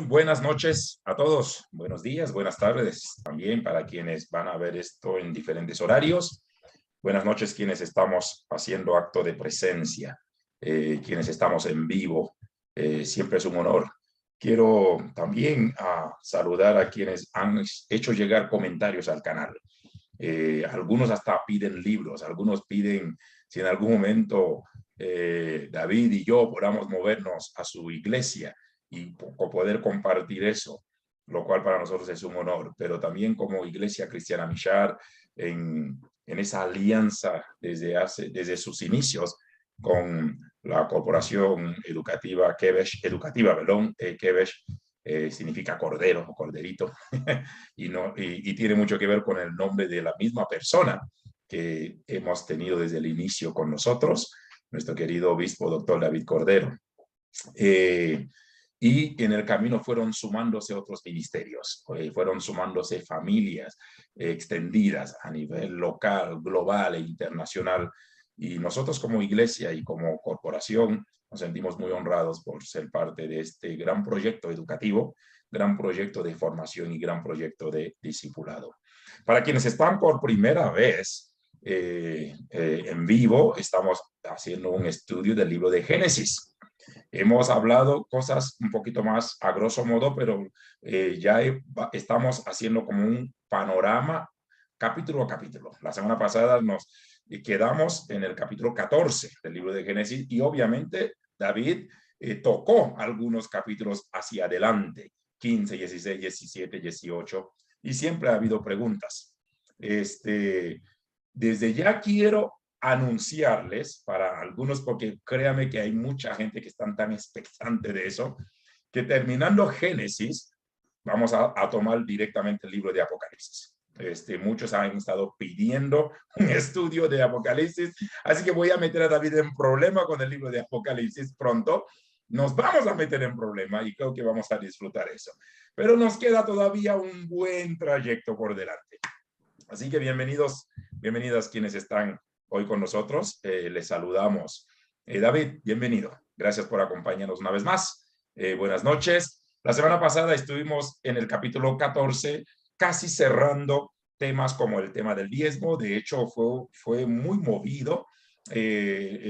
Buenas noches a todos, buenos días, buenas tardes también para quienes van a ver esto en diferentes horarios. Buenas noches quienes estamos haciendo acto de presencia, quienes estamos en vivo. Siempre es un honor. Quiero también saludar a quienes han hecho llegar comentarios al canal. Algunos hasta piden libros, algunos piden si en algún momento David y yo podamos movernos a su iglesia y poder compartir eso, lo cual para nosotros es un honor, pero también como Iglesia Cristiana Mishar, en esa alianza desde sus inicios con la Corporación Educativa Kevesh, Kevesh significa cordero o corderito, y tiene mucho que ver con el nombre de la misma persona que hemos tenido desde el inicio con nosotros, nuestro querido obispo doctor David Cordero. Y en el camino fueron sumándose otros ministerios, fueron sumándose familias extendidas a nivel local, global e internacional. Y nosotros como iglesia y como corporación nos sentimos muy honrados por ser parte de este gran proyecto educativo, gran proyecto de formación y gran proyecto de discipulado. Para quienes están por primera vez en vivo, estamos haciendo un estudio del libro de Génesis. Hemos hablado cosas un poquito más a grosso modo, pero estamos haciendo como un panorama capítulo a capítulo. La semana pasada nos quedamos en el capítulo 14 del libro de Génesis y obviamente David tocó algunos capítulos hacia adelante, 15, 16, 17, 18, y siempre ha habido preguntas. Desde ya quiero anunciarles para algunos, porque créame que hay mucha gente que están tan expectante de eso, que terminando Génesis, vamos a tomar directamente el libro de Apocalipsis. Muchos han estado pidiendo un estudio de Apocalipsis, así que voy a meter a David en problema con el libro de Apocalipsis pronto. Nos vamos a meter en problema y creo que vamos a disfrutar eso. Pero nos queda todavía un buen trayecto por delante. Así que bienvenidas quienes están hoy con nosotros. Les saludamos. David, bienvenido. Gracias por acompañarnos una vez más. Buenas noches. La semana pasada estuvimos en el capítulo 14, casi cerrando temas como el tema del diezmo. De hecho, fue muy movido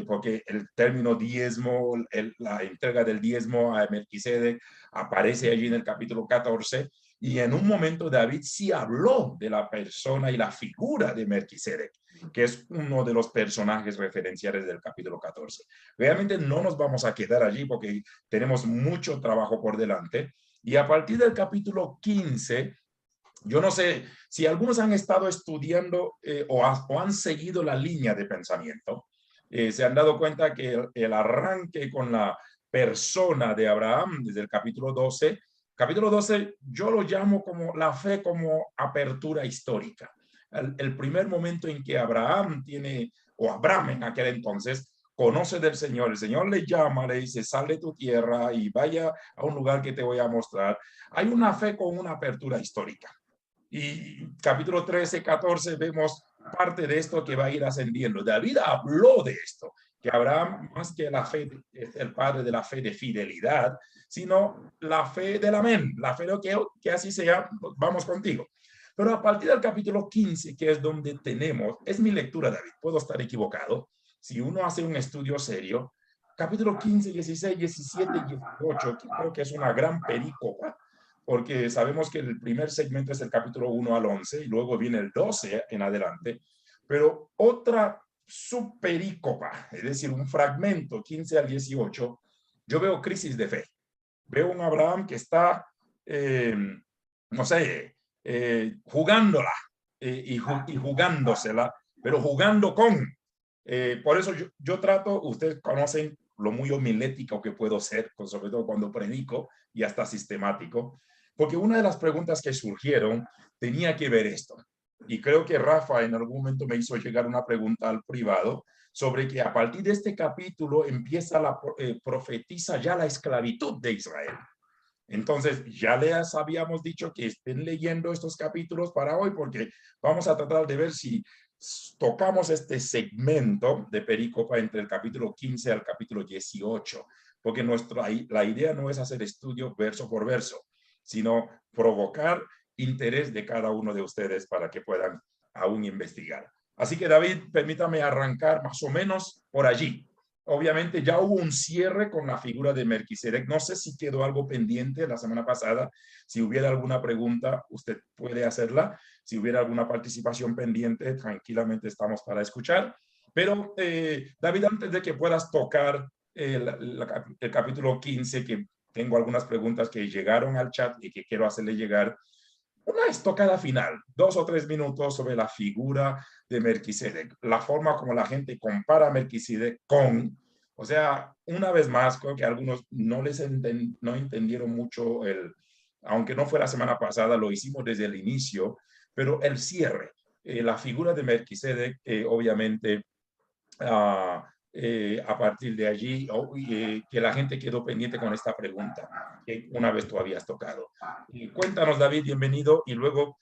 porque el término diezmo, la entrega del diezmo a Melquisedec aparece allí en el capítulo 14. Y en un momento David sí habló de la persona y la figura de Melquisedec, que es uno de los personajes referenciales del capítulo 14. Realmente no nos vamos a quedar allí porque tenemos mucho trabajo por delante. Y a partir del capítulo 15, yo no sé si algunos han estado estudiando o han seguido la línea de pensamiento. Se han dado cuenta que el arranque con la persona de Abraham desde el capítulo 12 yo lo llamo como la fe como apertura histórica. El primer momento en que Abraham o Abraham en aquel entonces, conoce del Señor, el Señor le llama, le dice, sal de tu tierra y vaya a un lugar que te voy a mostrar. Hay una fe con una apertura histórica. Y capítulo 13, 14 vemos parte de esto que va a ir ascendiendo. David habló de esto, que Abraham, más que la fe, es el padre de la fe de fidelidad, sino la fe del amén, la fe de que así sea, vamos contigo. Pero a partir del capítulo 15, que es donde tenemos, es mi lectura, David, puedo estar equivocado, si uno hace un estudio serio, capítulo 15, 16, 17 y 18, que creo que es una gran perícopa, porque sabemos que el primer segmento es el capítulo 1 al 11 y luego viene el 12 en adelante, pero otra subperícopa, es decir, un fragmento 15 al 18, yo veo crisis de fe. Veo un Abraham que está, no sé, jugándola y jugándosela, pero jugando con. Por eso yo trato, ustedes conocen lo muy homilético que puedo ser, sobre todo cuando predico y hasta sistemático, porque una de las preguntas que surgieron tenía que ver esto. Y creo que Rafa en algún momento me hizo llegar una pregunta al privado sobre que a partir de este capítulo profetiza ya la esclavitud de Israel. Entonces, ya les habíamos dicho que estén leyendo estos capítulos para hoy, porque vamos a tratar de ver si tocamos este segmento de perícopa entre el capítulo 15 al capítulo 18. porque la idea no es hacer estudio verso por verso, sino provocar interés de cada uno de ustedes para que puedan aún investigar. Así que, David, permítame arrancar más o menos por allí. Obviamente ya hubo un cierre con la figura de Melquisedec. No sé si quedó algo pendiente la semana pasada. Si hubiera alguna pregunta, usted puede hacerla. Si hubiera alguna participación pendiente, tranquilamente estamos para escuchar. Pero, David, antes de que puedas tocar el capítulo 15, que tengo algunas preguntas que llegaron al chat y que quiero hacerle llegar, una estocada final, 2 o 3 minutos sobre la figura de Melquisedec, la forma como la gente compara a Melquisedec con, o sea, una vez más, creo que algunos no no entendieron mucho aunque no fue la semana pasada, lo hicimos desde el inicio, pero el cierre, la figura de Melquisedec, obviamente, a partir de allí, que la gente quedó pendiente con esta pregunta, que una vez tú habías tocado. Cuéntanos, David, bienvenido, y luego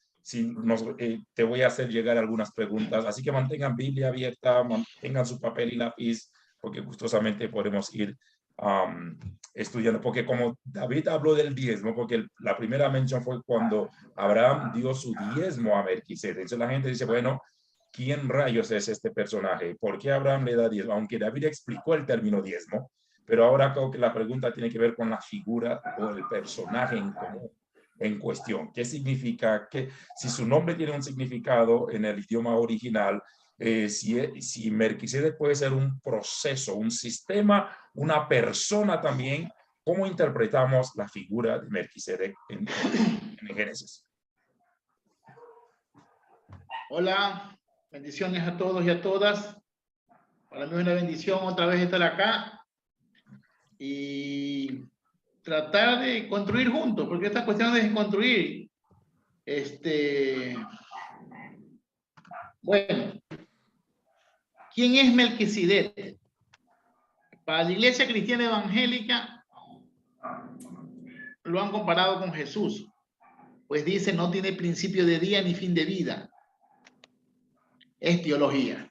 te voy a hacer llegar algunas preguntas, así que mantengan Biblia abierta, mantengan su papel y lápiz, porque gustosamente podemos ir estudiando, porque como David habló del diezmo, porque la primera mención fue cuando Abraham dio su diezmo a Melquisedec, entonces la gente dice, bueno, ¿quién rayos es este personaje? ¿Por qué Abraham le da diezmo? Aunque David explicó el término diezmo, pero ahora creo que la pregunta tiene que ver con la figura o el personaje en cuestión. ¿Qué significa? Si su nombre tiene un significado en el idioma original, si Melquisedec puede ser un proceso, un sistema, una persona también, ¿cómo interpretamos la figura de Melquisedec en Génesis? Hola, bendiciones a todos y a todas. Para mí es una bendición otra vez estar acá y tratar de construir juntos, porque esta cuestión de construir, bueno, ¿quién es Melquisedec? Para la Iglesia Cristiana Evangélica lo han comparado con Jesús, pues dice no tiene principio de día ni fin de vida. Es teología.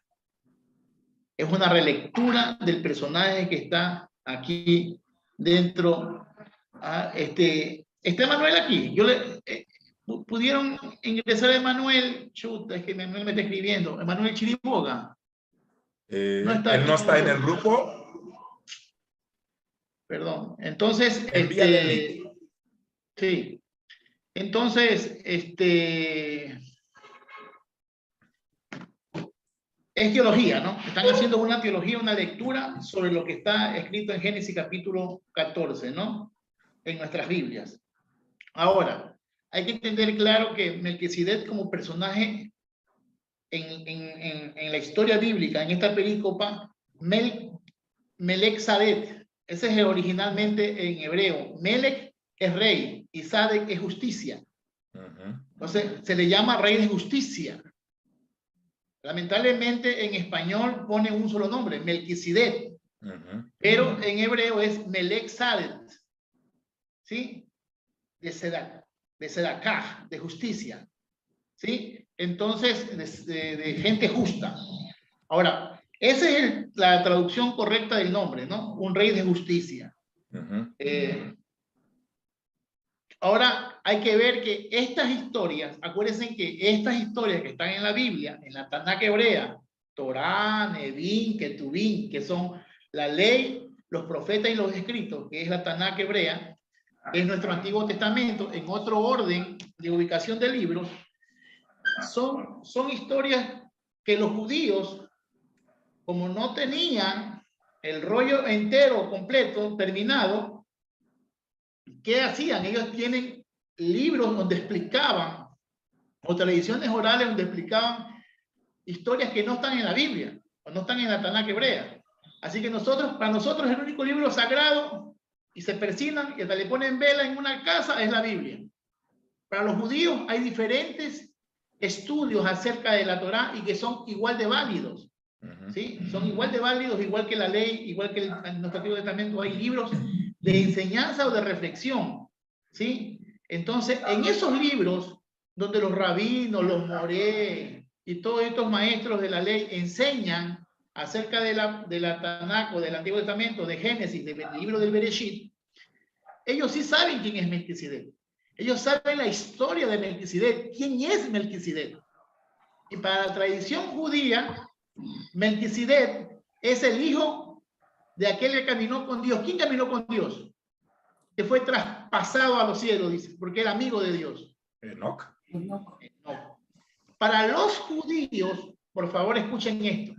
Es una relectura del personaje que está aquí dentro. Está Emanuel aquí. ¿Pudieron ingresar a Emanuel? Chuta, es que Emanuel me está escribiendo. Emanuel Chiriboga. No está él no está en el grupo. Perdón. Entonces, envíale el link. Sí. Entonces, es teología, ¿no? Están haciendo una teología, una lectura sobre lo que está escrito en Génesis capítulo 14, ¿no? En nuestras Biblias. Ahora, hay que entender claro que Melquisedec como personaje en la historia bíblica, en esta perícopa, Melech Sadek, ese es originalmente en hebreo. Melech es rey y Sadek es justicia. Entonces, se le llama rey de justicia. Lamentablemente en español pone un solo nombre, Melquisedec, pero en hebreo es Melech Sadek, ¿sí? De Sedakah, de justicia, ¿sí? Entonces, de gente justa. Ahora, esa es la traducción correcta del nombre, ¿no? Un rey de justicia. Ahora, hay que ver que estas historias, acuérdense que estas historias que están en la Biblia, en la Tanakh hebrea, Torá, Nevim, Ketuvim, que son la ley, los profetas y los escritos, que es la Tanakh hebrea, es nuestro Antiguo Testamento, en otro orden de ubicación de libros, son historias que los judíos, como no tenían el rollo entero, completo, terminado, ¿qué hacían? Ellos tienen libros donde explicaban, o tradiciones orales donde explicaban historias que no están en la Biblia, o no están en la Tanakh hebrea. Así que para nosotros el único libro sagrado, y se persignan y hasta le ponen vela en una casa, es la Biblia. Para los judíos hay diferentes estudios acerca de la Torá y que son igual de válidos. ¿Sí? Son igual de válidos, igual que la ley, igual que en nuestro Antiguo Testamento hay libros de enseñanza o de reflexión. ¿Sí? Entonces, en esos libros, donde los rabinos, los moré y todos estos maestros de la ley enseñan acerca de la Tanakh o del Antiguo Testamento, de Génesis, del libro del Bereshit, ellos sí saben quién es Melquisedec. Ellos saben la historia de Melquisedec, quién es Melquisedec. Y para la tradición judía, Melquisedec es el hijo de aquel que caminó con Dios. ¿Quién caminó con Dios? Que fue traspasado a los cielos, dice, porque era amigo de Dios. Enoc. Enoc. Para los judíos, por favor, escuchen esto.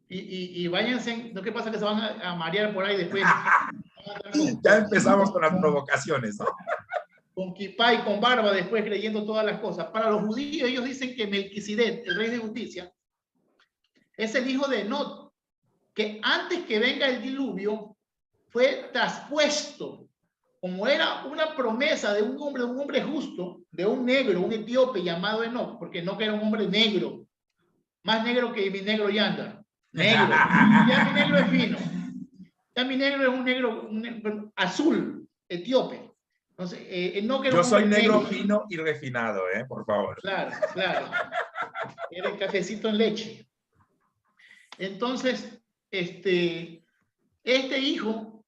Y váyanse, no que pasa que se van a marear por ahí después. Ya empezamos con las provocaciones, ¿no? Con kipá y con barba, después creyendo todas las cosas. Para los judíos, ellos dicen que Melquisedec, el rey de justicia, es el hijo de Enoc, que antes que venga el diluvio, fue traspuesto, como era una promesa de un hombre justo, de un negro, un etíope llamado Enoc, porque Enoc era un hombre negro, más negro que mi negro Yanda. Negro. Ya mi negro es fino. Ya mi negro es un negro azul, etíope. Entonces, Enoc era yo un soy hombre negro fino y refinado, por favor. Claro, claro. Era el cafecito en leche. Entonces, este hijo,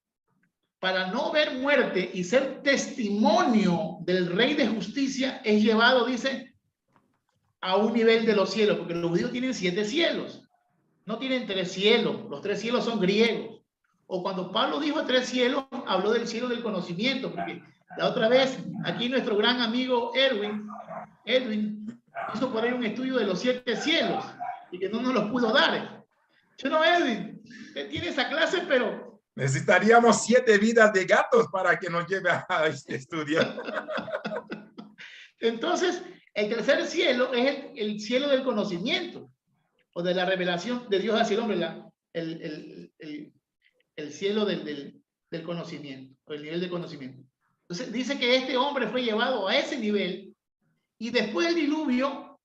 para no ver muerte y ser testimonio del rey de justicia, es llevado, dice, a un nivel de los cielos, porque los judíos tienen 7 cielos. No tienen 3 cielos, los 3 cielos son griegos. O cuando Pablo dijo 3 cielos, habló del cielo del conocimiento, porque la otra vez, aquí nuestro gran amigo Edwin hizo por ahí un estudio de los 7 cielos, y que no nos los pudo dar. Yo no, Edwin, él tiene esa clase, pero... Necesitaríamos 7 vidas de gatos para que nos lleve a este estudio. Entonces, el tercer cielo es el cielo del conocimiento, o de la revelación de Dios hacia el hombre, el cielo del conocimiento, o el nivel de conocimiento. Entonces, dice que este hombre fue llevado a ese nivel, y después del diluvio,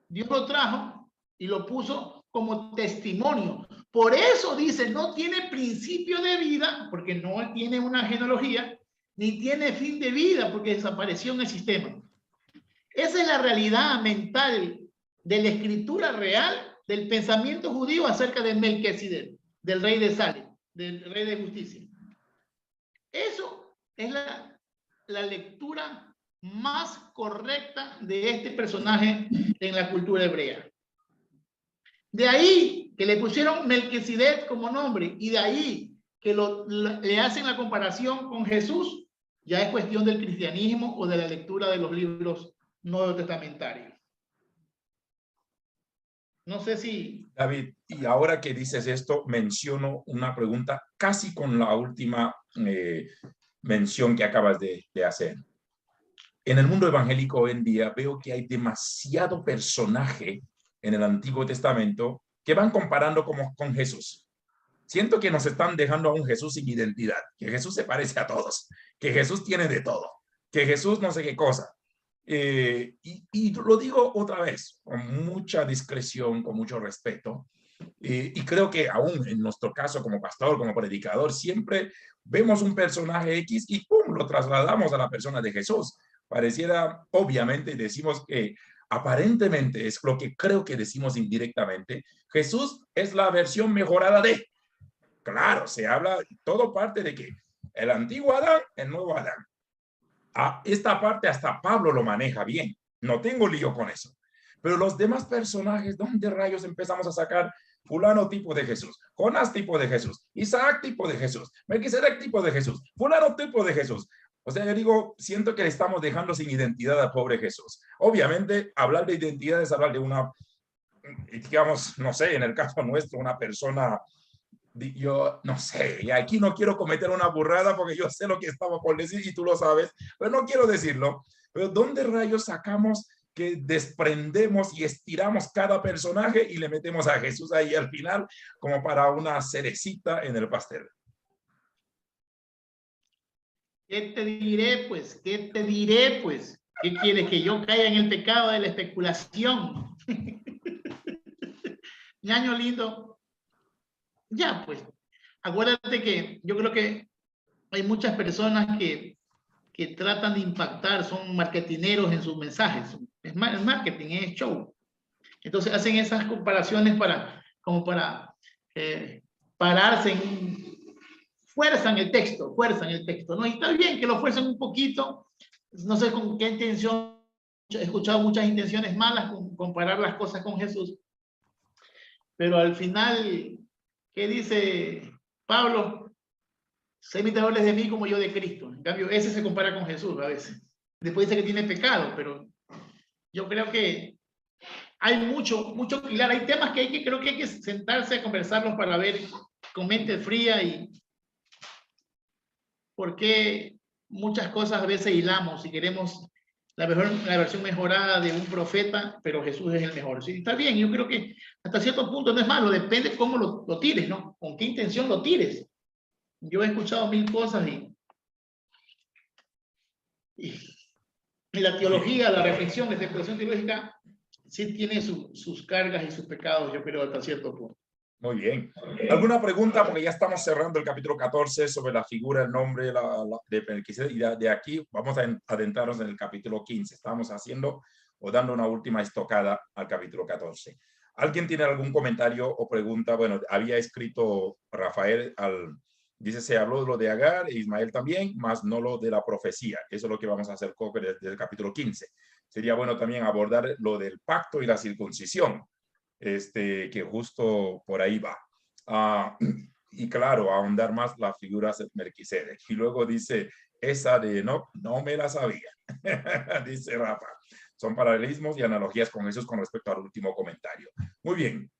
Dios lo trajo y lo puso como testimonio. Por eso dice, no tiene principio de vida, porque no tiene una genealogía, ni tiene fin de vida, porque desapareció en el sistema. Esa es la realidad mental de la escritura real del pensamiento judío acerca de Melquisedec, del rey de Salem, del rey de justicia. Eso es la lectura más correcta de este personaje en la cultura hebrea. De ahí que le pusieron Melquisedec como nombre, y de ahí que le hacen la comparación con Jesús, ya es cuestión del cristianismo o de la lectura de los libros nuevos testamentarios. No sé si... David, y ahora que dices esto, menciono una pregunta casi con la última mención que acabas de hacer. En el mundo evangélico hoy en día veo que hay demasiado personaje en el Antiguo Testamento que van comparando como con Jesús. Siento que nos están dejando a un Jesús sin identidad, que Jesús se parece a todos, que Jesús tiene de todo, que Jesús no sé qué cosa. Y lo digo otra vez, con mucha discreción, con mucho respeto, y creo que aún en nuestro caso como pastor, como predicador, siempre vemos un personaje X y ¡pum!, lo trasladamos a la persona de Jesús. Pareciera, obviamente, decimos que aparentemente es lo que creo que decimos indirectamente, Jesús es la versión mejorada de... Claro, se habla, todo parte de que el antiguo Adán, el nuevo Adán. Esta parte hasta Pablo lo maneja bien, no tengo lío con eso. Pero los demás personajes, ¿dónde rayos empezamos a sacar fulano tipo de Jesús, Jonás tipo de Jesús, Isaac tipo de Jesús, Melquisedec tipo de Jesús, fulano tipo de Jesús? O sea, yo digo, siento que le estamos dejando sin identidad al pobre Jesús. Obviamente, hablar de identidad es hablar de una, digamos, no sé, en el caso nuestro, una persona... Yo no sé, y aquí no quiero cometer una burrada porque yo sé lo que estaba por decir y tú lo sabes, pero no quiero decirlo. Pero ¿dónde rayos sacamos que desprendemos y estiramos cada personaje y le metemos a Jesús ahí al final como para una cerecita en el pastel? ¿Qué te diré, pues? ¿Qué te diré, pues? ¿Qué quieres? ¿Que yo caiga en el pecado de la especulación? Ñaño lindo. Ya, pues, acuérdate que yo creo que hay muchas personas que tratan de impactar, son marketineros en sus mensajes. Es marketing, es show. Entonces hacen esas comparaciones como para pararse fuerzan el texto, ¿no? Y está bien que lo fuercen un poquito, no sé con qué intención, he escuchado muchas intenciones malas con comparar las cosas con Jesús, pero al final, ¿qué dice Pablo? Sé imitadores de mí como yo de Cristo. En cambio, ese se compara con Jesús a veces. Después dice que tiene pecado, pero yo creo que hay mucho que hilar. Hay temas que creo que hay que sentarse a conversarlos para ver con mente fría y por qué muchas cosas a veces hilamos y queremos la versión mejorada de un profeta, pero Jesús es el mejor. Sí, está bien, yo creo que hasta cierto punto no es malo, depende cómo lo tires, ¿no? Con qué intención lo tires. Yo he escuchado mil cosas y la teología, la reflexión, la interpretación teológica sí tiene sus cargas y sus pecados, yo creo, hasta cierto punto. Muy bien. ¿Alguna pregunta? Porque ya estamos cerrando el capítulo 14 sobre la figura, el nombre de Melquisedec. Y de aquí vamos a adentrarnos en el capítulo 15. Estamos haciendo o dando una última estocada al capítulo 14. ¿Alguien tiene algún comentario o pregunta? Bueno, había escrito Rafael, dice, se habló de lo de Agar e Ismael también, más no lo de la profecía. Eso es lo que vamos a hacer desde el capítulo 15. Sería bueno también abordar lo del pacto y la circuncisión. Que justo por ahí va. Y claro, ahondar más la figura de Melquisedec. Y luego dice, esa de no me la sabía, dice Rafa. Son paralelismos y analogías con Jesús con respecto al último comentario. Muy bien.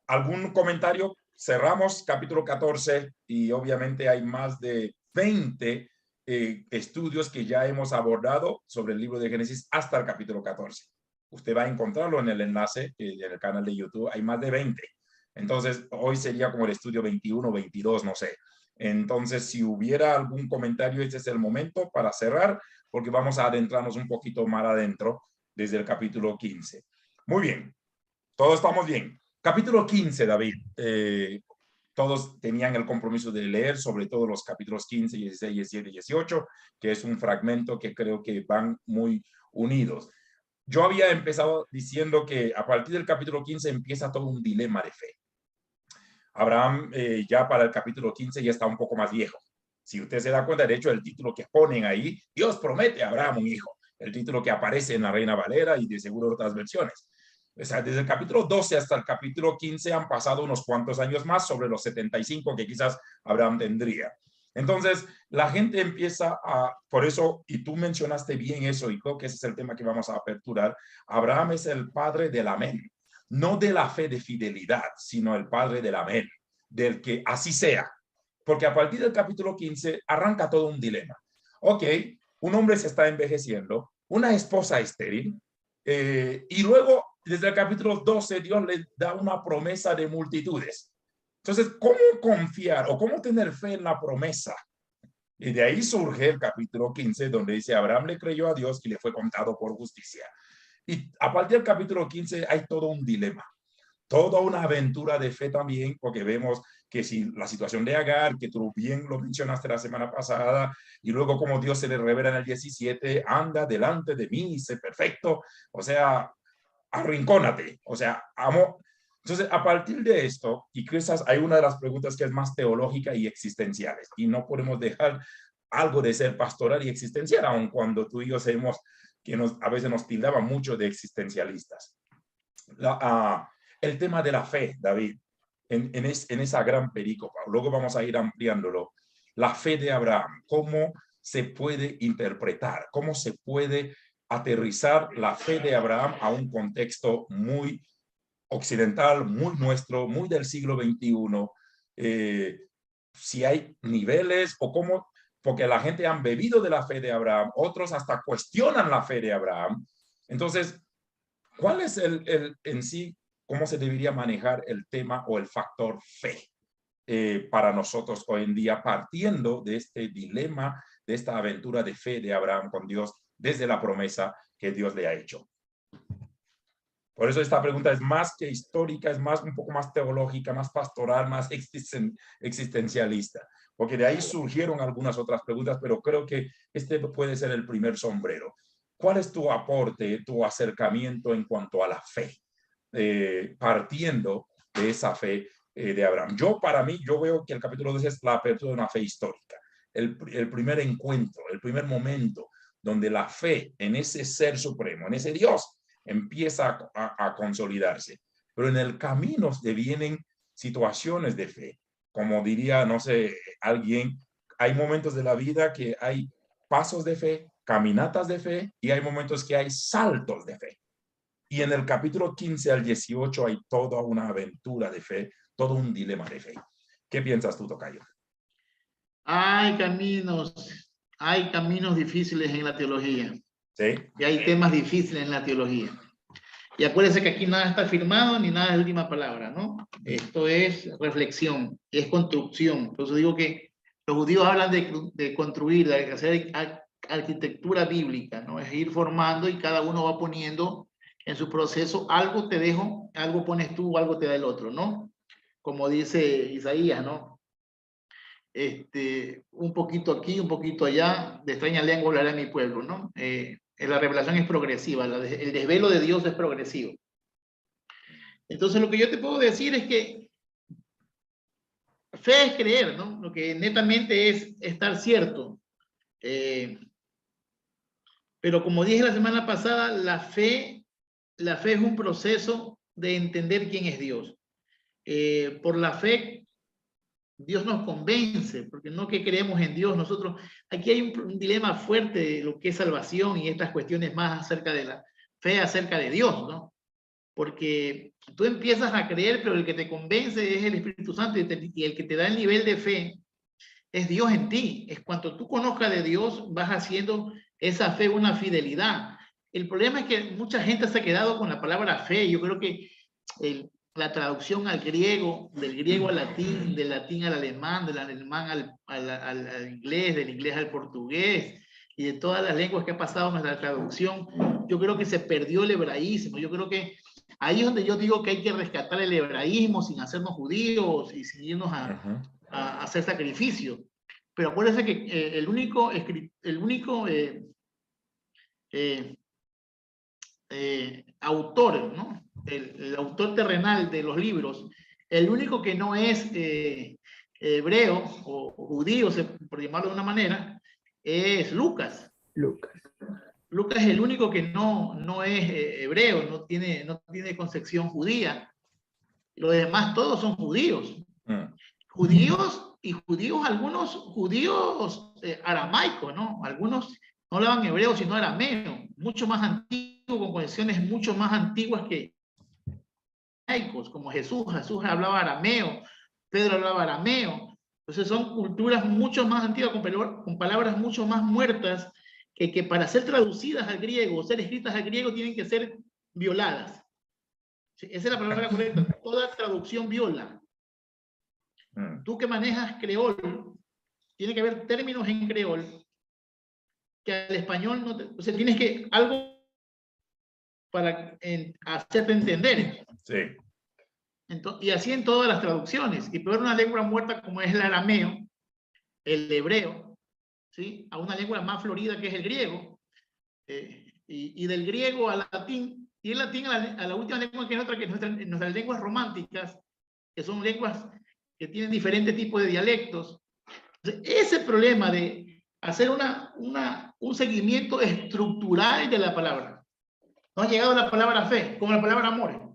¿Algún comentario? Cerramos capítulo 14 y obviamente hay más de 20 estudios que ya hemos abordado sobre el libro de Génesis hasta el capítulo 14. Usted va a encontrarlo en el enlace en el canal de YouTube. Hay más de 20. Entonces, hoy sería como el estudio 21, 22, no sé. Entonces, si hubiera algún comentario, este es el momento para cerrar, porque vamos a adentrarnos un poquito más adentro desde el capítulo 15. Muy bien. Todos estamos bien. Capítulo 15, David. Todos tenían el compromiso de leer, sobre todo los capítulos 15, 16, 17 y 18, que es un fragmento que creo que van muy unidos. Yo había empezado diciendo que a partir del capítulo 15 empieza todo un dilema de fe. Abraham ya para el capítulo 15 ya está un poco más viejo. Si usted se da cuenta, de hecho, el título que ponen ahí, Dios promete a Abraham un hijo. El título que aparece en la Reina Valera y de seguro otras versiones. O sea, desde el capítulo 12 hasta el capítulo 15 han pasado unos cuantos años más sobre los 75 que quizás Abraham tendría. Entonces, la gente empieza por eso, y tú mencionaste bien eso, y creo que ese es el tema que vamos a aperturar, Abraham es el padre del amén, no de la fe de fidelidad, sino el padre del amén, del que así sea. Porque a partir del capítulo 15 arranca todo un dilema. Ok, un hombre se está envejeciendo, una esposa estéril, y luego, desde el capítulo 12, Dios le da una promesa de multitudes. Entonces, ¿cómo confiar o cómo tener fe en la promesa? Y de ahí surge el capítulo 15, donde dice, Abraham le creyó a Dios y le fue contado por justicia. Y a partir del capítulo 15 hay todo un dilema, toda una aventura de fe también, porque vemos que si la situación de Agar, que tú bien lo mencionaste la semana pasada, y luego como Dios se le revela en el 17, anda delante de mí, sé perfecto, o sea, arrincónate, o sea, amo. Entonces, a partir de esto, y quizás hay una de las preguntas que es más teológica y existenciales, y no podemos dejar algo de ser pastoral y existencial, aun cuando tú y yo sabemos que a veces nos tildaban mucho de existencialistas. El tema de la fe, David, en esa gran perícopa, luego vamos a ir ampliándolo, la fe de Abraham, cómo se puede interpretar, cómo se puede aterrizar la fe de Abraham a un contexto muy occidental, muy nuestro, muy del siglo XXI, si hay niveles o cómo, porque la gente han bebido de la fe de Abraham, otros hasta cuestionan la fe de Abraham. Entonces, ¿cuál es en sí, cómo se debería manejar el tema o el factor fe para nosotros hoy en día, partiendo de este dilema, de esta aventura de fe de Abraham con Dios desde la promesa que Dios le ha hecho? Por eso esta pregunta es más que histórica, es más un poco más teológica, más pastoral, más existencialista, porque de ahí surgieron algunas otras preguntas, pero creo que este puede ser el primer sombrero. ¿Cuál es tu aporte, tu acercamiento en cuanto a la fe? Partiendo de esa fe de Abraham. Para mí, yo veo que el capítulo 2 es la apertura de una fe histórica. El primer encuentro, el primer momento donde la fe en ese ser supremo, en ese Dios, empieza a consolidarse. Pero en el camino devienen situaciones de fe. Como diría, no sé, alguien, hay momentos de la vida que hay pasos de fe, caminatas de fe, y hay momentos que hay saltos de fe. Y en el capítulo 15 al 18 hay toda una aventura de fe, todo un dilema de fe. ¿Qué piensas tú, tocayo? Hay caminos difíciles en la teología. Sí. Y hay temas difíciles en la teología. Y acuérdense que aquí nada está firmado ni nada es última palabra, ¿no? Esto es reflexión, es construcción. Entonces digo que los judíos hablan de construir, de hacer arquitectura bíblica, ¿no? Es ir formando y cada uno va poniendo en su proceso, algo te dejo, algo pones tú, algo te da el otro, ¿no? Como dice Isaías, ¿no? Un poquito aquí, un poquito allá, de extraña lengua hablaré a mi pueblo, ¿no? La revelación es progresiva, el desvelo de Dios es progresivo. Entonces lo que yo te puedo decir es que fe es creer, ¿no? Lo que netamente es estar cierto. Pero como dije la semana pasada, la fe es un proceso de entender quién es Dios. Por la fe, Dios nos convence, porque no que creemos en Dios. Nosotros, aquí hay un dilema fuerte de lo que es salvación y estas cuestiones más acerca de la fe, acerca de Dios, ¿no? Porque tú empiezas a creer, pero el que te convence es el Espíritu Santo y el que te da el nivel de fe es Dios en ti. Es cuando tú conozcas de Dios, vas haciendo esa fe una fidelidad. El problema es que mucha gente se ha quedado con la palabra fe. Yo creo que la traducción al griego, del griego al latín, del latín al alemán, del alemán al inglés, del inglés al portugués, y de todas las lenguas que ha pasado en nuestra traducción, yo creo que se perdió el hebraísmo. Yo creo que ahí es donde yo digo que hay que rescatar el hebraísmo sin hacernos judíos y sin irnos a hacer sacrificio. Pero acuérdense que el único autor, ¿no? El autor terrenal de los libros, el único que no es hebreo o judío, por llamarlo de una manera, es Lucas. Lucas es el único que no es hebreo, no tiene concepción judía. Los demás todos son judíos. Judíos y judíos, algunos judíos aramaicos, ¿no? Algunos no hablaban hebreo, sino arameo, mucho más antiguo, con conexiones mucho más antiguas que aramaicos, como Jesús. Jesús hablaba arameo, Pedro hablaba arameo. Entonces son culturas mucho más antiguas, con palabras mucho más muertas, que para ser traducidas al griego o ser escritas al griego tienen que ser violadas. Sí, esa es la palabra correcta. Toda traducción viola. Tú que manejas creol, tiene que haber términos en creol que al español no te... O sea, tienes que algo para hacerte entender. Sí. Entonces, y así en todas las traducciones. Y peor una lengua muerta como es el arameo, el hebreo, ¿sí? A una lengua más florida que es el griego. Y del griego al latín, y el latín a la última lengua que es otra, que nuestras lenguas románticas, que son lenguas que tienen diferentes tipos de dialectos. Entonces, ese problema de hacer un seguimiento estructural de la palabra. No ha llegado la palabra fe, como la palabra amor.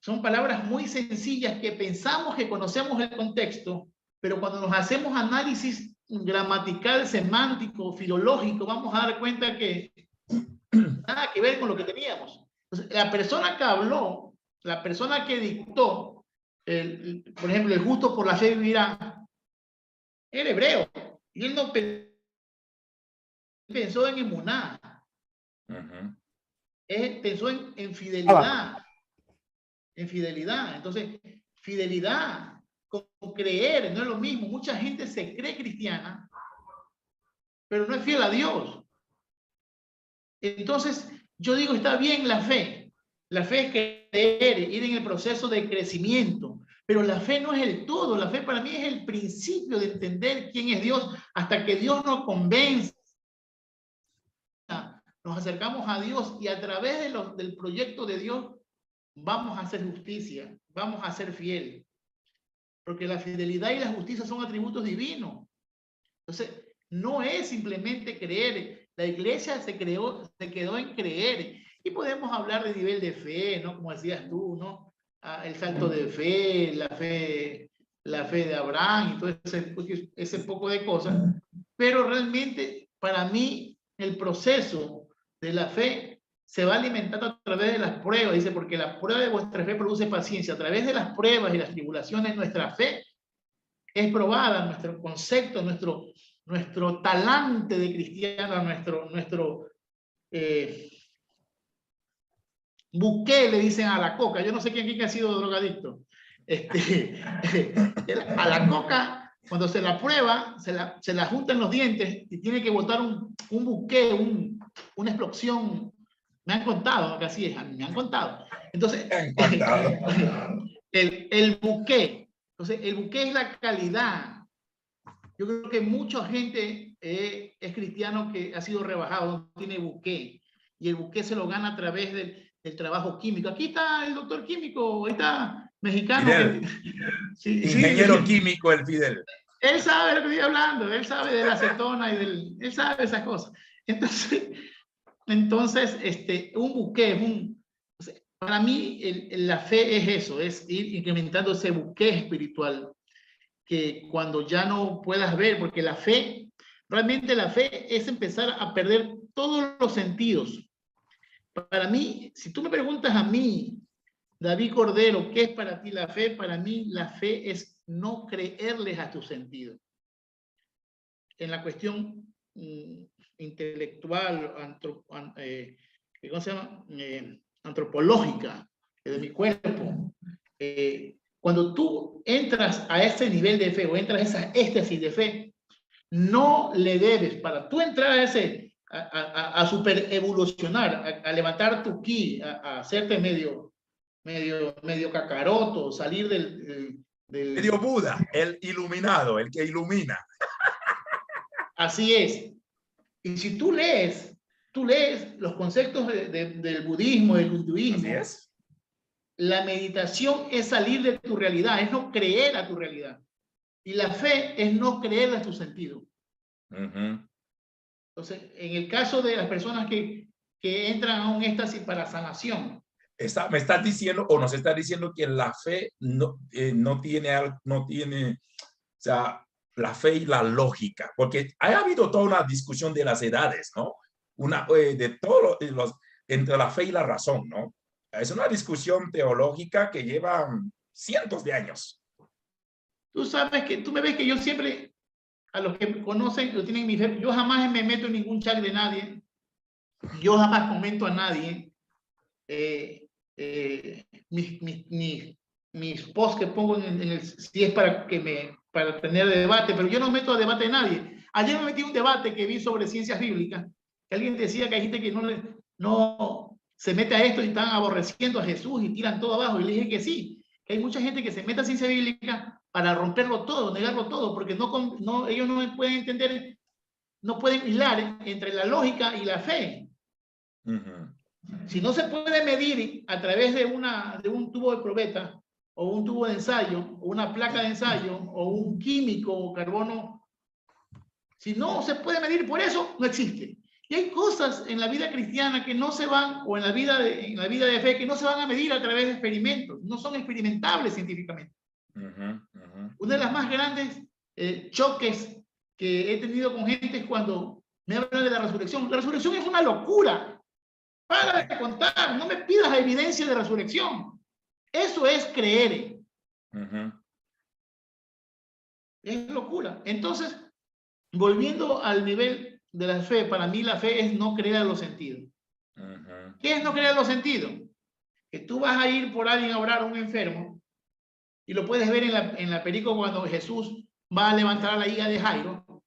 Son palabras muy sencillas que pensamos que conocemos el contexto, pero cuando nos hacemos análisis gramatical, semántico, filológico, vamos a dar cuenta que nada que ver con lo que teníamos. Entonces, la persona que habló, la persona que dictó, por ejemplo, el justo por la fe vivirá, era hebreo, y él no pensó en emuná, pensó en fidelidad, en fidelidad. Entonces, fidelidad con creer no es lo mismo. Mucha gente se cree cristiana, pero no es fiel a Dios. Entonces, yo digo, está bien la fe. La fe es creer, ir en el proceso de crecimiento. Pero la fe no es el todo. La fe para mí es el principio de entender quién es Dios hasta que Dios nos convence. Nos acercamos a Dios y a través del proyecto de Dios vamos a hacer justicia, vamos a ser fiel. Porque la fidelidad y la justicia son atributos divinos. Entonces, no es simplemente creer. La iglesia se quedó en creer. Y podemos hablar de nivel de fe, ¿no? Como decías tú, ¿no? El salto de fe, la fe de Abraham y todo ese poco de cosas. Pero realmente, para mí, el proceso de la fe se va alimentando a través de las pruebas. Dice, porque la prueba de vuestra fe produce paciencia. A través de las pruebas y las tribulaciones, nuestra fe es probada, nuestro concepto, nuestro talante de cristiano, nuestro buque, le dicen a la coca. Yo no sé quién aquí ha sido drogadicto. A la coca, cuando se la prueba, se la juntan los dientes y tiene que botar un buque, una explosión. Me han contado que así es, me han contado. Entonces, el buque. Entonces, el buque es la calidad. Yo creo que mucha gente es cristiano que ha sido rebajado, no tiene buque. Y el buque se lo gana a través del trabajo químico. Aquí está el doctor químico, ahí está mexicano. Fidel. Sí, ingeniero sí. químico, el Fidel. Él sabe de lo que estoy hablando, él sabe de la acetona él sabe esas cosas. Entonces un buque, para mí la fe es eso, es ir incrementando ese buque espiritual que cuando ya no puedas ver, porque la fe, realmente la fe es empezar a perder todos los sentidos. Para mí, si tú me preguntas a mí, David Cordero, ¿qué es para ti la fe? Para mí la fe es no creerles a tus sentidos. En la cuestión intelectual, ¿cómo se llama? Antropológica de mi cuerpo. Cuando tú entras a ese nivel de fe o entras a esa éxtasis de fe, no le debes, para tú entrar a super evolucionar, a levantar tu ki, a hacerte medio cacaroto, salir del medio Buda, el iluminado, el que ilumina. Así es. Y si tú lees los conceptos del budismo, del hinduismo, así es. La meditación es salir de tu realidad, es no creer a tu realidad. Y la fe es no creer a tu sentido. Entonces, en el caso de las personas que entran a un éxtasis para sanación. Me estás diciendo, o nos estás diciendo que la fe no tiene, o sea, la fe y la lógica, porque ha habido toda una discusión de las edades, ¿no? De todos entre la fe y la razón, ¿no? Es una discusión teológica que lleva cientos de años. Tú sabes que, tú me ves que yo siempre, a los que me conocen, lo tienen mi fe, yo jamás me meto en ningún chat de nadie, yo jamás comento a nadie, mis posts que pongo si es para tener debate, pero yo no meto a debate a nadie. Ayer me metí en un debate que vi sobre ciencias bíblicas, que alguien decía que hay gente que no se mete a esto y están aborreciendo a Jesús y tiran todo abajo, y le dije que sí, que hay mucha gente que se mete a ciencia bíblica para romperlo todo, negarlo todo, porque ellos no pueden entender, no pueden hilar entre la lógica y la fe. Si no se puede medir a través de un tubo de probeta, o un tubo de ensayo, o una placa de ensayo, o un químico o carbono, si no se puede medir, por eso no existe. Y hay cosas en la vida cristiana que no se van, o en la vida de fe, que no se van a medir a través de experimentos, no son experimentables científicamente. Una de las más grandes choques que he tenido con gente es cuando me hablan de la resurrección. La resurrección es una locura. Para de contar, no me pidas evidencia de resurrección. Eso es creer. Es locura. Entonces, volviendo al nivel de la fe, para mí la fe es no creer a los sentidos. ¿Qué es no creer a los sentidos? Que tú vas a ir por alguien a orar a un enfermo, y lo puedes ver en la película cuando Jesús va a levantar a la hija de Jairo.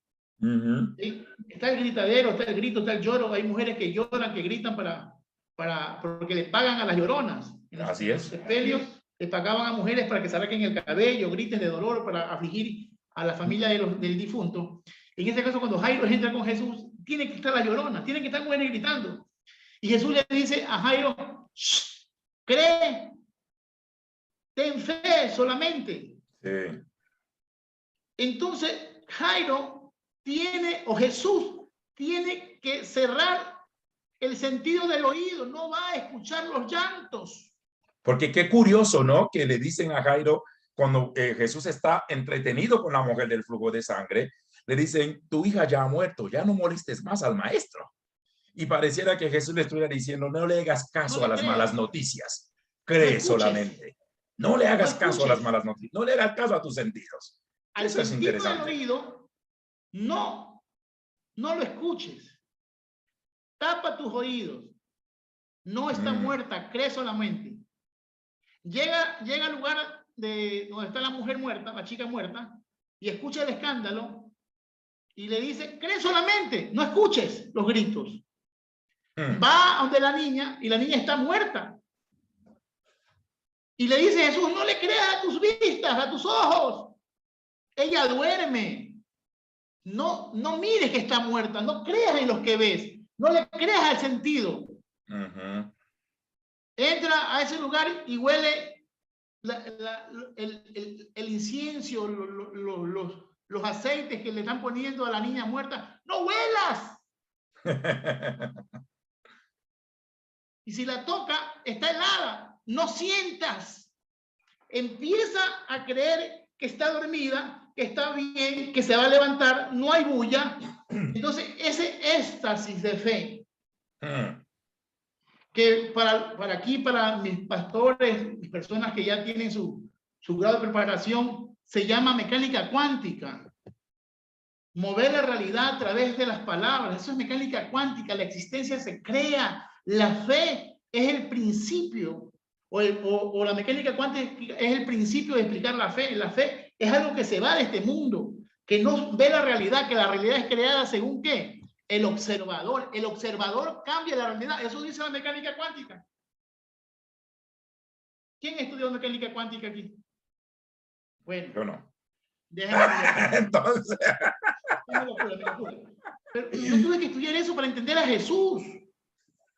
¿Sí? Está el gritadero, está el grito, está el lloro. Hay mujeres que lloran, que gritan porque le pagan a las lloronas. Así es. En los sepelios le pagaban a mujeres para que se arranquen el cabello, griten de dolor para afligir a la familia del difunto. En este caso, cuando Jairo entra con Jesús, tiene que estar la llorona, tienen que estar mujeres gritando. Y Jesús le dice a Jairo, cree ten fe solamente. Sí. Entonces, Jairo tiene, o Jesús tiene que cerrar el sentido del oído, no va a escuchar los llantos. Porque qué curioso, ¿no? Que le dicen a Jairo, cuando Jesús está entretenido con la mujer del flujo de sangre, le dicen, tu hija ya ha muerto, ya no molestes más al maestro. Y pareciera que Jesús le estuviera diciendo, no le hagas caso a las malas noticias, no cree escuches, solamente. No le hagas no caso a las escuches. malas noticias, no le hagas caso a tus sentidos. Al Eso es sentido del interesante. oído, no lo escuches. Tapa tus oídos. No está muerta, cree solamente. Llega al lugar de donde está la mujer muerta, la chica muerta, y escucha el escándalo y le dice, cree solamente, no escuches los gritos. Va a donde la niña y la niña está muerta. Y le dice Jesús, no le creas a tus vistas, a tus ojos. Ella duerme. No mires que está muerta, no creas en los que ves, no le creas al sentido. Entra a ese lugar y huele el incienso, los aceites que le están poniendo a la niña muerta. ¡No huelas! Y si la toca, está helada. No sientas. Empieza a creer que está dormida, que está bien, que se va a levantar, no hay bulla. Entonces, ese éxtasis de fe, que para mis pastores, mis personas que ya tienen su grado de preparación, se llama mecánica cuántica. Mover la realidad a través de las palabras, eso es mecánica cuántica, la existencia se crea, la fe es el principio, o la mecánica cuántica es el principio de explicar la fe es algo que se va de este mundo, que no ve la realidad, que la realidad es creada según ¿qué? El observador cambia la realidad, eso dice la mecánica cuántica. ¿Quién estudió mecánica cuántica aquí? Bueno, yo no. Déjenme entonces pero yo tuve que estudiar eso para entender a Jesús.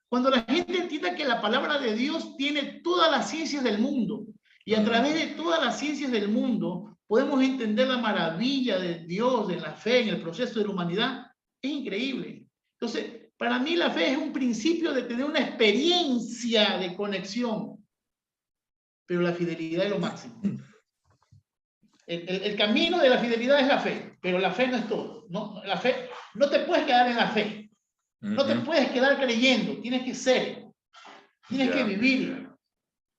Cuando la gente entienda que la palabra de Dios tiene todas las ciencias del mundo y a través de todas las ciencias del mundo podemos entender la maravilla de Dios en la fe, en el proceso de la humanidad, es increíble. Entonces, para mí la fe es un principio de tener una experiencia de conexión, pero la fidelidad es lo máximo. El camino de la fidelidad es la fe, pero la fe no es todo. No, la fe, no te puedes quedar en la fe. No te puedes quedar creyendo. Tienes que ser. Tienes que vivir.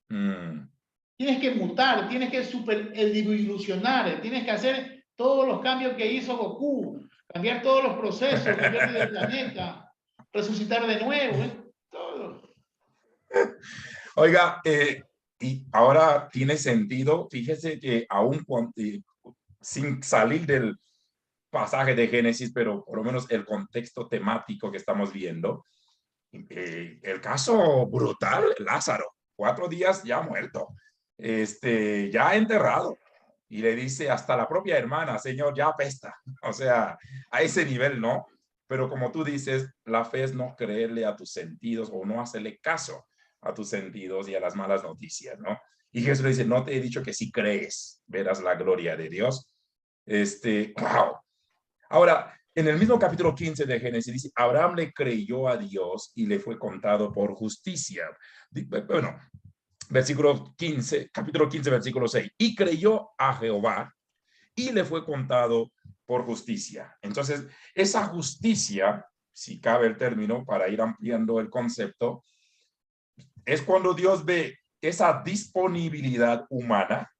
Tienes que mutar. Tienes que evolucionar. Tienes que hacer todos los cambios que hizo Goku. Cambiar todos los procesos. Cambiar del planeta. Resucitar de nuevo. Todo. Oiga, y ahora tiene sentido, fíjese que aún sin salir del pasaje de Génesis, pero por lo menos el contexto temático que estamos viendo, el caso brutal, Lázaro, 4 días ya muerto, ya enterrado, y le dice hasta la propia hermana, Señor, ya apesta, o sea, a ese nivel, ¿no? Pero como tú dices, la fe es no creerle a tus sentidos o no hacerle caso a tus sentidos y a las malas noticias, ¿no? Y Jesús le dice, no te he dicho que si crees, verás la gloria de Dios. Wow. Ahora, en el mismo capítulo 15 de Génesis dice, Abraham le creyó a Dios y le fue contado por justicia. Bueno, capítulo 15, versículo 6. Y creyó a Jehová y le fue contado por justicia. Entonces, esa justicia, si cabe el término para ir ampliando el concepto, es cuando Dios ve esa disponibilidad humana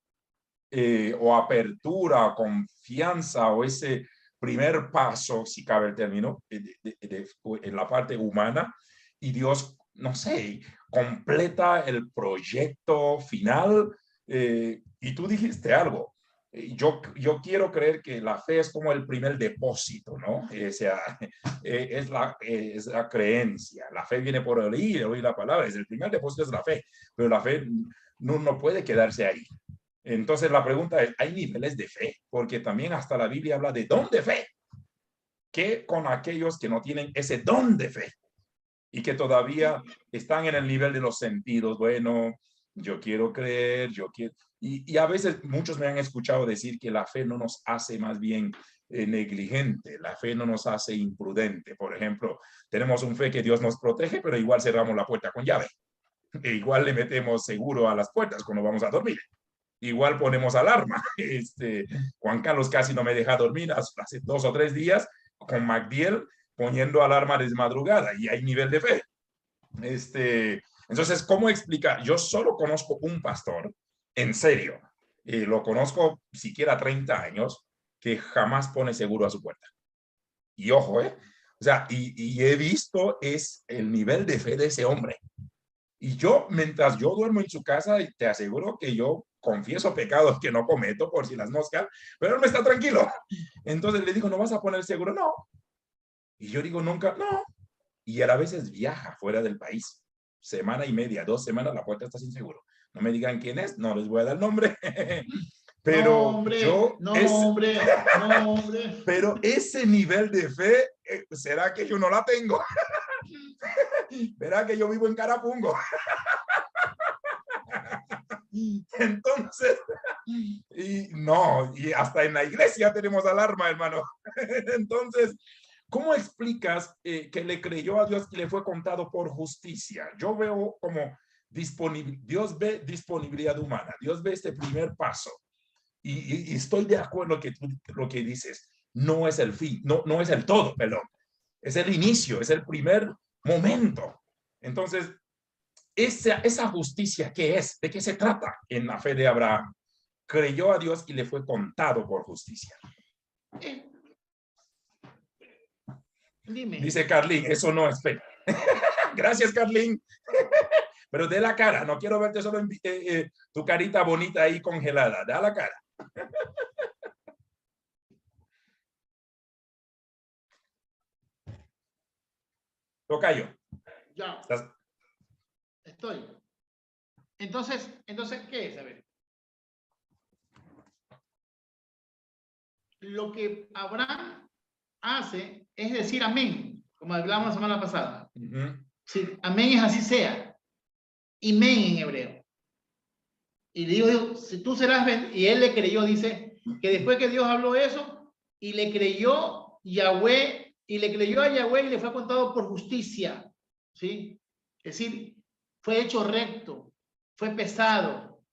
o apertura, o confianza o ese primer paso, si cabe el término, en la parte humana, y Dios, no sé, completa el proyecto final. Y tú dijiste algo. Yo quiero creer que la fe es como el primer depósito, ¿no? O sea, es la creencia. La fe viene por oír la palabra. El primer depósito es la fe, pero la fe no puede quedarse ahí. Entonces la pregunta es, ¿hay niveles de fe? Porque también hasta la Biblia habla de don de fe. ¿Qué con aquellos que no tienen ese don de fe? Y que todavía están en el nivel de los sentidos? Bueno, yo quiero creer, yo quiero... Y a veces muchos me han escuchado decir que la fe no nos hace más bien negligente, la fe no nos hace imprudente. Por ejemplo, tenemos un fe que Dios nos protege, pero igual cerramos la puerta con llave. E igual le metemos seguro a las puertas cuando vamos a dormir. Igual ponemos alarma. Juan Carlos casi no me deja dormir hace 2 o 3 días con MacDiel poniendo alarma desde madrugada y hay nivel de fe. Entonces, ¿cómo explicar? Yo solo conozco un pastor, en serio, lo conozco siquiera 30 años, que jamás pone seguro a su puerta. Y ojo, o sea, y he visto es el nivel de fe de ese hombre. Y yo, mientras yo duermo en su casa, te aseguro que yo confieso pecados que no cometo por si las moscas, pero él no está tranquilo. Entonces le digo, ¿no vas a poner seguro? No. Y yo digo, nunca, no. Y él a veces viaja fuera del país. Semana y media, 2 semanas, la puerta está sin seguro. No me digan quién es, no les voy a dar el nombre. Pero no, hombre, no, hombre. Pero ese nivel de fe, ¿será que yo no la tengo? ¿Verá que yo vivo en Carapungo? Entonces, y hasta en la iglesia tenemos alarma, hermano. Entonces, ¿cómo explicas que le creyó a Dios y le fue contado por justicia? Yo veo como Dios ve disponibilidad humana, Dios ve este primer paso. Y estoy de acuerdo que lo que dices, no es el fin, no es el todo, perdón. Es el inicio, es el primer momento. Entonces, esa justicia, ¿qué es? ¿De qué se trata en la fe de Abraham? Creyó a Dios y le fue contado por justicia. Dime. Dice Carlín, eso no es fe. Gracias, Carlín. Pero de la cara, no quiero verte solo en tu carita bonita ahí congelada. Da la cara. Tocayo. Ya. Estoy. Entonces, ¿qué es? A ver. Lo que Abraham hace es decir amén, como hablamos la semana pasada. Sí, amén es así sea. Y men en hebreo. Y dijo, si tú serás y él le creyó, dice que después que Dios habló eso y le creyó Yahweh y le creyó a Yahweh y le fue contado por justicia, ¿sí? Es decir, fue hecho recto, fue pesado,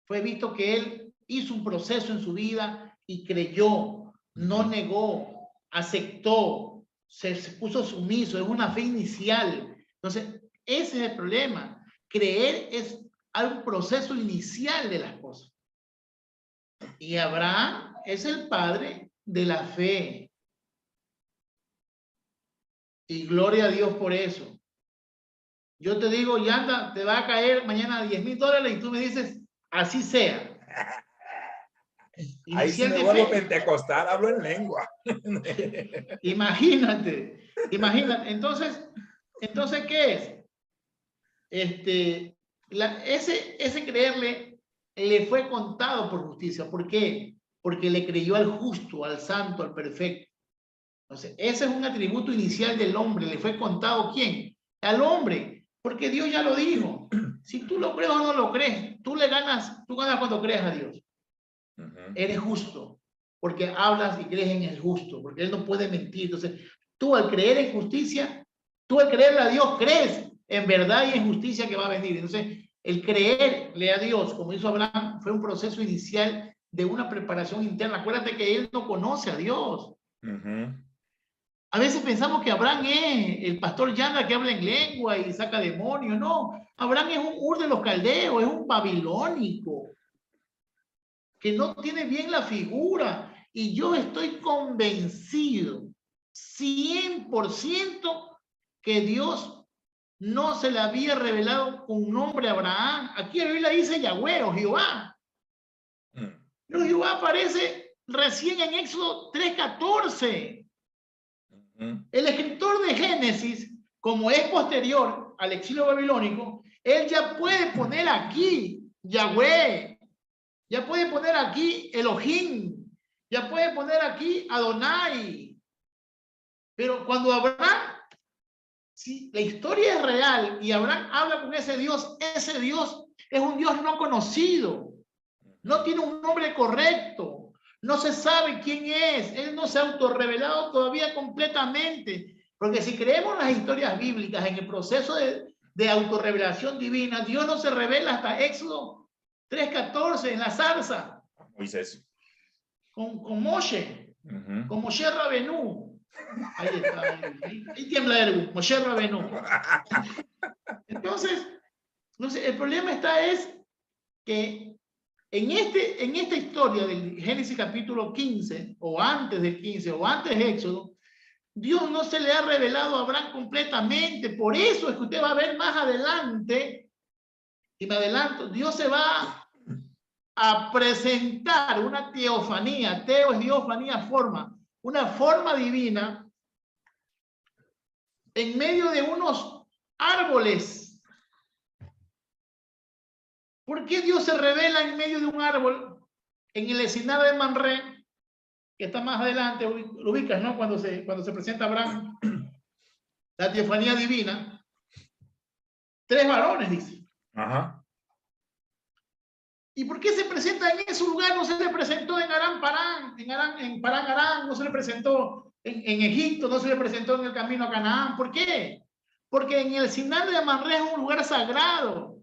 fue visto que él hizo un proceso en su vida y creyó, no negó, aceptó, se puso sumiso, es una fe inicial. Entonces, ese es el problema. Creer es un proceso inicial de las cosas. Y Abraham es el padre de la fe. Y gloria a Dios por eso. Yo te digo, Yanda, te va a caer mañana $10,000 y tú me dices, así sea. Ahí si me vuelvo pentecostal, hablo en lengua. Imagínate. Entonces, ¿qué es? Ese creerle le fue contado por justicia. ¿Por qué? Porque le creyó al justo, al santo, al perfecto. Entonces, ese es un atributo inicial del hombre. ¿Le fue contado quién? Al hombre. Porque Dios ya lo dijo. Si tú lo crees o no lo crees, tú ganas cuando crees a Dios. Eres justo. Porque hablas y crees en el justo. Porque Él no puede mentir. Entonces, tú al creer en justicia, tú al creerle a Dios, crees en verdad y en justicia que va a venir. Entonces, el creerle a Dios, como hizo Abraham, fue un proceso inicial de una preparación interna. Acuérdate que él no conoce a Dios. A veces pensamos que Abraham es el pastor Yanda que habla en lengua y saca demonios. No, Abraham es un Ur de los caldeos, es un babilónico que no tiene bien la figura. Y yo estoy convencido 100% que Dios no se le había revelado un nombre a Abraham. Aquí la Biblia dice Yahweh o Jehová. Pero Jehová aparece recién en Éxodo 3:14. El escritor de Génesis, como es posterior al exilio babilónico, él ya puede poner aquí Yahweh, ya puede poner aquí Elohim, ya puede poner aquí Adonai. Pero cuando si la historia es real y Abraham habla con ese Dios es un Dios no conocido. No tiene un nombre correcto. No se sabe quién es. Él no se ha autorrevelado todavía completamente. Porque si creemos las historias bíblicas en el proceso de autorrevelación divina, Dios no se revela hasta Éxodo 3:14 en la zarza. Moisés. Con Moshe. Con Moshe Rabenú. Ahí está. Ahí tiembla el Moshe Rabenú. Entonces, el problema es que en esta historia del Génesis capítulo 15, o antes del 15, o antes de Éxodo, Dios no se le ha revelado a Abraham completamente. Por eso es que usted va a ver más adelante, y me adelanto, Dios se va a presentar una teofanía. Teo es Diofanía, forma, una forma divina en medio de unos árboles. ¿Por qué Dios se revela en medio de un árbol en el escenario de Mamre, que está más adelante? Lo ubicas, ¿no? Cuando se presenta Abraham, la teofanía divina. 3 varones, dice. Ajá. ¿Y por qué se presenta en ese lugar? No se le presentó en Aram Parán, en Parán Aram, no se le presentó en Egipto, no se le presentó en el camino a Canaán. ¿Por qué? Porque en el Sinaí de Mamre es un lugar sagrado.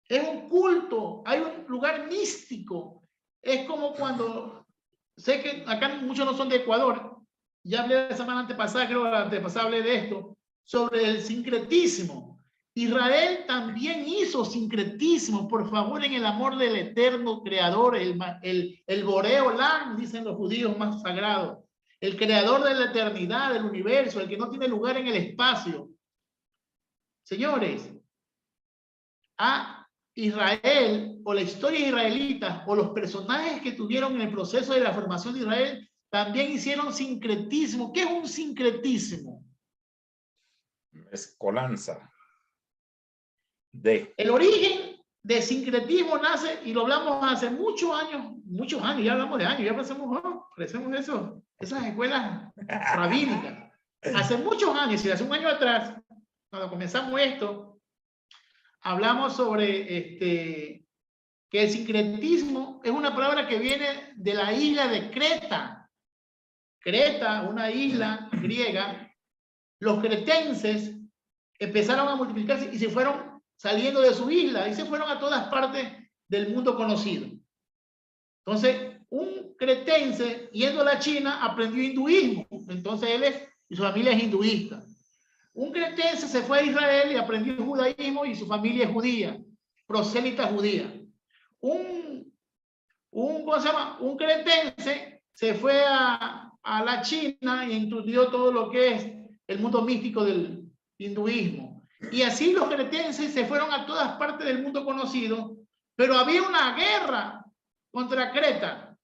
Es un culto, hay un lugar místico. Es como cuando, sé que acá muchos no son de Ecuador, ya hablé la semana antepasada, creo que la antepasada hablé de esto, sobre el sincretismo. Israel también hizo sincretismo, por favor, en el amor del eterno creador, el Boreolam, dicen los judíos más sagrados, el creador de la eternidad, del universo, el que no tiene lugar en el espacio. Señores, a Israel, o la historia israelita, o los personajes que tuvieron en el proceso de la formación de Israel, también hicieron sincretismo. ¿Qué es un sincretismo? Mezcolanza. El origen de sincretismo nace, y lo hablamos hace muchos años, ya hablamos de años, ya parecemos esas escuelas rabínicas. Hace muchos años, y hace un año atrás, cuando comenzamos esto, hablamos sobre que el sincretismo es una palabra que viene de la isla de Creta. Creta, una isla griega. Los cretenses empezaron a multiplicarse y se fueron saliendo de su isla y se fueron a todas partes del mundo conocido. Entonces, un cretense yendo a la China aprendió hinduismo. Entonces él y su familia es hinduista. Un cretense se fue a Israel y aprendió judaísmo y su familia es judía, prosélita judía. ¿Cómo se llama? Un cretense se fue a la China y estudió todo lo que es el mundo místico del hinduismo. Y así los cretenses se fueron a todas partes del mundo conocido, pero había una guerra contra Creta.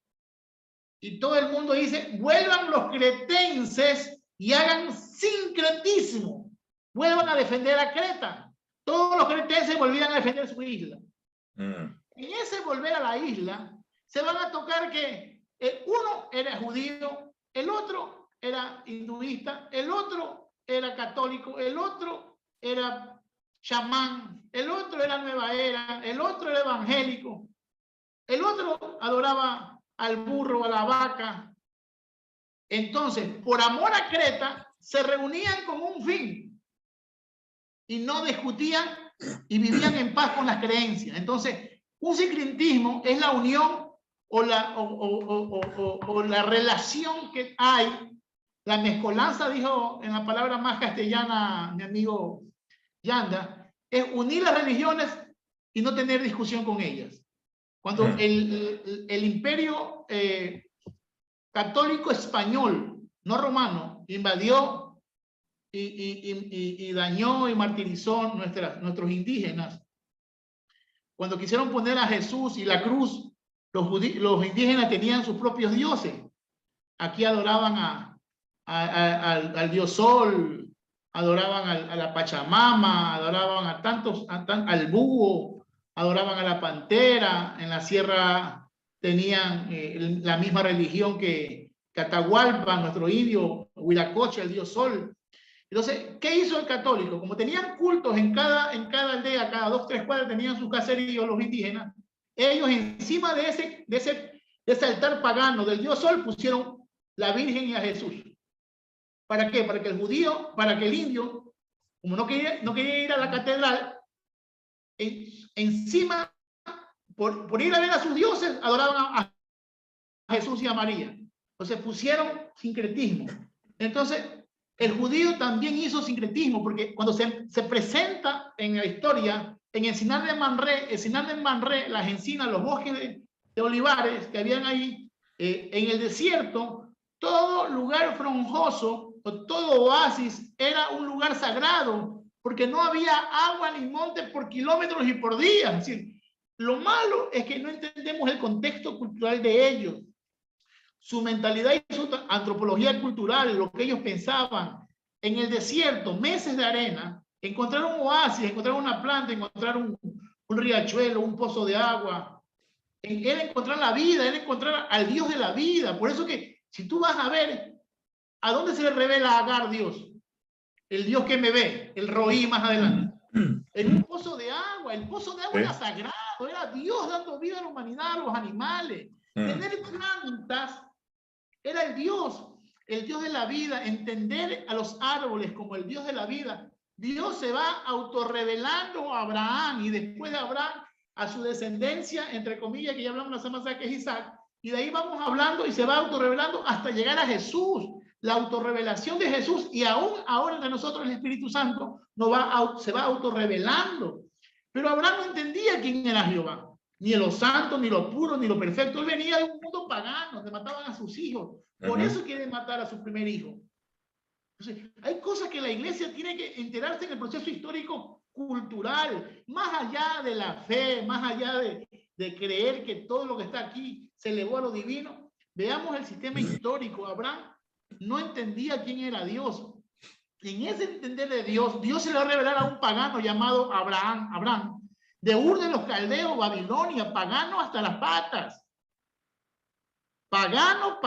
Y todo el mundo dice, vuelvan los cretenses y hagan sincretismo. Vuelvan a defender a Creta. Todos los cretenses volvían a defender su isla. En ese volver a la isla, se van a tocar que uno era judío, el otro era hinduista, el otro era católico, el otro era chamán, el otro era nueva era, el otro era evangélico, el otro adoraba al burro, a la vaca. Entonces, por amor a Creta, se reunían con un fin y no discutían y vivían en paz con las creencias. Entonces, un sincretismo es la unión o la relación que hay, la mezcolanza, dijo en la palabra más castellana mi amigo Yanda, es unir las religiones y no tener discusión con ellas. Cuando el imperio católico español, no romano, invadió y dañó y martirizó nuestros indígenas, cuando quisieron poner a Jesús y la cruz, los indígenas tenían sus propios dioses. Aquí adoraban al dios Sol, adoraban a la Pachamama, adoraban al búho, adoraban a la pantera. En la sierra tenían la misma religión que Atahualpa, nuestro indio, Huiracocha, el dios Sol. Entonces, ¿qué hizo el católico? Como tenían cultos en cada aldea, cada 2, 3 cuadras tenían sus caseríos los indígenas, ellos encima de ese altar pagano del dios Sol pusieron la Virgen y a Jesús. ¿Para qué? Para que el judío, para que el indio, como no quería ir a la catedral, encima, por ir a ver a sus dioses, adoraban a Jesús y a María. Entonces pusieron sincretismo. Entonces, el judío también hizo sincretismo, porque cuando se presenta en la historia, en Encinar de Manré, las encinas, los bosques de olivares que habían ahí, en el desierto, todo lugar frondoso, o todo oasis, era un lugar sagrado, porque no había agua ni monte por kilómetros y por días. Es decir, lo malo es que no entendemos el contexto cultural de ellos, su mentalidad y su antropología cultural, lo que ellos pensaban. En el desierto, meses de arena, encontrar un oasis, encontrar una planta, encontrar un riachuelo, un pozo de agua, era encontrar la vida, era encontrar al Dios de la vida. Por eso que si tú vas a ver a dónde se le revela a Agar Dios, el Dios que me ve, el Roí más adelante, en un pozo de agua. El pozo de agua era sagrado, era Dios dando vida a la humanidad, a los animales. Tener plantas era el Dios de la vida. Entender a los árboles como el Dios de la vida. Dios se va autorrevelando a Abraham, y después de Abraham a su descendencia, entre comillas, que ya hablamos la semana pasada, que es Isaac, y de ahí vamos hablando y se va autorrevelando hasta llegar a Jesús. La autorrevelación de Jesús, y aún ahora de nosotros el Espíritu Santo se va autorrevelando. Pero Abraham no entendía quién era Jehová, ni lo santo, ni lo puro, ni lo perfecto. Él venía de un mundo pagano, donde mataban a sus hijos. Por eso quieren matar a su primer hijo. Entonces, hay cosas que la iglesia tiene que enterarse en el proceso histórico cultural, más allá de la fe, más allá de creer que todo lo que está aquí se elevó a lo divino. Veamos el sistema histórico. Abraham no entendía quién era Dios. En ese entender de Dios, Dios se le va a revelar a un pagano llamado Abraham, de Ur de los Caldeos, Babilonia, pagano hasta las patas. Pagano.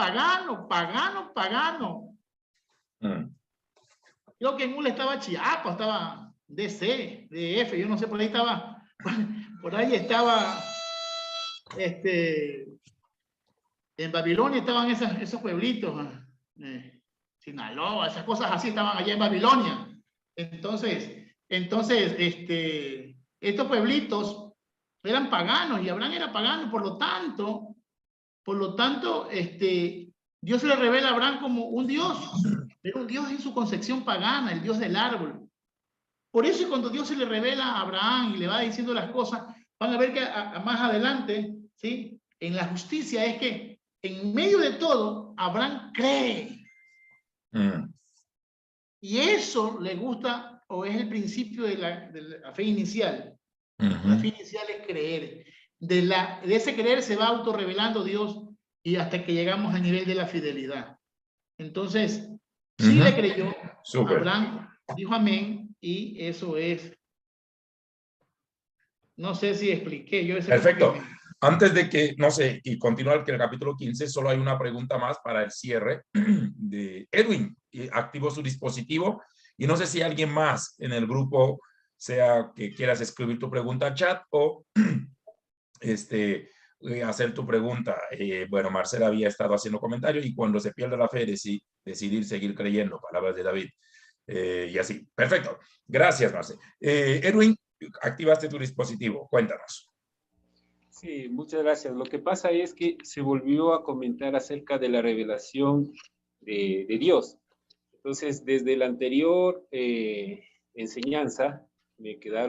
Creo que en Ur estaba Chiapas, estaba DC, DF, yo no sé, por ahí estaba, en Babilonia estaban esos pueblitos, Sinaloa, esas cosas así estaban allá en Babilonia. Entonces, estos pueblitos eran paganos, y Abraham era pagano. Por lo tanto, Dios se le revela a Abraham como un Dios, pero un Dios en su concepción pagana, el Dios del árbol. Por eso, cuando Dios se le revela a Abraham y le va diciendo las cosas, van a ver que más adelante, ¿sí?, en la justicia, es que en medio de todo, Abraham cree. Y eso le gusta, o es el principio de la fe inicial. La fe inicial es creer. De ese creer se va autorrevelando Dios, y hasta que llegamos al nivel de la fidelidad. Entonces, sí le creyó. Abraham dijo amén, y eso es. No sé si expliqué yo ese. Perfecto. Antes de que, no sé, y continuar que el capítulo 15, solo hay una pregunta más para el cierre de Edwin. Activó su dispositivo y no sé si alguien más en el grupo, sea que quieras escribir tu pregunta al chat o hacer tu pregunta. Bueno, Marcela había estado haciendo comentarios, y cuando se pierde la fe, decidir seguir creyendo, palabras de David. Y así. Perfecto. Gracias, Marcela. Edwin, activaste tu dispositivo. Cuéntanos. Sí, muchas gracias. Lo que pasa es que se volvió a comentar acerca de la revelación de Dios. Entonces, desde la anterior enseñanza, me quedé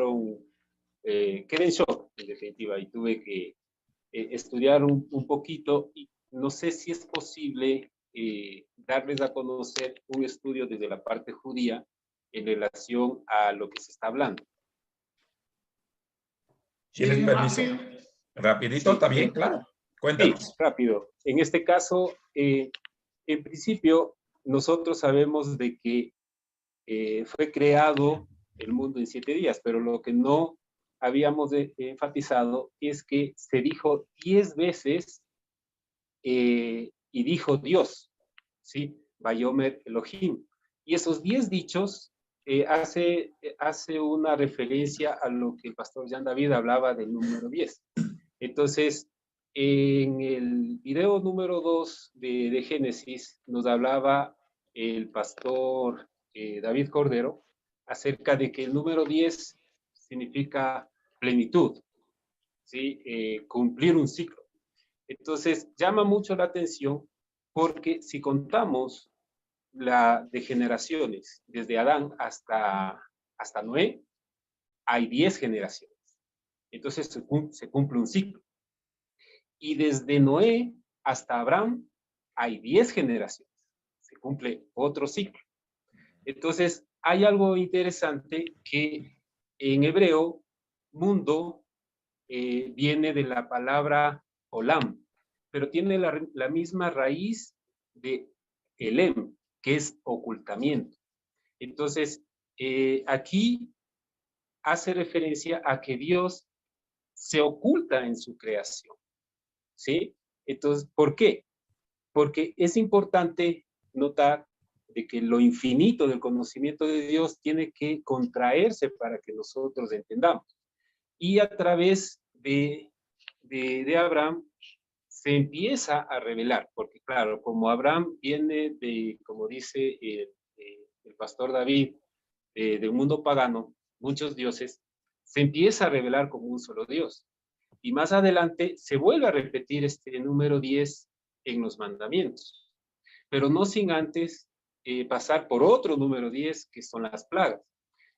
en shock, en definitiva, y tuve que estudiar un poquito, y no sé si es posible darles a conocer un estudio desde la parte judía en relación a lo que se está hablando. ¿Tienes permiso? Rapidito, sí, también, claro. Cuéntanos. Sí, rápido. En este caso, en principio, nosotros sabemos de que fue creado el mundo en 7 días, pero lo que no habíamos enfatizado es que se dijo 10 veces y dijo Dios, ¿sí? Vayomer Elohim. Y esos 10 dichos hace una referencia a lo que el pastor Jean David hablaba del número 10. Entonces, en el video número 2 de Génesis nos hablaba el pastor David Cordero acerca de que el número 10 significa plenitud, ¿sí? Cumplir un ciclo. Entonces, llama mucho la atención porque si contamos de generaciones, desde Adán hasta Noé, hay 10 generaciones. Entonces se cumple un ciclo. Y desde Noé hasta Abraham hay 10 generaciones. Se cumple otro ciclo. Entonces, hay algo interesante que en hebreo, mundo viene de la palabra olam, pero tiene la misma raíz de elem, que es ocultamiento. Entonces, aquí hace referencia a que Dios se oculta en su creación, ¿sí? Entonces, ¿por qué? Porque es importante notar de que lo infinito del conocimiento de Dios tiene que contraerse para que nosotros entendamos. Y a través de Abraham se empieza a revelar, porque claro, como Abraham viene de, como dice el pastor David, de un mundo pagano, muchos dioses, se empieza a revelar como un solo Dios. Y más adelante se vuelve a repetir este número 10 en los mandamientos, pero no sin antes pasar por otro número 10, que son las plagas.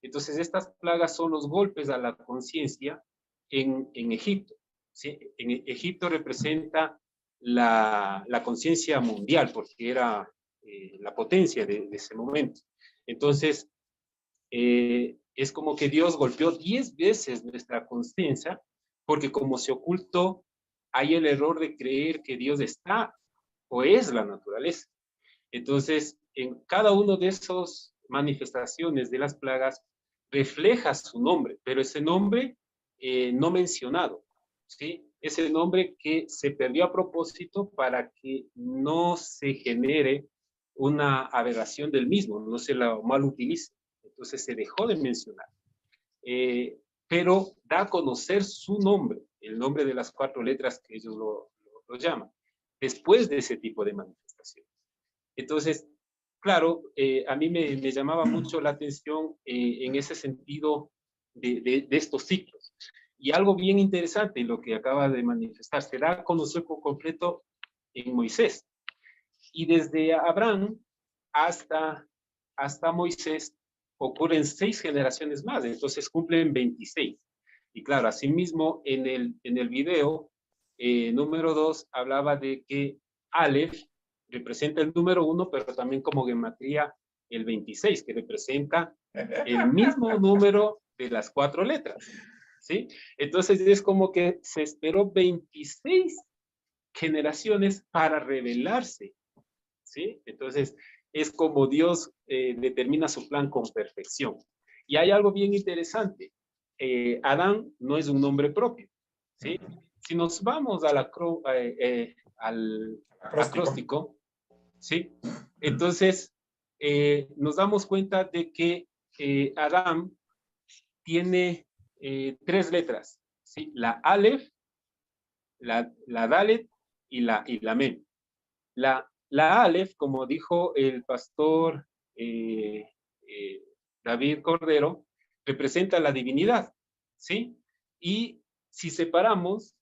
Entonces, estas plagas son los golpes a la conciencia en Egipto, ¿sí? En Egipto representa la conciencia mundial, porque era la potencia de ese momento. Entonces, es como que Dios golpeó 10 veces nuestra conciencia, porque como se ocultó, hay el error de creer que Dios está o es la naturaleza. Entonces, en cada uno de esas manifestaciones de las plagas refleja su nombre, pero ese nombre no mencionado, ¿sí? Ese nombre que se perdió a propósito para que no se genere una aberración del mismo, no se la mal utilice. Entonces se dejó de mencionar. Pero da a conocer su nombre, el nombre de las 4 letras que ellos lo llaman, después de ese tipo de manifestaciones. Entonces, claro, a mí me llamaba mucho la atención en ese sentido de estos ciclos. Y algo bien interesante, lo que acaba de manifestar, se da a conocer por completo en Moisés. Y desde Abraham hasta Moisés ocurren 6 generaciones más, entonces cumplen 26. Y claro, asimismo en el video número 2 hablaba de que Aleph representa el número 1, pero también como gematría el 26, que representa el mismo número de las 4 letras, ¿sí? Entonces es como que se esperó 26 generaciones para revelarse, ¿sí? Entonces es como Dios determina su plan con perfección. Y hay algo bien interesante. Adán no es un nombre propio, ¿sí? Si nos vamos al acróstico, ¿sí? Entonces, nos damos cuenta de que Adán tiene 3 letras, ¿sí? La Aleph, la Dalet y la Mem. La Aleph, como dijo el pastor David Cordero, representa la divinidad, ¿sí? Y si separamos,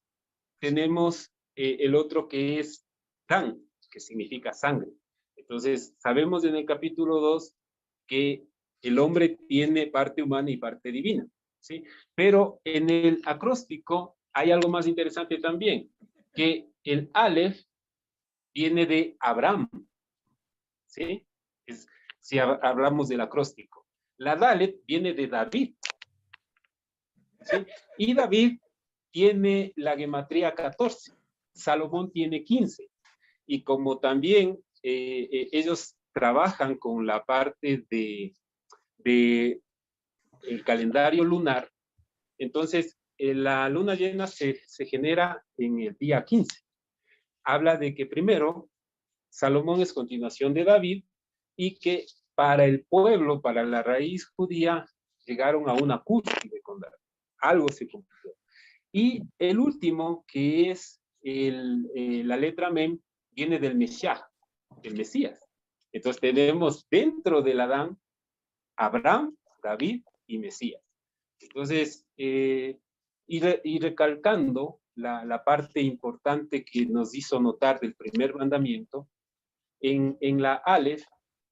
tenemos el otro que es Dan, que significa sangre. Entonces, sabemos en el capítulo 2 que el hombre tiene parte humana y parte divina, ¿sí? Pero en el acróstico hay algo más interesante también, que el Aleph viene de Abraham, ¿sí? Si hablamos del acróstico. La Dalet viene de David, ¿sí? Y David tiene la gematría 14, Salomón tiene 15. Y como también ellos trabajan con la parte de el calendario lunar, entonces la luna llena se genera en el día 15. Habla de que primero Salomón es continuación de David y que para el pueblo, para la raíz judía, llegaron a una cúspide con David. Algo se cumplió. Y el último, que es la letra Mem, viene del Mesías, del Mesías. Entonces tenemos dentro del Adán, Abraham, David y Mesías. Entonces, y recalcando la parte importante que nos hizo notar del primer mandamiento, en la Aleph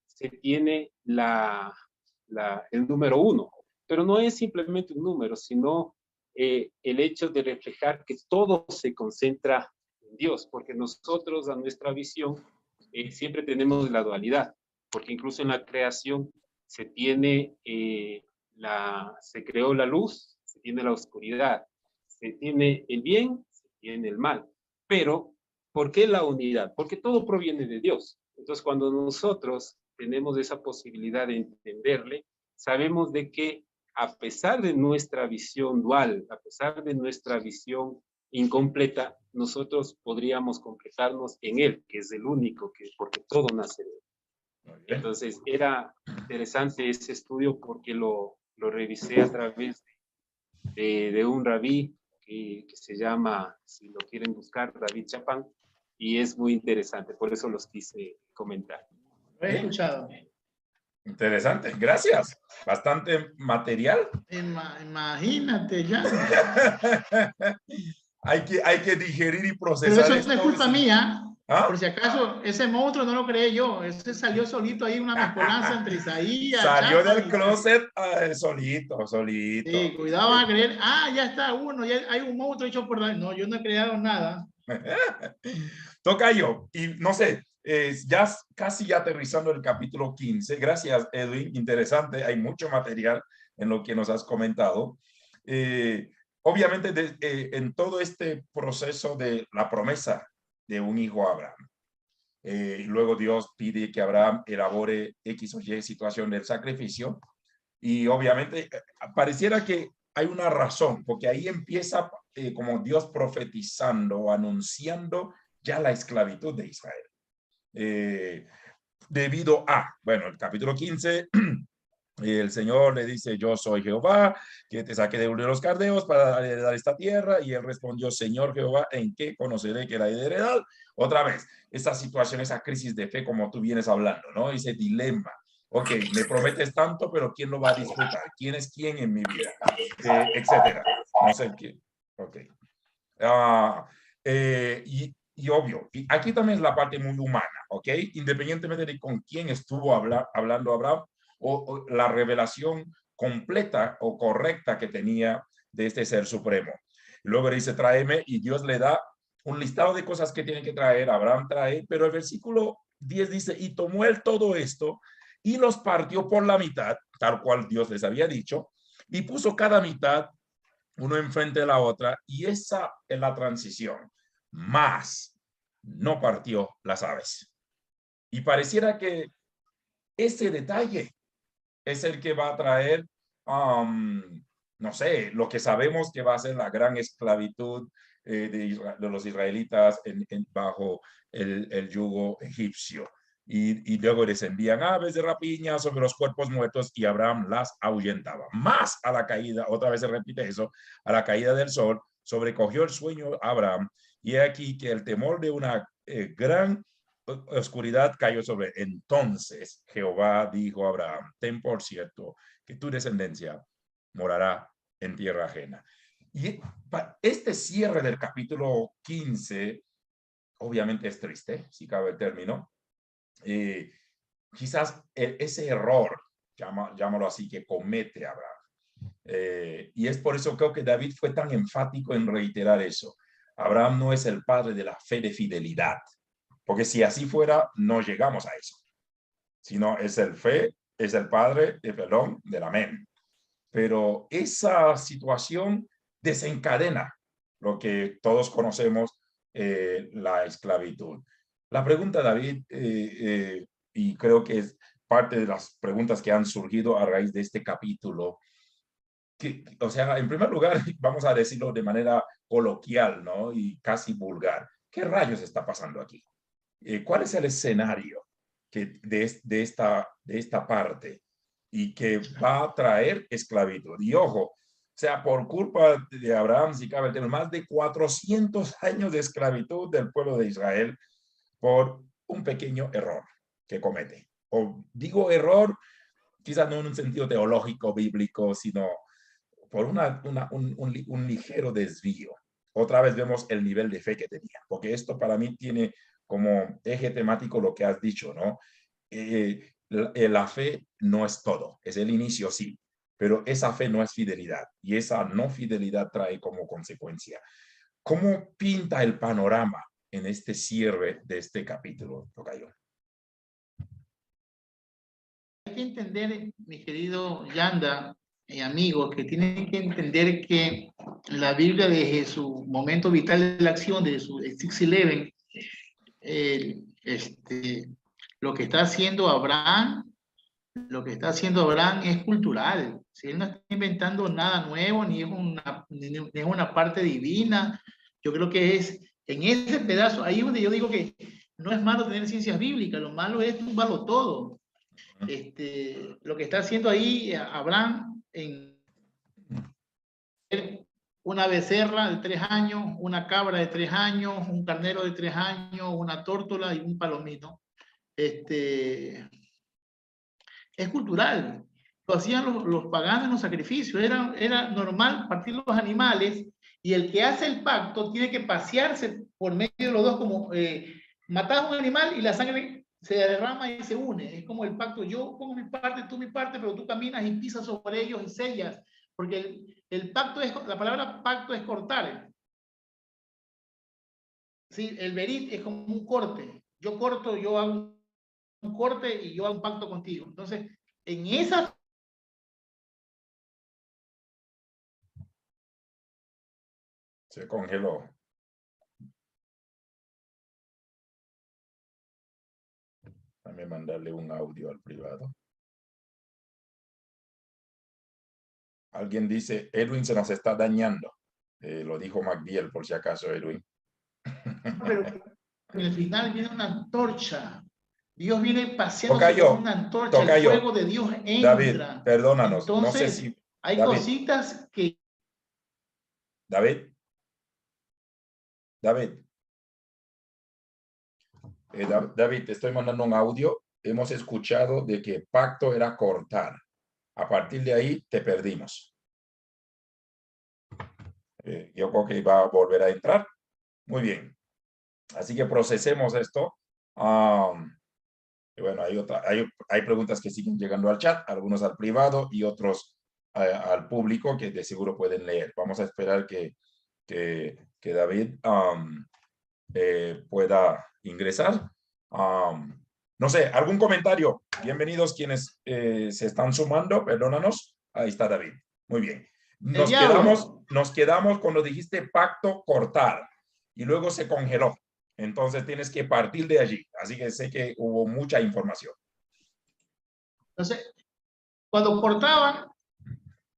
se tiene el número 1, pero no es simplemente un número, sino el hecho de reflejar que todo se concentra en Dios, porque nosotros, a nuestra visión, siempre tenemos la dualidad, porque incluso en la creación se tiene se creó la luz, se tiene la oscuridad, se tiene el bien, se tiene el mal. Pero, ¿por qué la unidad? Porque todo proviene de Dios. Entonces, cuando nosotros tenemos esa posibilidad de entenderle, sabemos de que a pesar de nuestra visión dual, a pesar de nuestra visión incompleta, nosotros podríamos completarnos en Él, que es el único, porque todo nace de Él. Entonces, era interesante ese estudio porque lo revisé a través de un rabí que se llama, si lo quieren buscar, David Chapán, y es muy interesante, por eso los quise comentar. Lo he escuchado. Interesante, gracias. Bastante material. Imagínate ya. hay que digerir y Pero procesar eso esto. no es culpa mía. ¿Ah? Por si acaso, ese monstruo no lo creé yo. Ese salió solito ahí, una mezcolanza entre Isaías. Salió Chapa, del closet solito. Sí, cuidado, van a creer. Ah, ya está uno, ya hay un monstruo hecho por... No, yo no he creado nada. Tocayo, y no sé, ya casi ya aterrizando el capítulo 15. Gracias, Edwin. Interesante, hay mucho material en lo que nos has comentado. Obviamente, en todo este proceso de la promesa de un hijo a Abraham, luego Dios pide que Abraham elabore X o Y situación del sacrificio, y obviamente pareciera que hay una razón, porque ahí empieza como Dios profetizando, anunciando ya la esclavitud de Israel. Debido a, bueno, el capítulo 15, el Señor le dice, yo soy Jehová, que te saqué de los caldeos para heredar esta tierra. Y él respondió, Señor Jehová, ¿en qué conoceré que la he de heredar? Otra vez, esa situación, esa crisis de fe, como tú vienes hablando, ¿no? Ese dilema. Ok, me prometes tanto, pero ¿quién lo va a disfrutar? ¿Quién es quién en mi vida? Etcétera. No sé quién. Ok. Y obvio, y aquí también es la parte muy humana, ¿ok? Independientemente de con quién estuvo hablando Abraham, o la revelación completa o correcta que tenía de este ser supremo. Luego dice, tráeme, y Dios le da un listado de cosas que tiene que traer. Abraham trae, pero el versículo 10 dice, y tomó él todo esto y los partió por la mitad, tal cual Dios les había dicho, y puso cada mitad uno enfrente de la otra, y esa es la transición. Más no partió las aves. Y pareciera que ese detalle es el que va a traer, no sé, lo que sabemos que va a ser la gran esclavitud de los israelitas bajo el yugo egipcio. Y luego les envían aves de rapiña sobre los cuerpos muertos, y Abraham las ahuyentaba. Más a la caída, otra vez se repite eso, a la caída del sol, sobrecogió el sueño a Abraham, y aquí que el temor de una gran oscuridad cayó sobre. Entonces Jehová dijo a Abraham, ten por cierto que tu descendencia morará en tierra ajena. Y este cierre del capítulo 15 obviamente es triste, si cabe el término. Quizás ese error, llámalo así, que comete Abraham. Y es por eso creo que David fue tan enfático en reiterar eso. Abraham no es el padre de la fe de fidelidad, porque si así fuera, no llegamos a eso. Sino es el fe, es el padre del amén. Pero esa situación desencadena lo que todos conocemos, la esclavitud. La pregunta, David, y creo que es parte de las preguntas que han surgido a raíz de este capítulo, o sea, en primer lugar, vamos a decirlo de manera coloquial, ¿no? Y casi vulgar. ¿Qué rayos está pasando aquí? ¿Cuál es el escenario que de esta parte y que va a traer esclavitud. Y ojo, o sea, por culpa de Abraham, si cabe el tema, más de 400 años de esclavitud del pueblo de Israel por un pequeño error que comete. O digo error, quizás no en un sentido teológico, bíblico, sino por un ligero desvío. Otra vez vemos el nivel de fe que tenía, porque esto para mí tiene como eje temático lo que has dicho, ¿no? La fe no es todo, es el inicio, sí, pero esa fe no es fidelidad, y esa no fidelidad trae como consecuencia. ¿Cómo pinta el panorama en este cierre de este capítulo, tocayo? Hay que entender, mi querido Yanda y amigos, que tienen que entender que la Biblia desde su momento vital de la acción, desde su 6-11, lo que está haciendo Abraham, es cultural. Si él no está inventando nada nuevo, ni es una parte divina, yo creo que es en ese pedazo, ahí es donde yo digo que no es malo tener ciencias bíblicas, lo malo es tumbarlo todo. Lo que está haciendo ahí Abraham en una becerra de 3 años, una cabra de 3 años, un carnero de 3 años, una tórtola y un palomino. Es cultural. Lo hacían los paganos en los sacrificios. Era normal partir los animales y el que hace el pacto tiene que pasearse por medio de los dos, como matas a un animal y la sangre se derrama y se une. Es como el pacto, yo pongo mi parte, tú mi parte, pero tú caminas y pisas sobre ellos y sellas, porque el pacto es, la palabra pacto es cortar. Sí, el berit es como un corte. Yo corto, yo hago un corte y yo hago un pacto contigo. Entonces, en esa... Se congeló. Déjame mandarle un audio al privado. Alguien dice, Edwin se nos está dañando. Lo dijo MacDiel, por si acaso, Edwin. Pero en el final viene una antorcha. Dios viene paseándose con una antorcha. El fuego de Dios entra. David, perdónanos. Entonces, no sé si... hay David, cositas que... David. David, te estoy mandando un audio. Hemos escuchado de que pacto era cortar. A partir de ahí te perdimos. Yo creo que va a volver a entrar. Muy bien. Así que procesemos esto. Y bueno, hay preguntas que siguen llegando al chat, algunos al privado y otros al público que de seguro pueden leer. Vamos a esperar que David pueda ingresar. No sé, ¿algún comentario? Bienvenidos quienes se están sumando, perdónanos. Ahí está David. Muy bien. Nos quedamos cuando dijiste pacto cortar y luego se congeló. Entonces tienes que partir de allí. Así que sé que hubo mucha información. Entonces, cuando cortaban,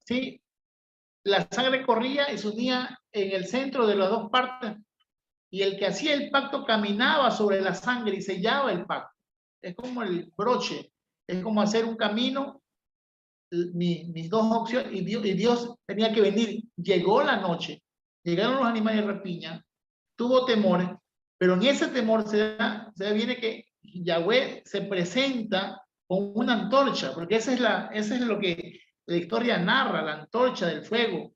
¿sí? La sangre corría y se unía en el centro de las dos partes. Y el que hacía el pacto caminaba sobre la sangre y sellaba el pacto. Es como el broche. Es como hacer un camino. Mis dos opciones. Y Dios tenía que venir. Llegó la noche. Llegaron los animales de rapiña. Tuvo temores. Pero en ese temor se viene que Yahweh se presenta con una antorcha, porque ese es lo que la historia narra, la antorcha del fuego.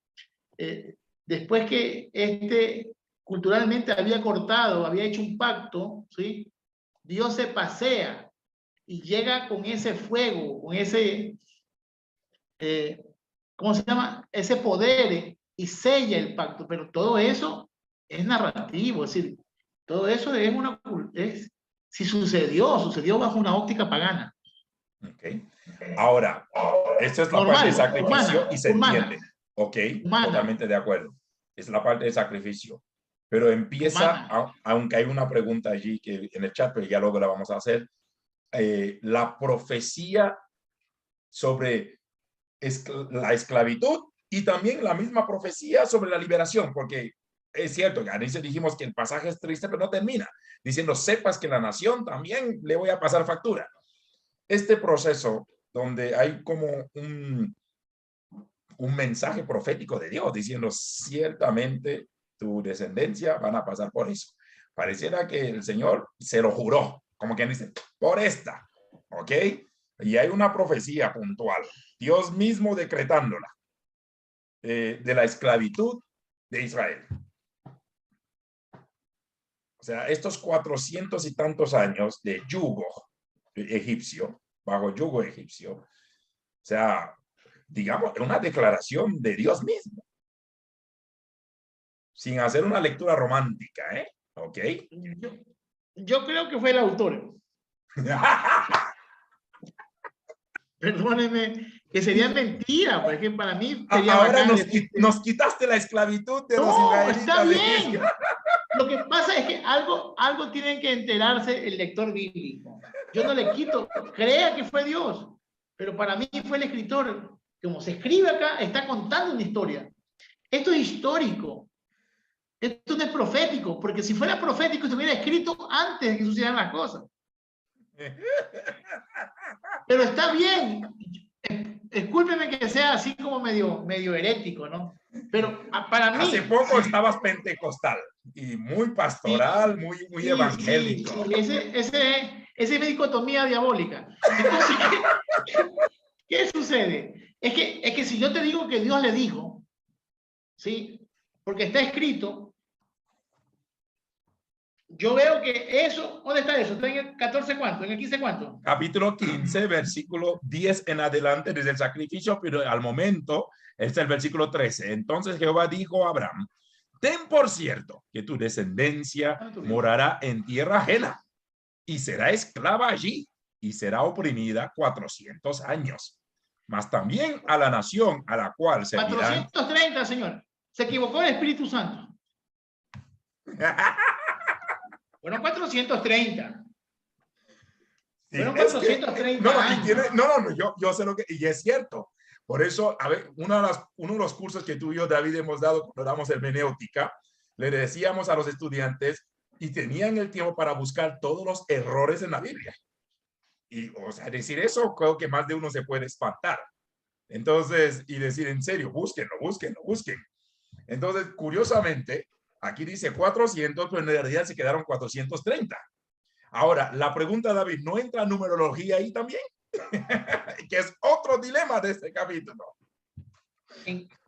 Después que culturalmente había cortado, había hecho un pacto, ¿sí? Dios se pasea y llega con ese fuego, con ese, ¿cómo se llama? Ese poder y sella el pacto, pero todo eso es narrativo, es decir, todo eso si sucedió bajo una óptica pagana. Okay. Ahora, esta es la parte de sacrificio y se entiende. Ok, totalmente de acuerdo. Es la parte de sacrificio. Pero empieza, aunque hay una pregunta allí que en el chat, pero ya luego la vamos a hacer, la profecía sobre la esclavitud y también la misma profecía sobre la liberación, porque es cierto, que a veces dijimos que el pasaje es triste, pero no termina diciendo, sepas que la nación también le voy a pasar factura. Este proceso donde hay como un mensaje profético de Dios diciendo, ciertamente tu descendencia van a pasar por eso. Pareciera que el Señor se lo juró, como quien dice, por esta, ¿ok? Y hay una profecía puntual, Dios mismo decretándola, de la esclavitud de Israel. O sea, estos 400 y tantos años de yugo egipcio, bajo yugo egipcio, o sea, digamos, una declaración de Dios mismo, sin hacer una lectura romántica, ¿eh? ¿Ok? Yo creo que fue el autor. Perdóneme, que sería mentira, porque para mí sería ahora bacán nos quitaste la esclavitud de los no, israelitas. está bien. Lo que pasa es que algo tiene que enterarse el lector bíblico. Yo no le quito, crea que fue Dios, pero para mí fue el escritor. Como se escribe acá, está contando una historia. Esto es histórico. Esto no es profético, porque si fuera profético, se hubiera escrito antes de que sucedieran las cosas. Pero está bien. Escúlpeme que sea así como medio herético, ¿no? Pero para mí... Hace poco estabas pentecostal y muy pastoral, sí, muy evangélico. Sí. Esa es dicotomía diabólica. Entonces, ¿qué sucede? Es que si yo te digo que Dios le dijo, ¿sí? Porque está escrito, yo veo que eso, ¿dónde está eso? ¿Está en el 14 cuánto? ¿En el 15 cuánto? Capítulo 15, versículo 10 en adelante, desde el sacrificio, pero al momento es el versículo 13. Entonces Jehová dijo a Abraham, ten por cierto que tu descendencia morará en tierra ajena y será esclava allí y será oprimida 400 años. Mas también a la nación a la cual servirán. 430, señor. Se equivocó el Espíritu Santo. Fueron 430. Sí, fueron 430 años. Yo sé lo que, y es cierto. Por eso, a ver, uno de los cursos que tú y yo, David, hemos dado cuando damos hermenéutica, le decíamos a los estudiantes y tenían el tiempo para buscar todos los errores en la Biblia. Y, o sea, decir eso, creo que más de uno se puede espantar. Entonces, y decir, en serio, búsquenlo. Entonces, curiosamente, aquí dice 400, pero en realidad se quedaron 430. Ahora, la pregunta, David, ¿no entra numerología ahí también? Que es otro dilema de este capítulo.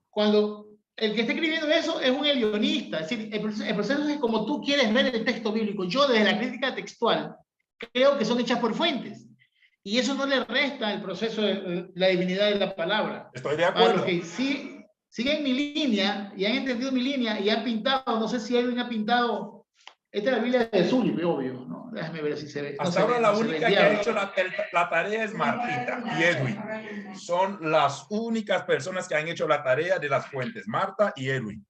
Cuando el que está escribiendo eso es un elionista, es decir, el proceso es como tú quieres ver el texto bíblico. Yo, desde la crítica textual, creo que son hechas por fuentes. Y eso no le resta el proceso de la divinidad de la palabra. Estoy de acuerdo. Porque sí, siguen mi línea y han entendido mi línea y han pintado, no sé si alguien ha pintado, esta es la Biblia de Zully, obvio, ¿no? Déjame ver si se ve. Hasta ahora la única que ha hecho la tarea es Martita y Edwin. Son las únicas personas que han hecho la tarea de las fuentes, Marta y Edwin.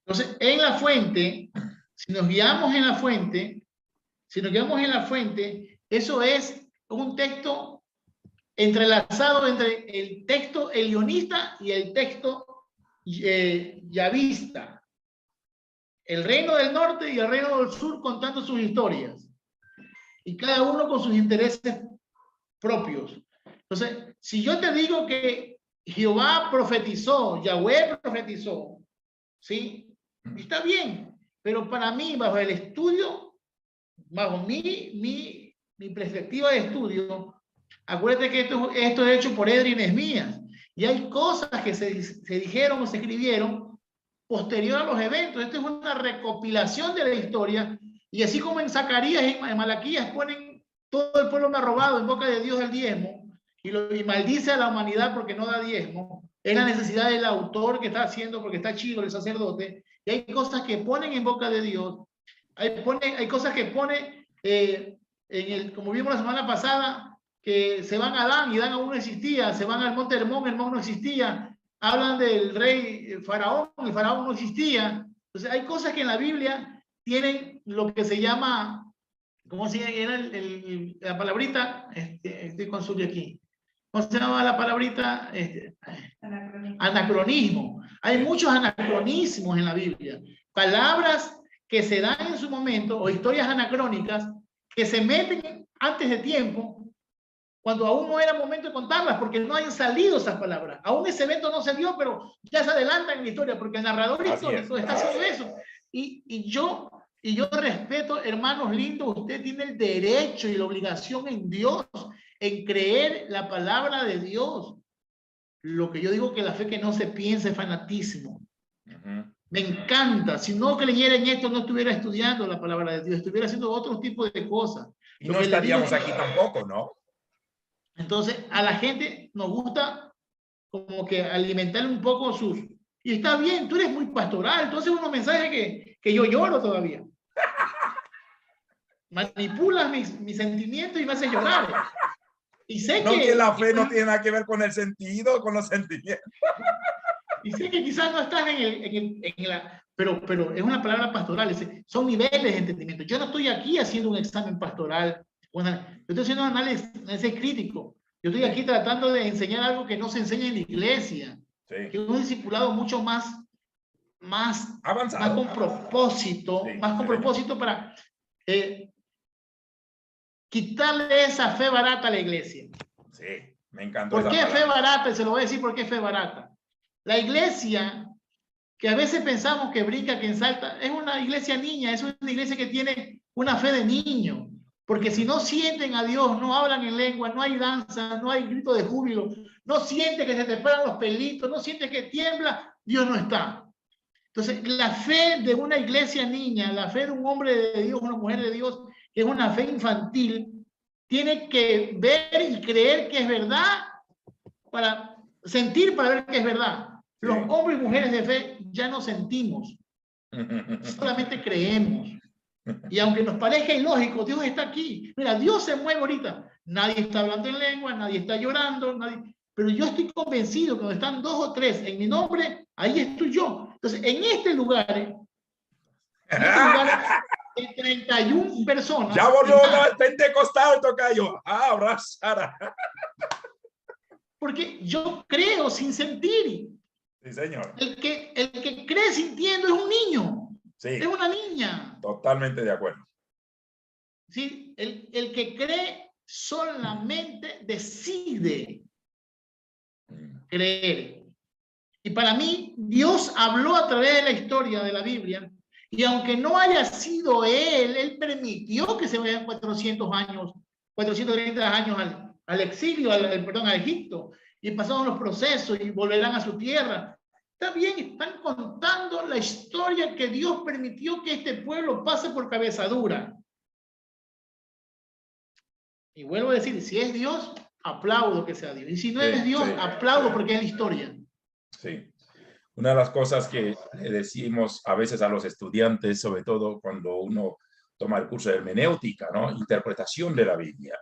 Entonces, en la fuente, si nos guiamos en la fuente, eso es un texto entrelazado entre el texto elionista y el texto yavista. El reino del norte y el reino del sur contando sus historias. Y cada uno con sus intereses propios. Entonces, si yo te digo que Jehová profetizó, Yahweh profetizó, ¿sí? Está bien, pero para mí, bajo el estudio, bajo mi perspectiva de estudio, acuérdate que esto es hecho por Edri Nesmías, y hay cosas que se dijeron o se escribieron posterior a los eventos. Esto es una recopilación de la historia, y así como en Zacarías y en Malaquías ponen todo el pueblo me ha robado en boca de Dios el diezmo, y maldice a la humanidad porque no da diezmo, es la necesidad del autor que está haciendo porque está chido el sacerdote, y hay cosas que ponen en boca de Dios, hay cosas que pone como vimos la semana pasada, que se van a Dan y Dan aún no existía, se van al monte Hermón, Hermón no existía, hablan del rey Faraón, el Faraón no existía. Entonces hay cosas que en la Biblia tienen lo que se llama, ¿cómo se llama la palabrita? Estoy con Zulia aquí. ¿Cómo se llama la palabrita? Anacronismo. Hay muchos anacronismos en la Biblia. palabras que se dan en su momento o historias anacrónicas que se meten antes de tiempo cuando aún no era momento de contarlas porque no hayan salido esas palabras. Aún ese evento no se dio, pero ya se adelanta en la historia porque el narrador histórico está haciendo eso. Y yo respeto, hermanos lindos, usted tiene el derecho y la obligación en Dios, en creer la palabra de Dios. Lo que yo digo que la fe que no se piensa es fanatismo. Me encanta. Si no creyera en esto, no estuviera estudiando la palabra de Dios, estuviera haciendo otro tipo de cosas. Y no estaríamos aquí tampoco, ¿no? Entonces, a la gente nos gusta como que alimentar un poco sus... Y está bien, tú eres muy pastoral, entonces unos mensajes que yo lloro todavía. Manipulas mis sentimientos y me haces llorar. Y sé que la fe no tiene nada que ver con el sentido, con los sentimientos. Y sé que quizás no estás pero es una palabra pastoral, son niveles de entendimiento. Yo no estoy aquí haciendo un examen pastoral, yo estoy haciendo un análisis crítico. Yo estoy aquí tratando de enseñar algo que no se enseña en la iglesia, que es un discipulado mucho más avanzado, más con propósito, propósito para quitarle esa fe barata a la iglesia. Sí, me encantó. ¿Por qué fe barata? Se lo voy a decir por qué fe barata. La iglesia, que a veces pensamos que brinca, que ensalta, es una iglesia niña, es una iglesia que tiene una fe de niño. Porque si no sienten a Dios, no hablan en lengua, no hay danza, no hay grito de júbilo, no siente que se te paran los pelitos, no siente que tiembla, Dios no está. Entonces, la fe de una iglesia niña, la fe de un hombre de Dios, una mujer de Dios, que es una fe infantil, tiene que ver y creer que es verdad para sentir, para ver que es verdad. Los hombres y mujeres de fe ya no sentimos, solamente creemos. Y aunque nos parezca ilógico, Dios está aquí. Mira, Dios se mueve ahorita. Nadie está hablando en lengua, nadie está llorando, pero yo estoy convencido que cuando están 2 o 3 en mi nombre, ahí estoy yo. Entonces, en este lugar, de 31 personas. Ya volvió el pentecostal, tocayo. Abrazara. Porque yo creo sin sentir. Sí, señor. El que cree sintiendo es un niño. Sí. Es una niña. Totalmente de acuerdo. Sí, el que cree solamente decide creer. Y para mí, Dios habló a través de la historia de la Biblia. Y aunque no haya sido él permitió que se vayan 430 años al exilio, a Egipto. Y pasaron los procesos y volverán a su tierra. Está bien, están contando la historia que Dios permitió que este pueblo pase por cabeza dura. Y vuelvo a decir, si es Dios, aplaudo que sea Dios. Y si no es Dios, aplaudo porque es la historia. Sí. Una de las cosas que le decimos a veces a los estudiantes, sobre todo cuando uno toma el curso de hermenéutica, ¿no? Interpretación de la Biblia.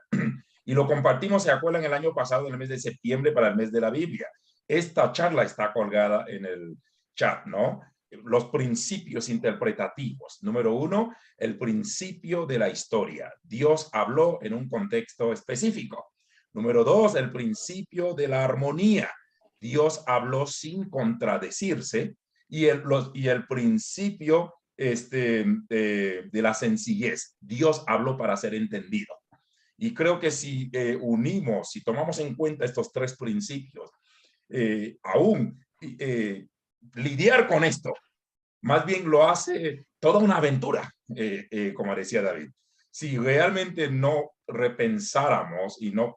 Y lo compartimos, ¿se acuerdan? El año pasado, en el mes de septiembre, para el mes de la Biblia. Esta charla está colgada en el chat, ¿no? Los principios interpretativos. Número 1, el principio de la historia. Dios habló en un contexto específico. Número 2, el principio de la armonía. Dios habló sin contradecirse. Y el principio de la sencillez. Dios habló para ser entendido. Y creo que si si tomamos en cuenta estos 3 principios, lidiar con esto, más bien lo hace toda una aventura, como decía David. Si realmente no repensáramos y no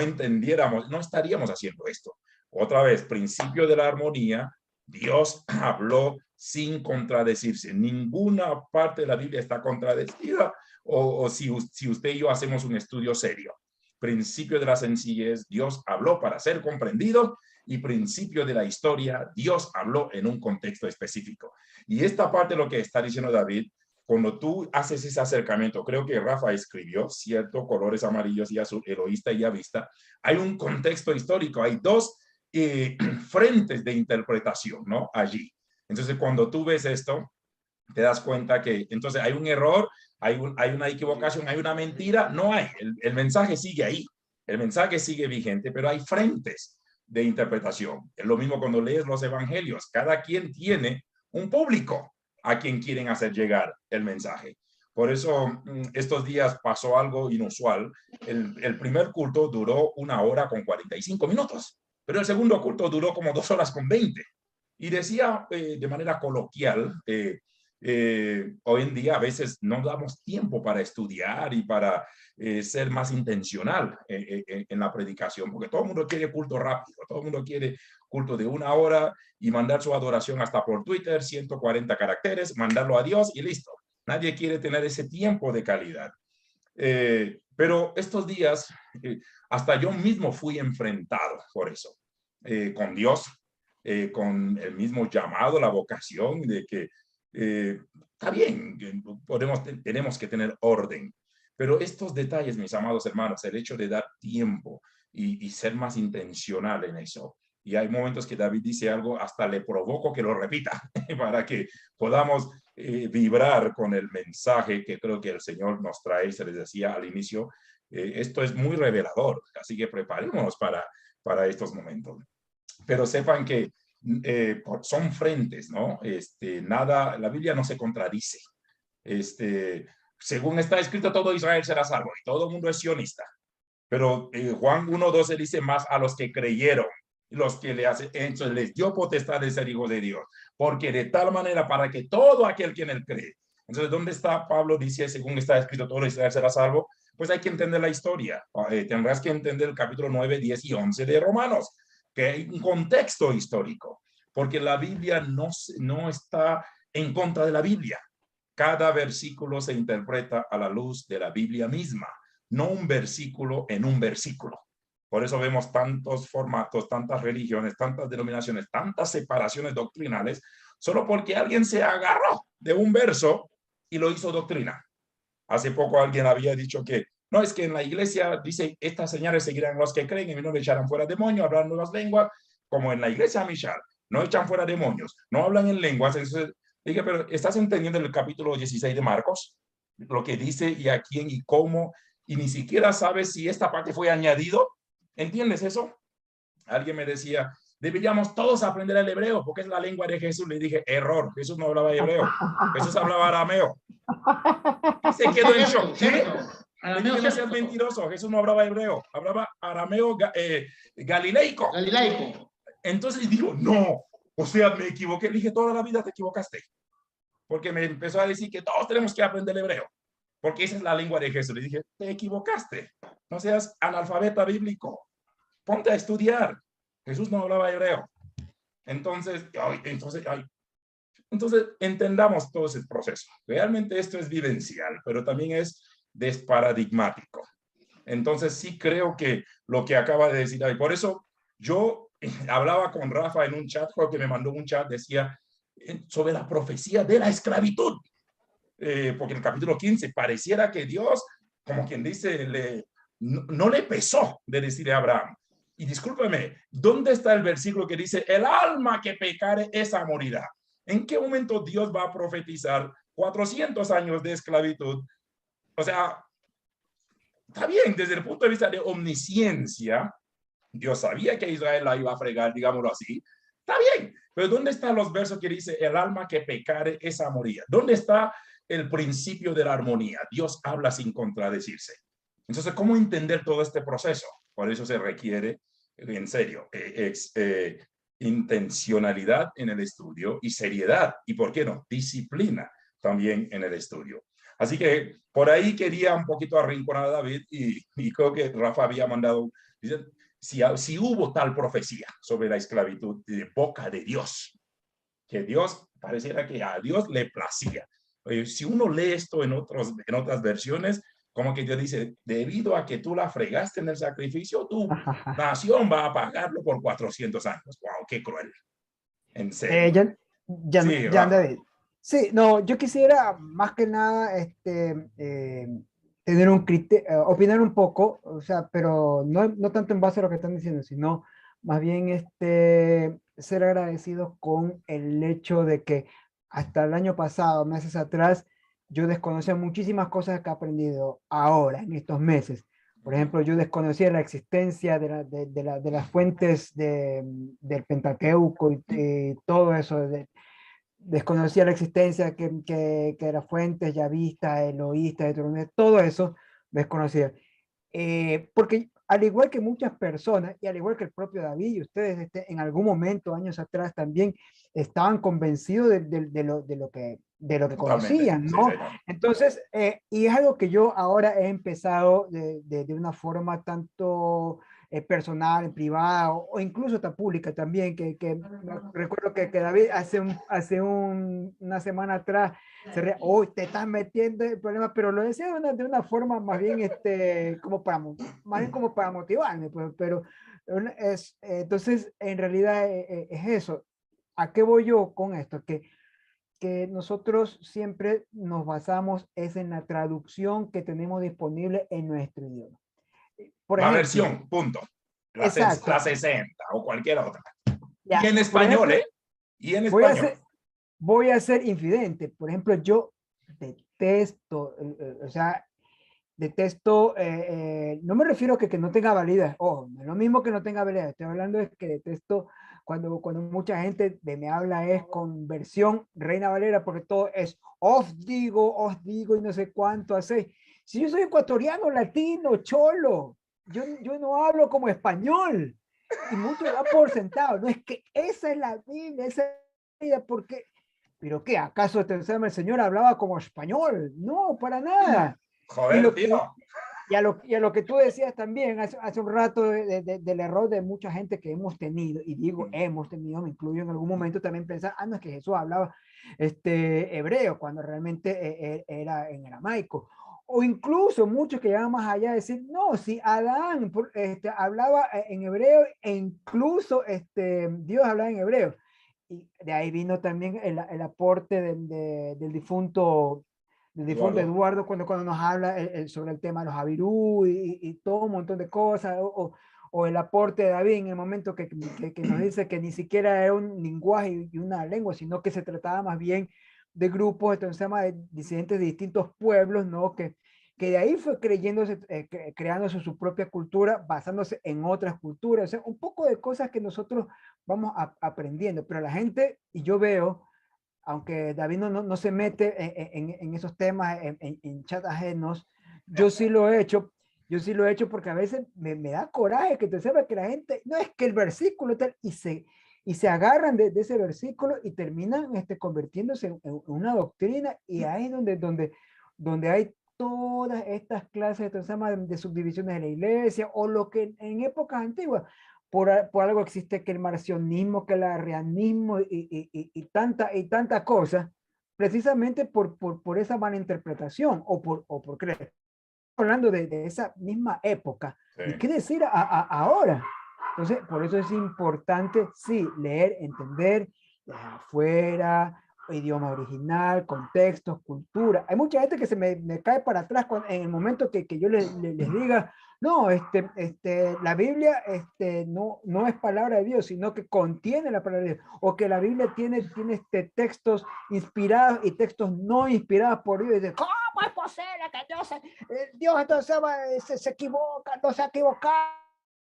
entendiéramos, no estaríamos haciendo esto. Otra vez, principio de la armonía, Dios habló sin contradecirse. Ninguna parte de la Biblia está contradecida, o si usted y yo hacemos un estudio serio. Principio de la sencillez, Dios habló para ser comprendido, y principio de la historia, Dios habló en un contexto específico. Y esta parte de lo que está diciendo David, cuando tú haces ese acercamiento, creo que Rafa escribió, cierto, colores amarillos y azul, eloísta y avista, hay un contexto histórico, hay 2 frentes de interpretación, ¿no? Allí. Entonces, cuando tú ves esto, te das cuenta que entonces hay un error, hay una equivocación, hay una mentira. No hay. El mensaje sigue ahí. El mensaje sigue vigente, pero hay frentes de interpretación. Es lo mismo cuando lees los evangelios. Cada quien tiene un público. a quien quieren hacer llegar el mensaje. Por eso estos días pasó algo inusual. El primer culto duró 1 hora con 45 minutos, pero el segundo culto duró como 2 horas con 20. Y decía de manera coloquial, hoy en día a veces no damos tiempo para estudiar y para ser más intencional en la predicación, porque todo el mundo quiere culto rápido, todo el mundo quiere culto de 1 hora y mandar su adoración hasta por Twitter, 140 caracteres, mandarlo a Dios y listo. Nadie quiere tener ese tiempo de calidad. Pero estos días, hasta yo mismo fui enfrentado por eso, con Dios, con el mismo llamado, la vocación de que está bien, tenemos que tener orden. Pero estos detalles, mis amados hermanos, el hecho de dar tiempo y ser más intencional en eso. Y hay momentos que David dice algo, hasta le provoco que lo repita para que podamos vibrar con el mensaje que creo que el Señor nos trae. Se les decía al inicio, esto es muy revelador, así que preparémonos para estos momentos. Pero sepan que son frentes, ¿no? Nada, la Biblia no se contradice. Según está escrito, todo Israel será salvo y todo el mundo es sionista. Pero Juan 1:12 dice más a los que creyeron, los que entonces les dio potestad de ser hijos de Dios, porque de tal manera para que todo aquel que en él cree. Entonces, ¿dónde está Pablo? Dice, según está escrito, todo Israel será salvo. Pues hay que entender la historia. Tendrás que entender el capítulo 9, 10 y 11 de Romanos, que hay un contexto histórico, porque la Biblia no está en contra de la Biblia. Cada versículo se interpreta a la luz de la Biblia misma, no un versículo en un versículo. Por eso vemos tantos formatos, tantas religiones, tantas denominaciones, tantas separaciones doctrinales, solo porque alguien se agarró de un verso y lo hizo doctrina. Hace poco alguien había dicho que no, es que en la iglesia dice, estas señales seguirán los que creen, en mi nombre echarán fuera demonios, hablarán nuevas lenguas, como en la iglesia Mishal, no echan fuera demonios, no hablan en lenguas. Entonces dije, pero ¿estás entendiendo el capítulo 16 de Marcos? Lo que dice y a quién y cómo, y ni siquiera sabes si esta parte fue añadido. ¿Entiendes eso? Alguien me decía, deberíamos todos aprender el hebreo porque es la lengua de Jesús. Le dije, error, Jesús no hablaba hebreo, Jesús hablaba arameo. Y se quedó en shock. ¿Qué? Le dije, no seas mentiroso, Jesús no hablaba hebreo, hablaba arameo galileico. Entonces digo, no, o sea, me equivoqué. Le dije, toda la vida te equivocaste. Porque me empezó a decir que todos tenemos que aprender el hebreo, porque esa es la lengua de Jesús. Le dije, te equivocaste, no seas analfabeta bíblico, ponte a estudiar. Jesús no hablaba hebreo. Entonces entendamos todo ese proceso. Realmente esto es vivencial, pero también es desparadigmático. Entonces sí creo que lo que acaba de decir ahí, por eso yo hablaba con Rafa en un chat, creo que me mandó un chat, decía sobre la profecía de la esclavitud, porque en el capítulo 15 pareciera que Dios, como quien dice, no le pesó de decirle a Abraham. Y discúlpeme, ¿dónde está el versículo que dice, el alma que pecare esa morirá? ¿En qué momento Dios va a profetizar 400 años de esclavitud? O sea, está bien, desde el punto de vista de omnisciencia, Dios sabía que Israel la iba a fregar, digámoslo así. Está bien, pero ¿dónde están los versos que dice, el alma que pecare esa morirá? ¿Dónde está el principio de la armonía? Dios habla sin contradecirse. Entonces, ¿cómo entender todo este proceso? Por eso se requiere, en serio, intencionalidad en el estudio y seriedad, y ¿por qué no? Disciplina también en el estudio. Así que por ahí quería un poquito arrinconar a David y creo que Rafa había mandado, dice, si hubo tal profecía sobre la esclavitud de boca de Dios, que Dios pareciera que a Dios le placía. Si uno lee esto en otras versiones, como que Dios dice, debido a que tú la fregaste en el sacrificio, tu nación va a pagarlo por 400 años. ¡Wow! ¡Qué cruel! En serio. Sí, David. Sí, no, yo quisiera más que nada tener un criterio, opinar un poco, o sea, pero no tanto en base a lo que están diciendo, sino más bien ser agradecidos con el hecho de que hasta el año pasado, meses atrás, yo desconocía muchísimas cosas que he aprendido ahora, en estos meses. Por ejemplo, yo desconocía la existencia de las fuentes del Pentateuco y todo eso, desconocía la existencia que era fuentes, yavistas, eloístas, deuteronomistas, todo eso desconocía. Porque al igual que muchas personas, y al igual que el propio David, y ustedes en algún momento, años atrás, también estaban convencidos de lo que Totalmente. conocían, Sí, ¿no? señor. Entonces, y es algo que yo ahora he empezado de una forma tanto personal, privada, o incluso hasta pública también, recuerdo que David una semana atrás hoy te estás metiendo en el problema, pero lo decía de una forma más bien, más bien como para motivarme, pues, pero entonces en realidad es eso. ¿A qué voy yo con esto? Que nosotros siempre nos basamos es en la traducción que tenemos disponible en nuestro idioma. Por La ejemplo, versión, punto. exacto. La 60 o cualquier otra. Ya, Y en por español, ejemplo, ¿eh? Y en voy a español. ser, voy a ser infidente. Por ejemplo, yo detesto, o sea, detesto, no me refiero a que no tenga validez, ojo, no es lo mismo que no tenga validez, estoy hablando de que detesto cuando mucha gente me habla es con versión Reina Valera, porque todo es os digo, y no sé cuánto hace. Si yo soy ecuatoriano, latino, cholo, yo no hablo como español, y mucho da por sentado, no es que esa es la Biblia, esa es la vida, porque, pero ¿qué? ¿Acaso el Señor hablaba como español? No, para nada. Y, Joder, lo, tío. y a lo que tú decías también hace un rato del error de mucha gente que hemos tenido, y digo hemos tenido, me incluyo en algún momento también pensar, no es que Jesús hablaba hebreo, cuando realmente era en aramaico. O incluso muchos que llegan más allá de decir, no, si Adán hablaba en hebreo, e incluso Dios hablaba en hebreo. Y de ahí vino también el aporte del difunto Eduardo cuando nos habla sobre el tema de los Avirú y todo un montón de cosas, o el aporte de David en el momento que nos dice que ni siquiera era un lenguaje y una lengua, sino que se trataba más bien de grupos, entonces se llama de disidentes de distintos pueblos, ¿no? Que de ahí fue creándose su propia cultura, basándose en otras culturas, o sea, un poco de cosas que nosotros vamos aprendiendo, pero la gente, y yo veo, aunque David no se mete en esos temas, en chat ajenos, yo sí lo he hecho porque a veces me da coraje que te sepa que la gente, no es que el versículo tal, y se agarran de ese versículo y terminan convirtiéndose en una doctrina, y ahí es donde hay todas estas clases de subdivisiones de la iglesia, o lo que en épocas antiguas, por algo existe que el marcionismo, que el arrianismo y tanta cosa, precisamente por esa mala interpretación o por creer. Hablando de esa misma época. Sí. ¿Y qué decir ahora? Entonces, por eso es importante, sí, leer, entender de afuera, idioma original, contextos, cultura. Hay mucha gente que se me cae para atrás en el momento que yo les diga, no, la Biblia no es palabra de Dios, sino que contiene la palabra de Dios, o que la Biblia tiene textos inspirados y textos no inspirados por Dios. Y dice, ¿cómo es posible que Dios entonces se equivoca, no se ha equivocado?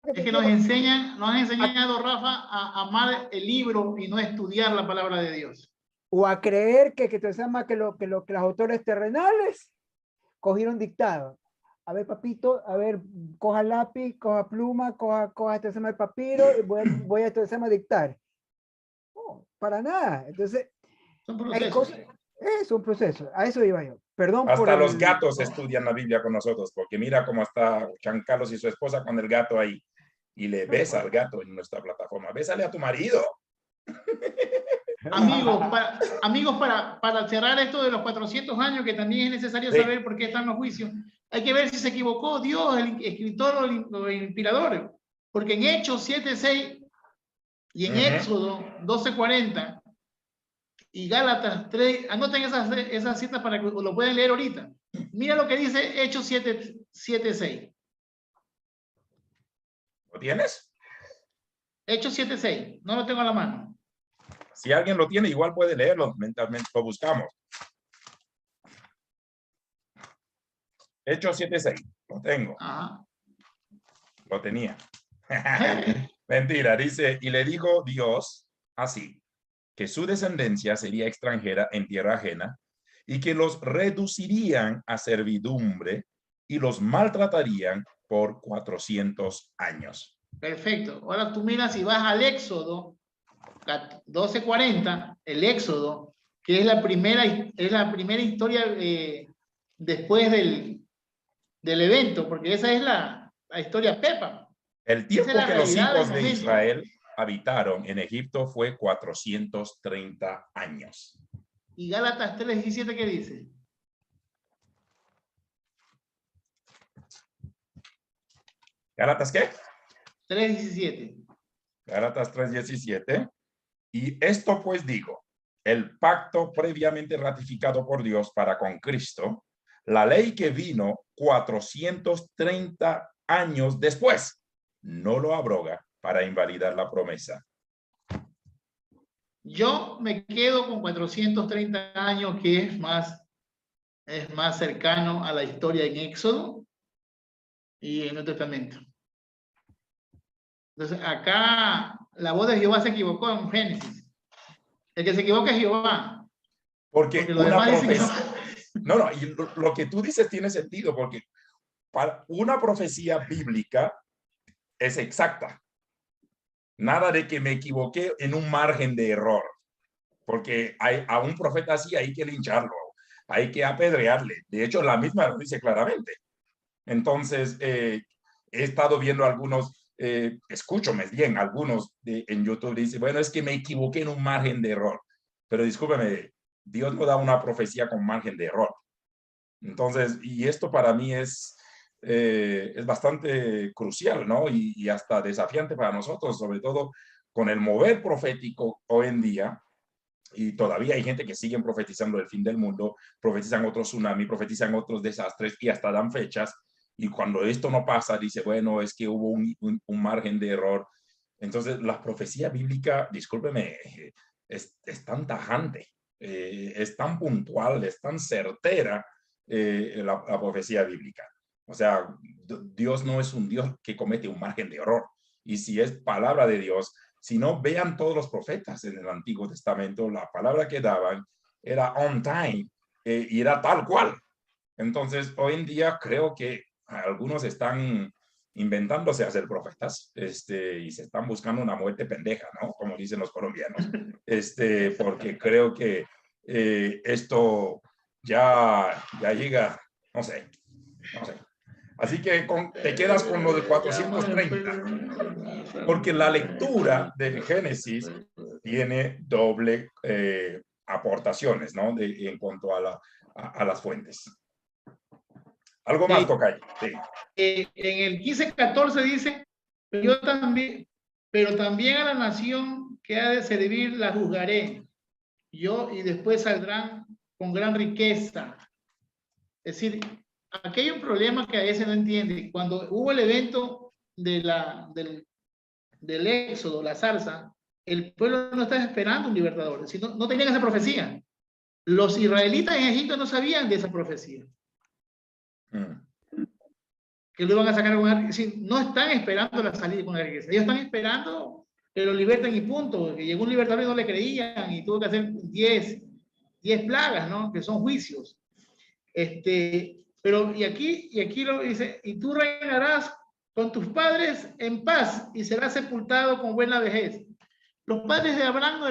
Es que nos han enseñado, Rafa, a amar el libro y no estudiar la palabra de Dios. O a creer que te llama que los autores terrenales cogieron dictado. A ver, papito, a ver, coja lápiz, coja pluma, coja el papiro, y voy a dictar. No, para nada. Entonces, Son procesos. hay cosas, es un proceso. A eso iba yo. Perdón Hasta los gatos estudian la Biblia con nosotros, porque mira cómo está Juan Carlos y su esposa con el gato ahí. Y le besa al gato en nuestra plataforma. Bésale a tu marido. Amigos, para cerrar esto de los 400 años, que también es necesario saber por qué están los juicios, hay que ver si se equivocó Dios, el escritor o el inspirador. Porque en Hechos 7:6 y en Éxodo 12:40 y Gálatas 3, anoten esas citas para que lo puedan leer ahorita. Mira lo que dice Hechos 7:6. ¿Lo tienes? Hechos 7:6, no lo tengo a la mano. Si alguien lo tiene, igual puede leerlo mientras lo buscamos. Hechos 7:6, lo tengo. Ajá. Lo tenía. Mentira, dice, y le dijo Dios así, que su descendencia sería extranjera en tierra ajena y que los reducirían a servidumbre y los maltratarían por 400 años. Perfecto. Ahora tú miras y vas al Éxodo 12:40, el Éxodo, que es la primera historia después del evento, porque esa es la historia Pepa. El tiempo que los hijos de momento. Israel habitaron en Egipto fue 430 años. ¿Y Gálatas 3:17 qué dice? ¿Gálatas qué? 3:17. Gálatas 3:17. Y esto pues digo, el pacto previamente ratificado por Dios para con Cristo, la ley que vino 430 años después, no lo abroga para invalidar la promesa. Yo me quedo con 430 años, que es más cercano a la historia en Éxodo y en el Nuevo Testamento. Entonces, acá la voz de Jehová se equivocó en Génesis. El que se equivoca es Jehová. Porque una profecía... No, y lo que tú dices tiene sentido, porque para una profecía bíblica es exacta. Nada de que me equivoqué en un margen de error, porque a un profeta así hay que lincharlo, hay que apedrearle. De hecho, la misma lo dice claramente. Entonces, he estado viendo algunos, escúchame bien, algunos en YouTube dicen, bueno, es que me equivoqué en un margen de error. Pero discúlpeme, Dios no da una profecía con margen de error. Entonces, y esto para mí es bastante crucial, ¿no? Y hasta desafiante para nosotros, sobre todo con el mover profético hoy en día. Y todavía hay gente que sigue profetizando el fin del mundo, profetizan otros tsunamis, profetizan otros desastres y hasta dan fechas. Y cuando esto no pasa, dice, bueno, es que hubo un margen de error. Entonces, la profecía bíblica, discúlpeme, es tan tajante, es tan puntual, es tan certera la profecía bíblica. O sea, Dios no es un Dios que comete un margen de error. Y si es palabra de Dios, si no, vean todos los profetas en el Antiguo Testamento, la palabra que daban era on time y era tal cual. Entonces, hoy en día creo que algunos están inventándose a ser profetas y se están buscando una muerte pendeja, ¿no? Como dicen los colombianos, porque creo que esto ya llega, no sé. Así que te quedas con lo de 430, porque la lectura de Génesis tiene doble aportaciones, ¿no? En cuanto a las fuentes. Algo más, Tocayo. Sí. En el 15:14 dice, pero también a la nación que ha de servir la juzgaré, yo, y después saldrán con gran riqueza. Es decir, aquí hay un problema que a veces no entiende. Cuando hubo el evento del Éxodo, la zarza, el pueblo no estaba esperando un libertador, sino no tenían esa profecía. Los israelitas en Egipto no sabían de esa profecía. Que lo iban a sacar con una riqueza. No están esperando la salida con la riqueza. Ellos están esperando que lo liberten y punto. Que llegó un libertador y no le creían y tuvo que hacer 10 plagas, ¿no? Que son juicios. Pero y aquí lo dice, y tú reinarás con tus padres en paz y serás sepultado con buena vejez. Los padres de Abraham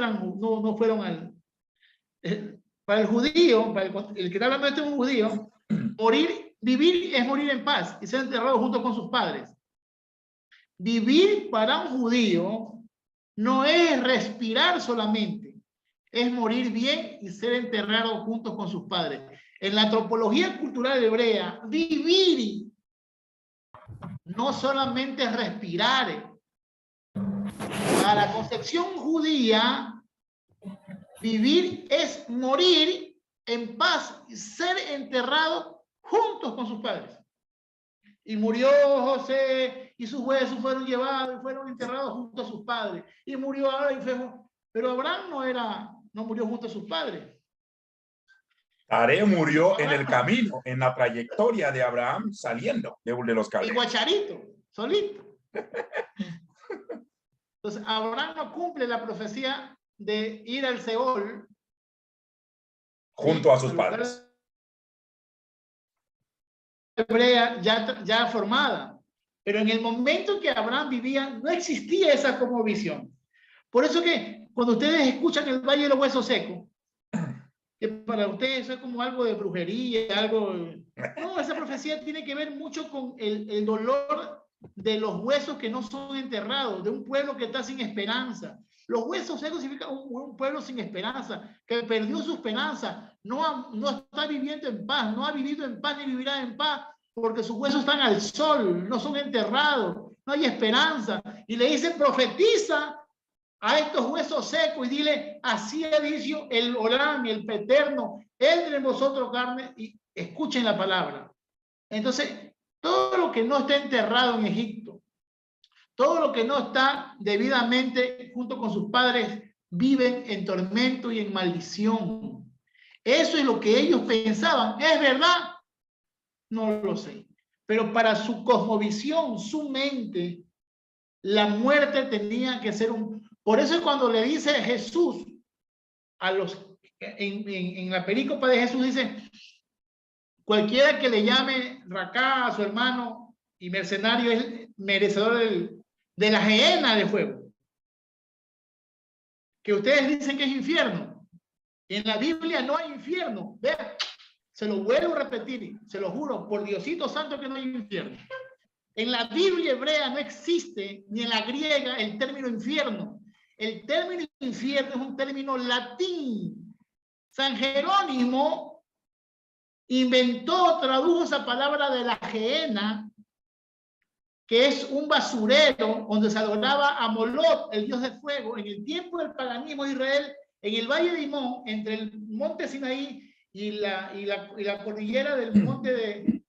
no fueron al... para el judío, para el que está hablando de esto es un judío, vivir es morir en paz y ser enterrado junto con sus padres. Vivir para un judío no es respirar solamente, es morir bien y ser enterrado juntos con sus padres. En la antropología cultural hebrea, vivir no solamente es respirar. Para la concepción judía, vivir es morir en paz y ser enterrado juntos con sus padres. Y murió José y sus huesos fueron llevados y fueron enterrados junto a sus padres. Y murió Abraham, pero Abraham no murió junto a sus padres. Taré murió en el camino, en la trayectoria de Abraham saliendo de los caldeos. Y guacharito, solito. Entonces, Abraham no cumple la profecía de ir al Seol. Junto a sus padres. Hebrea ya formada. Pero en el momento en que Abraham vivía, no existía esa cosmovisión. Por eso que cuando ustedes escuchan el Valle de los Huesos Secos, que para ustedes eso es como algo de brujería, algo... No, esa profecía tiene que ver mucho con el dolor de los huesos que no son enterrados, de un pueblo que está sin esperanza. Los huesos secos significa un pueblo sin esperanza, que perdió su esperanza, no está viviendo en paz, no ha vivido en paz ni vivirá en paz, porque sus huesos están al sol, no son enterrados, no hay esperanza. Y le dice, profetiza a estos huesos secos y dile, así ha dicho el Olam, el Eterno, entre en vosotros carne, y escuchen la palabra. Entonces, todo lo que no está enterrado en Egipto, todo lo que no está debidamente junto con sus padres, viven en tormento y en maldición. Eso es lo que ellos pensaban. ¿Es verdad? No lo sé. Pero para su cosmovisión, su mente, la muerte tenía que ser un... Por eso es cuando le dice Jesús a los... En la perícopa de Jesús dice, cualquiera que le llame racá a su hermano y mercenario es merecedor de la gehenna de fuego. Que ustedes dicen que es infierno. En la Biblia no hay infierno. Vean, se lo vuelvo a repetir, se lo juro, por Diosito Santo que no hay infierno. En la Biblia hebrea no existe, ni en la griega, el término infierno. El término infierno es un término latín. San Jerónimo tradujo esa palabra de la gehenna, que es un basurero donde se adoraba a Moloch, el dios del fuego, en el tiempo del paganismo de Israel, en el valle de Dimón, entre el monte Sinaí y la cordillera del monte de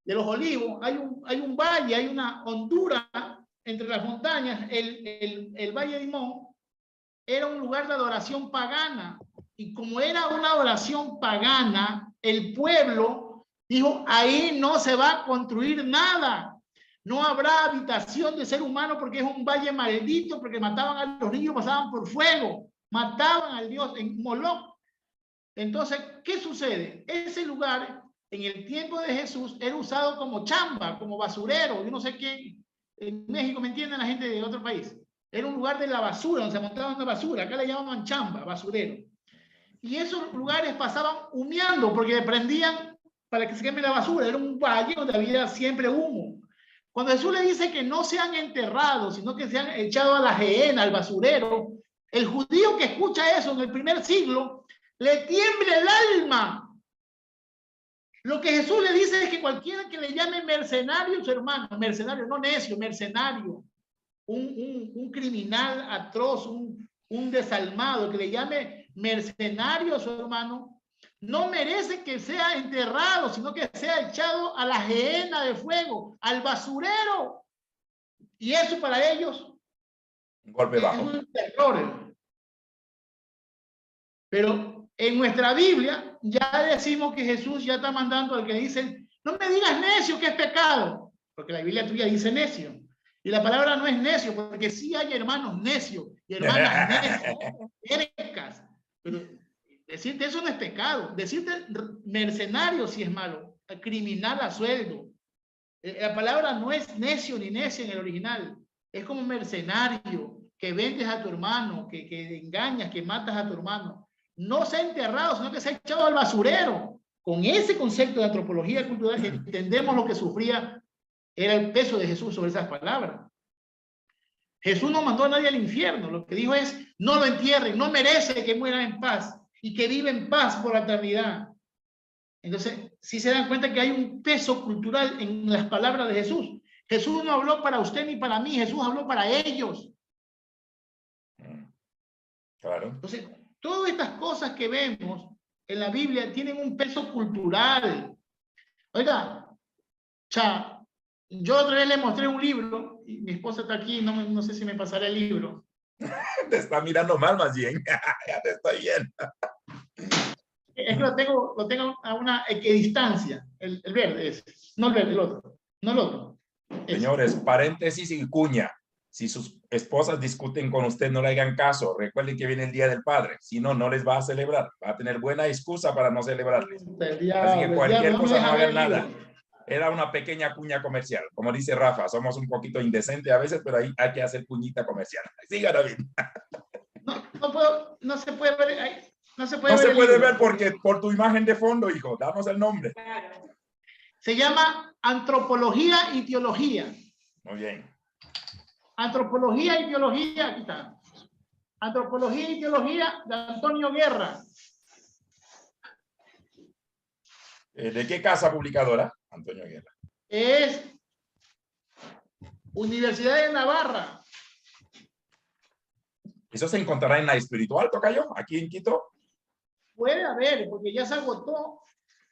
los Olivos, hay un valle, hay una hondura entre las montañas. El valle de Dimón era un lugar de adoración pagana, y como era una adoración pagana, el pueblo dijo, ahí no se va a construir nada. No habrá habitación de ser humano porque es un valle maldito, porque mataban a los niños, pasaban por fuego, mataban al dios en Moloch. Entonces, ¿qué sucede? Ese lugar, en el tiempo de Jesús, era usado como chamba, como basurero. Yo no sé quién, en México, ¿me entienden la gente de otro país? Era un lugar de la basura, donde se montaban la basura. Acá le llamaban chamba, basurero. Y esos lugares pasaban humeando, porque prendían para que se queme la basura. Era un valle donde había siempre humo. Cuando Jesús le dice que no sean enterrados, sino que sean echados a la gehenna, al basurero, el judío que escucha eso en el primer siglo, le tiembla el alma. Lo que Jesús le dice es que cualquiera que le llame mercenario, su hermano, mercenario, no necio, mercenario, un criminal atroz, un desalmado, que le llame mercenario a su hermano, no merece que sea enterrado, sino que sea echado a la gehenna de fuego, al basurero. Y eso para ellos un golpe bajo. es un terror. Pero en nuestra Biblia ya decimos que Jesús ya está mandando al que dice, no me digas necio, que es pecado, porque la Biblia tuya dice necio. Y la palabra no es necio, porque sí hay hermanos necios y hermanas necias, pero decirte eso no es pecado. Decirte mercenario sí es malo, criminal a sueldo. La palabra no es necio ni necia en el original. Es como mercenario, que vendes a tu hermano, que engañas, que matas a tu hermano. No se ha enterrado, sino que se ha echado al basurero. Con ese concepto de antropología cultural entendemos lo que sufría, era el peso de Jesús sobre esas palabras. Jesús no mandó a nadie al infierno. Lo que dijo es, no lo entierren, no merece que muera en paz y que vive en paz por la eternidad. Entonces, si se dan cuenta que hay un peso cultural en las palabras de Jesús. Jesús no habló para usted ni para mí, Jesús habló para ellos. Claro. Entonces, todas estas cosas que vemos en la Biblia tienen un peso cultural. Oiga, yo otra vez le mostré un libro, y mi esposa está aquí, no sé si me pasará el libro. Te está mirando mal, más bien. Ya te estoy viendo. Es que lo tengo a una equidistancia, el verde ese, no el verde, el otro, no el otro. Señores, paréntesis y cuña. Si sus esposas discuten con usted, no le hagan caso. Recuerden que viene el Día del Padre. Si no, no les va a celebrar. Va a tener buena excusa para no celebrarles. Así que cualquier cosa, no hagan nada. Era una pequeña cuña comercial. Como dice Rafa, somos un poquito indecentes a veces, pero ahí hay que hacer cuñita comercial. Siga, David. No se puede ver. No se puede ver porque por tu imagen de fondo, hijo. Danos el nombre. Se llama Antropología y Teología. Muy bien. Antropología y Teología, aquí está. Antropología y Teología de Antonio Guerra. ¿De qué casa publicadora, Antonio Guerra? Es Universidad de Navarra. ¿Eso se encontrará en la espiritual, tocayo, aquí en Quito? Puede haber, porque ya se agotó.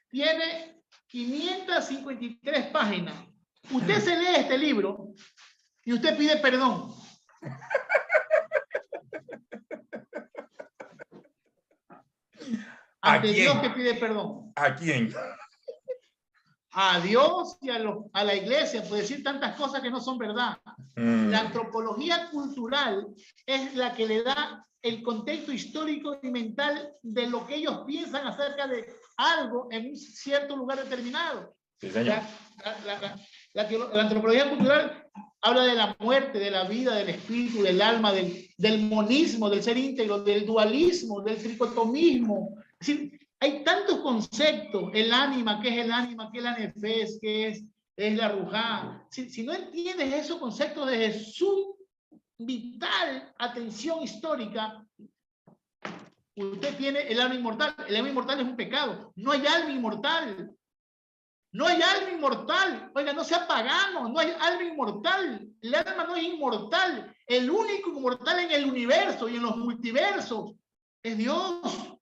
Tiene 553 páginas. Usted se lee este libro y usted pide perdón. Ante Dios que pide perdón. ¿A quién? A Dios y a la iglesia, puede decir tantas cosas que no son verdad. La antropología cultural es la que le da el contexto histórico y mental de lo que ellos piensan acerca de algo en un cierto lugar determinado. Sí, señor. La antropología cultural habla de la muerte, de la vida, del espíritu, del alma, del monismo, del ser íntegro, del dualismo, del tricotomismo. Es decir, hay tantos conceptos, el ánima, ¿qué es el ánima? ¿Qué es la nefes? ¿Qué es la rujá? Si no entiendes esos conceptos de su vital atención histórica, usted tiene el alma inmortal. El alma inmortal es un pecado. No hay alma inmortal. No hay alma inmortal. Oiga, no sea pagano. No hay alma inmortal. El alma no es inmortal. El único inmortal en el universo y en los multiversos es Dios.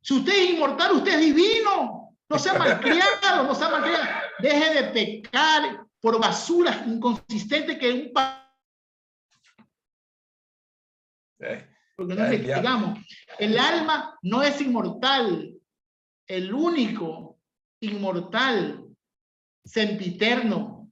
Si usted es inmortal, usted es divino. No sea malcriado, no sea malcriado. Deje de pecar por basuras inconsistentes que un porque no investigamos. El alma no es inmortal. El único inmortal, sempiterno,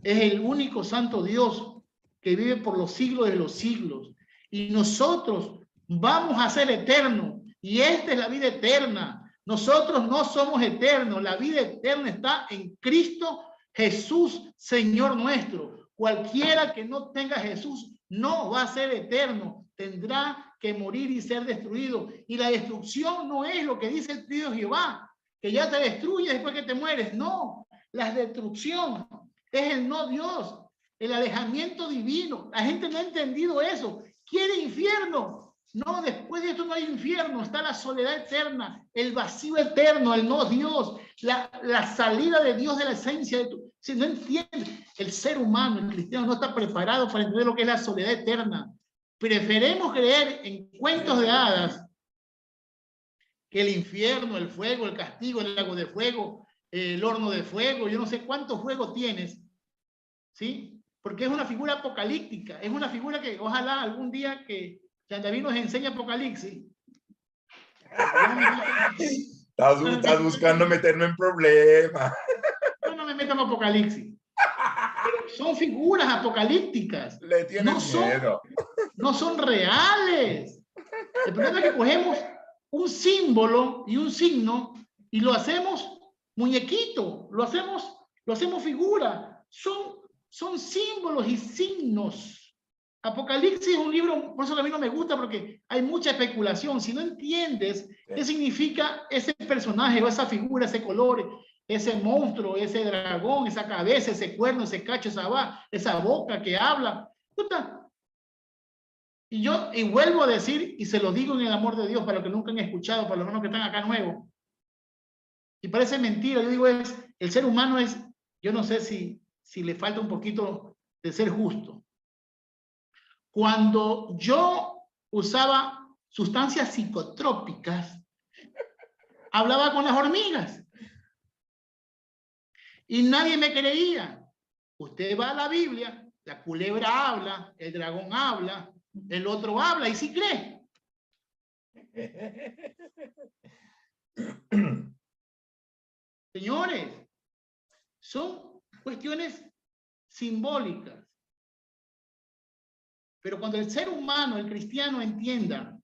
es el único santo Dios que vive por los siglos de los siglos. Y nosotros vamos a ser eternos. Y esta es la vida eterna. Nosotros no somos eternos. La vida eterna está en Cristo Jesús, Señor nuestro. Cualquiera que no tenga Jesús no va a ser eterno. Tendrá que morir y ser destruido. Y la destrucción no es lo que dice el Dios Jehová, que ya te destruye después que te mueres. No, la destrucción es el no Dios, el alejamiento divino. La gente no ha entendido eso. Quiere infierno. No, después de esto no hay infierno, está la soledad eterna, el vacío eterno, el no Dios, la salida de Dios de la esencia de tu... Si no entiende, el ser humano, el cristiano, no está preparado para entender lo que es la soledad eterna. Preferemos creer en cuentos de hadas que el infierno, el fuego, el castigo, el lago de fuego, el horno de fuego, yo no sé cuántos fuegos tienes, ¿sí? Porque es una figura apocalíptica, es una figura que ojalá algún día que David nos enseña Apocalipsis. Estás buscando meterme en problemas. Yo no me meto en Apocalipsis. Pero son figuras apocalípticas. Le tienes miedo. No son reales. El problema es que cogemos un símbolo y un signo y lo hacemos muñequito, lo hacemos figura. Son símbolos y signos. Apocalipsis es un libro, por eso que a mí no me gusta, porque hay mucha especulación. Si no entiendes qué significa ese personaje o esa figura, ese color, ese monstruo, ese dragón, esa cabeza, ese cuerno, ese cacho, esa boca que habla. Puta. Y vuelvo a decir, y se lo digo en el amor de Dios, para los que nunca han escuchado, para los hermanos que están acá nuevos. Y parece mentira, yo digo, el ser humano es, yo no sé si le falta un poquito de ser justo. Cuando yo usaba sustancias psicotrópicas, hablaba con las hormigas y nadie me creía. Usted va a la Biblia, la culebra habla, el dragón habla, el otro habla y sí cree. Señores, son cuestiones simbólicas. Pero cuando el ser humano, el cristiano, entienda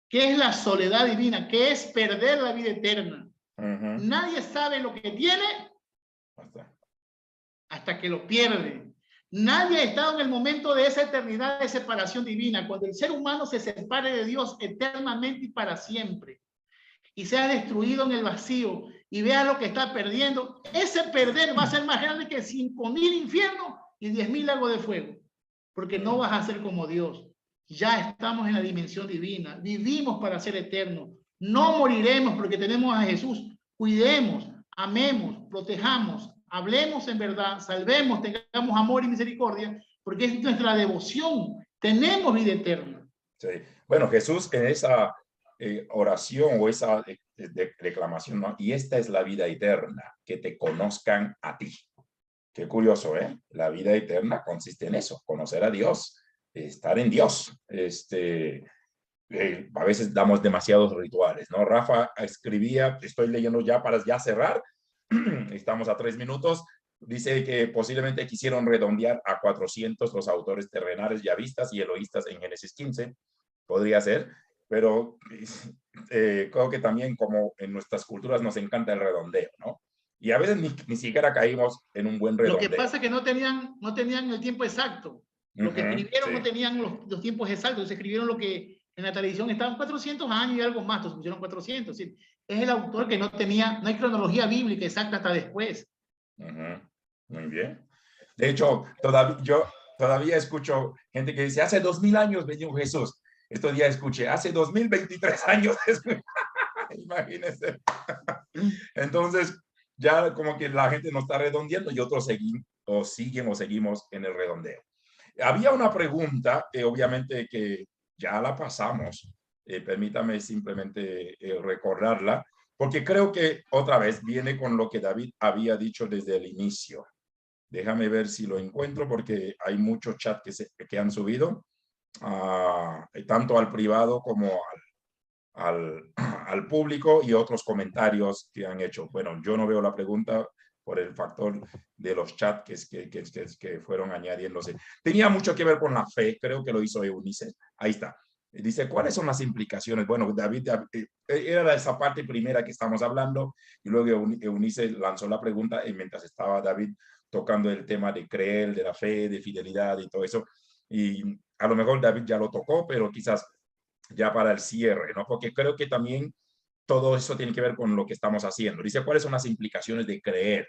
qué es la soledad divina, qué es perder la vida eterna, nadie sabe lo que tiene hasta que lo pierde. Nadie ha estado en el momento de esa eternidad de separación divina, cuando el ser humano se separe de Dios eternamente y para siempre, y sea destruido en el vacío, y vea lo que está perdiendo. Ese perder va a ser más grande que 5,000 infiernos y 10,000 lagos de fuego, porque no vas a ser como Dios. Ya estamos en la dimensión divina, vivimos para ser eternos, no moriremos porque tenemos a Jesús. Cuidemos, amemos, protejamos, hablemos en verdad, salvemos, tengamos amor y misericordia, porque es nuestra devoción. Tenemos vida eterna. Sí. Bueno, Jesús en esa oración o esa reclamación, ¿no? Y esta es la vida eterna, que te conozcan a ti. Qué curioso, ¿eh? La vida eterna consiste en eso, conocer a Dios, estar en Dios. A veces damos demasiados rituales, ¿no? Rafa escribía, estoy leyendo ya para ya cerrar, estamos a 3 minutos, dice que posiblemente quisieron redondear a 400 los autores terrenales, yavistas y eloístas en Génesis 15, podría ser, pero creo que también como en nuestras culturas nos encanta el redondeo, ¿no? Y a veces ni siquiera caímos en un buen redondeo. Lo que pasa es que no tenían el tiempo exacto. Lo que escribieron sí. No tenían los tiempos exactos. Se escribieron lo que en la tradición estaban 400 años y algo más. Entonces pusieron 400. Es el autor que no hay cronología bíblica exacta hasta después. Muy bien. De hecho, yo todavía escucho gente que dice, hace 2000 años vino Jesús. Estos días escuché, hace 2023 años. Imagínense. Entonces, ya como que la gente no está redondeando y otros seguimos en el redondeo. Había una pregunta, obviamente que ya la pasamos. Permítame simplemente recordarla, porque creo que otra vez viene con lo que David había dicho desde el inicio. Déjame ver si lo encuentro, porque hay muchos chats que han subido, tanto al privado como al público, y otros comentarios que han hecho. Bueno, yo no veo la pregunta por el factor de los chats que fueron añadiéndose. Tenía mucho que ver con la fe, creo que lo hizo Eunice. Ahí está. Dice, ¿cuáles son las implicaciones? Bueno, David era esa parte primera que estamos hablando, y luego Eunice lanzó la pregunta mientras estaba David tocando el tema de creer, de la fe, de fidelidad y todo eso. Y a lo mejor David ya lo tocó, pero quizás ya para el cierre, ¿no? Porque creo que también todo eso tiene que ver con lo que estamos haciendo. Dice, ¿cuáles son las implicaciones de creer?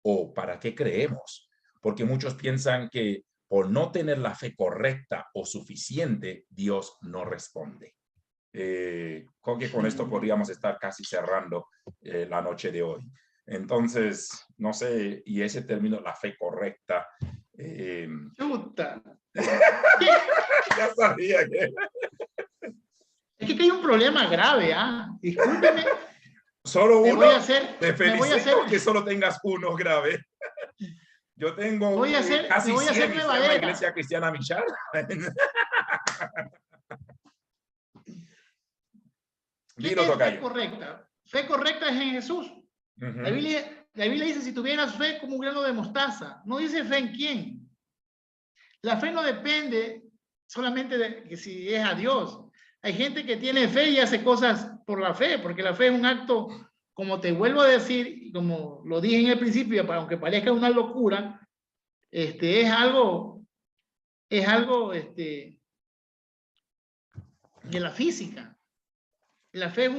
¿O para qué creemos? Porque muchos piensan que por no tener la fe correcta o suficiente, Dios no responde. Creo que con esto podríamos estar casi cerrando la noche de hoy. Entonces, no sé, y ese término, la fe correcta. Chuta. Ya sabía que... Es que hay un problema grave, Discúlpeme. Solo uno. Te felicito que solo tengas uno grave. Yo tengo casi 100 en la Iglesia Cristiana Michal. Dilo, tocayo. Fe correcta. Fe correcta es en Jesús. La Biblia dice, si tuvieras fe como un grano de mostaza. No dice fe en quién. La fe no depende solamente de que si es a Dios. Hay gente que tiene fe y hace cosas por la fe, porque la fe es un acto, como te vuelvo a decir, y como lo dije en el principio, aunque parezca una locura, es algo de la física. La fe es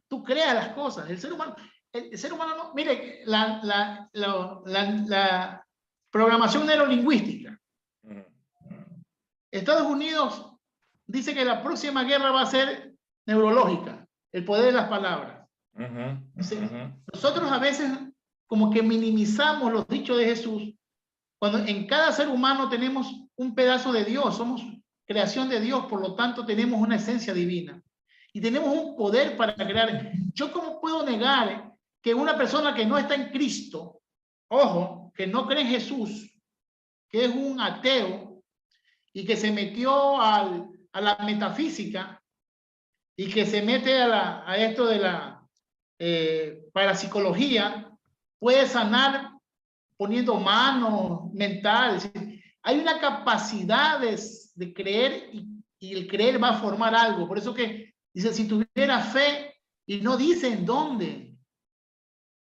tú creas las cosas. El ser humano no, mire, la programación neurolingüística. Estados Unidos dice que la próxima guerra va a ser neurológica, el poder de las palabras. Nosotros a veces como que minimizamos los dichos de Jesús, cuando en cada ser humano tenemos un pedazo de Dios, somos creación de Dios, por lo tanto tenemos una esencia divina y tenemos un poder para crear. ¿Yo cómo puedo negar que una persona que no está en Cristo, ojo, que no cree en Jesús, que es un ateo y que se metió a la metafísica y que se mete a esto de la parapsicología, puede sanar poniendo manos, mental? Hay una capacidad de creer y el creer va a formar algo. Por eso que dice, si tuviera fe, y no dice en dónde,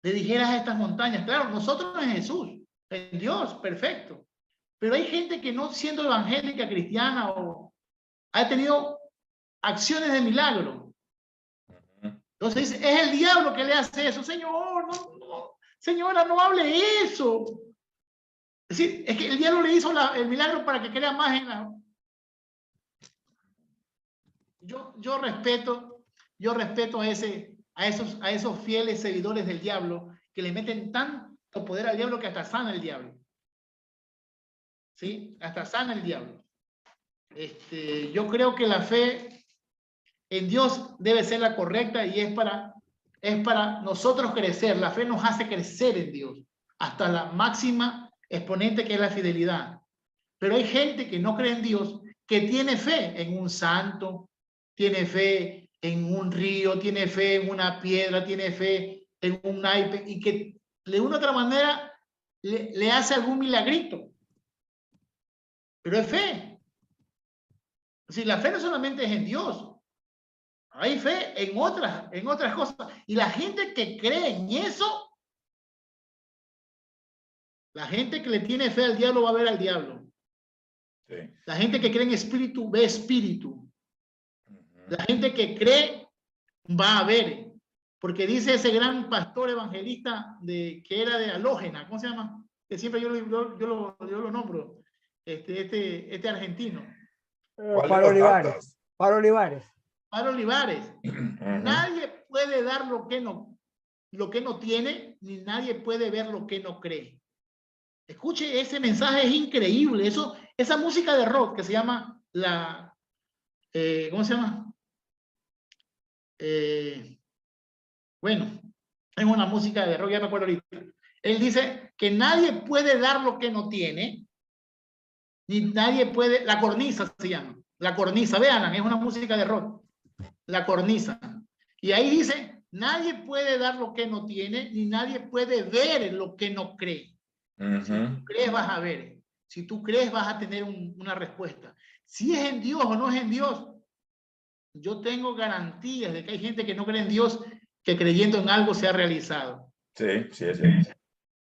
le dijeras a estas montañas. Claro, nosotros en Jesús, en Dios, perfecto. Pero hay gente que no siendo evangélica, cristiana, o ha tenido acciones de milagro. Entonces es el diablo que le hace eso. Señor, no, señora, no hable eso. Es decir, es que el diablo le hizo el milagro para que crea más en la... Yo respeto a esos fieles seguidores del diablo que le meten tanto poder al diablo que hasta sana el diablo. ¿Sí? Hasta sana el diablo. Yo creo que la fe en Dios debe ser la correcta y es para nosotros crecer. La fe nos hace crecer en Dios hasta la máxima exponente que es la fidelidad. Pero hay gente que no cree en Dios, que tiene fe en un santo, tiene fe en un río, tiene fe en una piedra, tiene fe en un naipe y que de una u otra manera le hace algún milagrito. Pero es fe. Si la fe no solamente es en Dios, hay fe en otras cosas. Y la gente que cree en eso, la gente que le tiene fe al diablo va a ver al diablo. Sí. La gente que cree en espíritu ve espíritu. La gente que cree va a ver. Porque dice ese gran pastor evangelista que era de Halógena, ¿cómo se llama? Que siempre yo lo nombro. Este argentino. Pablo Olivares. Pablo Olivares. Pablo Olivares. Nadie puede dar lo que no tiene, ni nadie puede ver lo que no cree. Escuche, ese mensaje es increíble. Esa música de rock que se llama ¿cómo se llama? Bueno, es una música de rock, ya me acuerdo ahorita. Él dice que nadie puede dar lo que no tiene, ni nadie puede, la cornisa se llama, la cornisa, vean, es una música de rock, la cornisa. Y ahí dice, nadie puede dar lo que no tiene, ni nadie puede ver lo que no cree. Si tú crees, vas a ver. Si tú crees, vas a tener una respuesta. Si es en Dios o no es en Dios, yo tengo garantías de que hay gente que no cree en Dios, que creyendo en algo se ha realizado. Sí.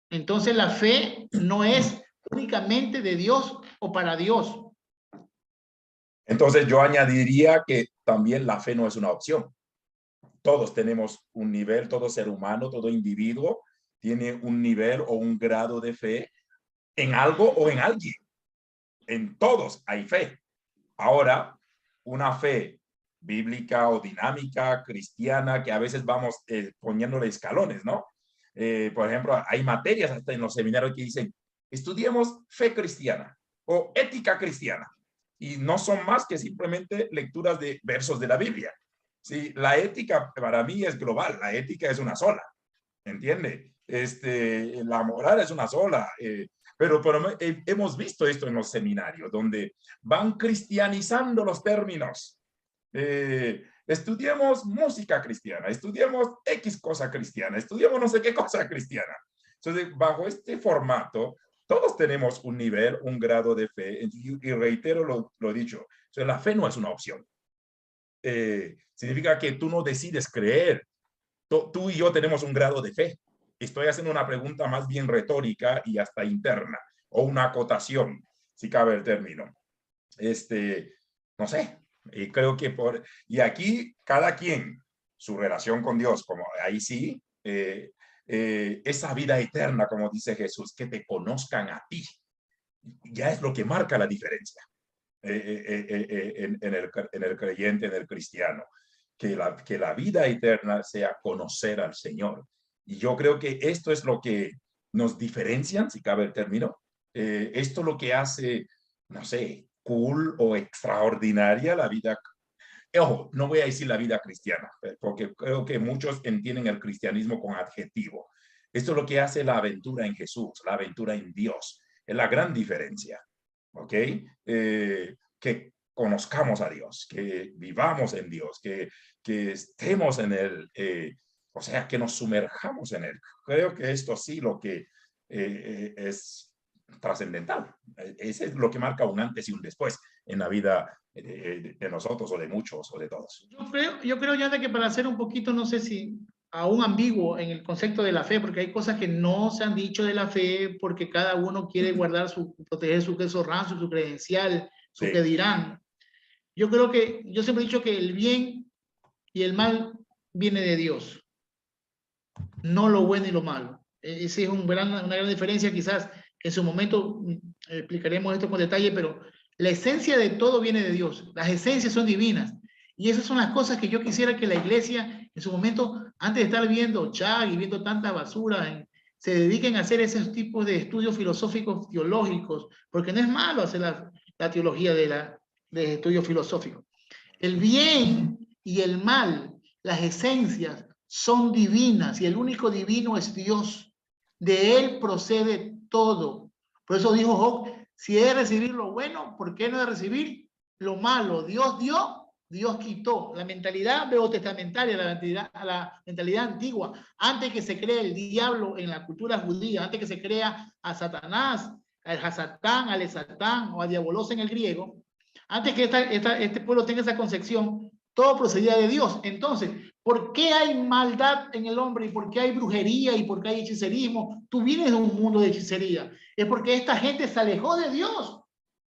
Entonces la fe no es únicamente de Dios o para Dios. Entonces yo añadiría que también la fe no es una opción. Todos tenemos un nivel, todo ser humano, todo individuo tiene un nivel o un grado de fe en algo o en alguien. En todos hay fe. Ahora, una fe bíblica o dinámica, cristiana, que a veces vamos poniéndole escalones, ¿no? Por ejemplo, hay materias hasta en los seminarios que dicen, estudiemos fe cristiana o ética cristiana. Y no son más que simplemente lecturas de versos de la Biblia. Sí, la ética para mí es global, la ética es una sola, ¿entiende? La moral es una sola, pero hemos visto esto en los seminarios, donde van cristianizando los términos. Estudiemos música cristiana, estudiemos X cosa cristiana, estudiemos no sé qué cosa cristiana. Entonces, bajo este formato, todos tenemos un nivel, un grado de fe, y reitero lo dicho, entonces, la fe no es una opción. Significa que tú no decides creer. Tú y yo tenemos un grado de fe. Estoy haciendo una pregunta más bien retórica y hasta interna, o una acotación, si cabe el término. No sé, creo que y aquí cada quien, su relación con Dios, como ahí sí, esa vida eterna, como dice Jesús, que te conozcan a ti, ya es lo que marca la diferencia en el creyente, en el cristiano. Que la vida eterna sea conocer al Señor. Y yo creo que esto es lo que nos diferencian, si cabe el término. Esto es lo que hace, no sé, cool o extraordinaria la vida. Ojo, no voy a decir la vida cristiana, porque creo que muchos entienden el cristianismo con adjetivo. Esto es lo que hace la aventura en Jesús, la aventura en Dios. Es la gran diferencia. ¿Ok? Que conozcamos a Dios, que vivamos en Dios, que estemos en Él, o sea, que nos sumerjamos en Él. Creo que esto sí lo que es trascendental. Ese es lo que marca un antes y un después en la vida de nosotros o de muchos o de todos. Yo creo, Yanda, que para ser un poquito, no sé si aún ambiguo en el concepto de la fe, porque hay cosas que no se han dicho de la fe, porque cada uno quiere guardar proteger su queso rancio, su credencial, su Sí. que dirán. Yo creo que, yo siempre he dicho que el bien y el mal viene de Dios, no lo bueno y lo malo. Esa es una gran diferencia, quizás en su momento explicaremos esto con detalle, pero la esencia de todo viene de Dios, las esencias son divinas, y esas son las cosas que yo quisiera que la iglesia en su momento, antes de estar viendo Chag y viendo tanta basura, se dediquen a hacer esos tipos de estudios filosóficos teológicos, porque no es malo hacer la teología de estudios filosóficos. El bien y el mal, las esencias son divinas y el único divino es Dios. De él procede todo. Por eso dijo Job, si he de recibir lo bueno, ¿por qué no he de recibir lo malo? Dios dio, Dios quitó. La mentalidad veotestamentaria, la mentalidad antigua, antes que se cree el diablo en la cultura judía, antes que se crea a Satanás, al Hasatán, al Esatán o a Diabolos en el griego, antes que este pueblo tenga esa concepción, todo procedía de Dios. Entonces, ¿por qué hay maldad en el hombre? ¿Y por qué hay brujería? ¿Y por qué hay hechicerismo? Tú vienes de un mundo de hechicería. Es porque esta gente se alejó de Dios.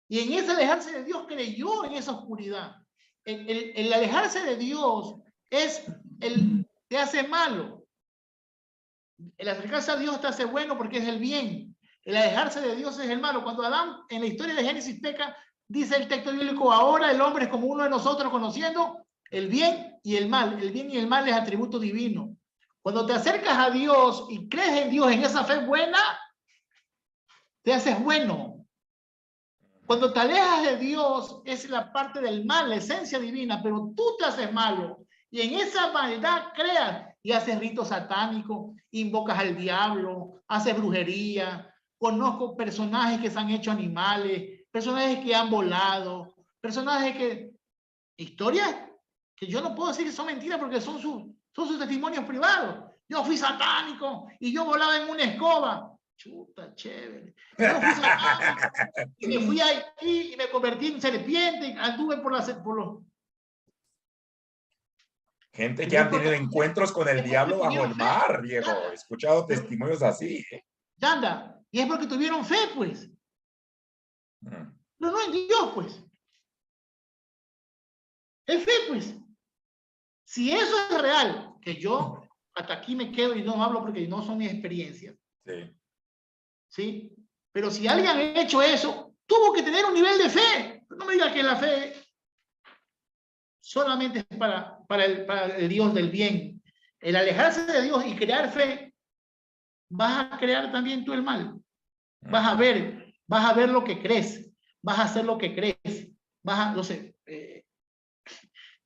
Y en ese alejarse de Dios creyó en esa oscuridad. El alejarse de Dios te hace malo. El acercarse a Dios te hace bueno porque es el bien. El alejarse de Dios es el malo. Cuando Adán en la historia de Génesis peca, dice el texto bíblico, ahora el hombre es como uno de nosotros conociendo el bien y el mal. El bien y el mal es atributo divino. Cuando te acercas a Dios y crees en Dios, en esa fe buena, te haces bueno. Cuando te alejas de Dios, es la parte del mal, la esencia divina, pero tú te haces malo. Y en esa maldad creas y haces ritos satánicos, invocas al diablo, haces brujería. Conozco personajes que se han hecho animales, personajes que han volado, personajes que... Historias que yo no puedo decir que son mentiras porque son sus testimonios privados. Yo fui satánico y yo volaba en una escoba. Chuta, chévere. Yo fui satánico y me fui a Haití y me convertí en serpiente y anduve por los... Gente que han tenido encuentros con el diablo bajo el mar, viejo. He escuchado testimonios así. Yanda, y es porque tuvieron fe, pues. Pero no en Dios, pues. Es fe, pues. Si eso es real, que yo hasta aquí me quedo y no hablo porque no son mis experiencias. Sí. ¿Sí? Pero si alguien ha hecho eso, tuvo que tener un nivel de fe. No me digas que la fe solamente es para el Dios del bien. El alejarse de Dios y crear fe, vas a crear también tú el mal. Vas a ver lo que crees, vas a hacer lo que crees, no sé.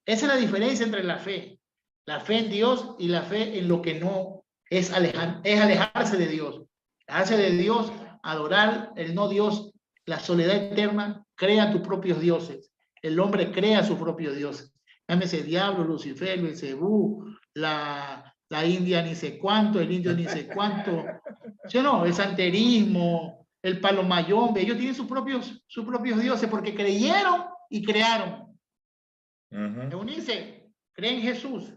Esa es la diferencia entre la fe en Dios y la fe en lo que no es alejarse de Dios. Alejarse de Dios, adorar el no Dios, la soledad eterna, crea tus propios dioses. El hombre crea sus propios dioses. Llámese diablo, Lucifer, Belcebú, la India ni sé cuánto, el indio ni sé cuánto. ¿Sí o no? El santerismo, el palomayombe, ellos tienen sus propios dioses porque creyeron y crearon. Eunice, cree en Jesús.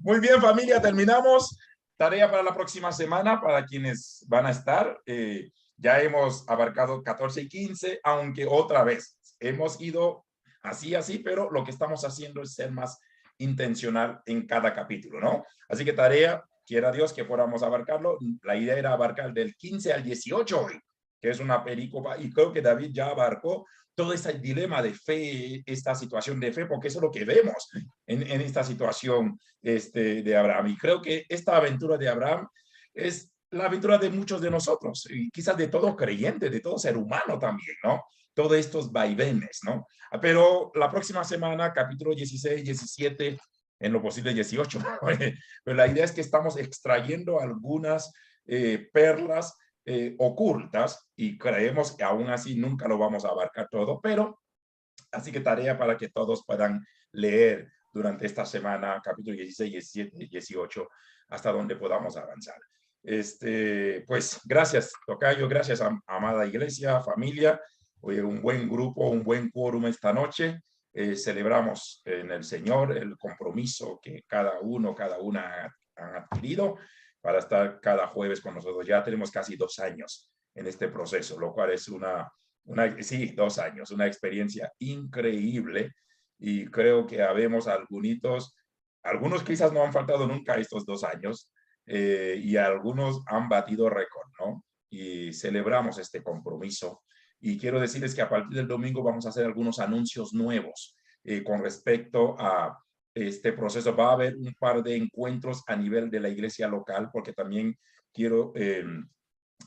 Muy bien, familia, terminamos. Tarea para la próxima semana, para quienes van a estar. Ya hemos abarcado 14 y 15, aunque otra vez hemos ido así, pero lo que estamos haciendo es ser más intencional en cada capítulo, ¿no? Así que tarea, quiera Dios que podamos abarcarlo. La idea era abarcar del 15 al 18 hoy, que es una pericopa, y creo que David ya abarcó todo este dilema de fe, esta situación de fe, porque eso es lo que vemos en esta situación de Abraham. Y creo que esta aventura de Abraham es la aventura de muchos de nosotros, y quizás de todo creyente, de todo ser humano también, ¿no? Todos estos vaivenes, ¿no? Pero la próxima semana, capítulo 16, 17, en lo posible 18. Pero la idea es que estamos extrayendo algunas perlas ocultas y creemos que aún así nunca lo vamos a abarcar todo, pero así que tarea para que todos puedan leer durante esta semana capítulo 16, 17, 18 hasta donde podamos avanzar. Pues gracias, tocayo, gracias, amada iglesia, familia. Hoy un buen grupo, un buen quórum esta noche. Celebramos en el Señor el compromiso que cada uno, cada una han adquirido para estar cada jueves con nosotros. Ya tenemos casi 2 años en este proceso, lo cual es sí, 2 años, una experiencia increíble, y creo que habemos algunos quizás no han faltado nunca estos 2 años, y algunos han batido récord, ¿no? Y celebramos este compromiso. Y quiero decirles que a partir del domingo vamos a hacer algunos anuncios nuevos con respecto a este proceso. Va a haber un par de encuentros a nivel de la iglesia local, porque también quiero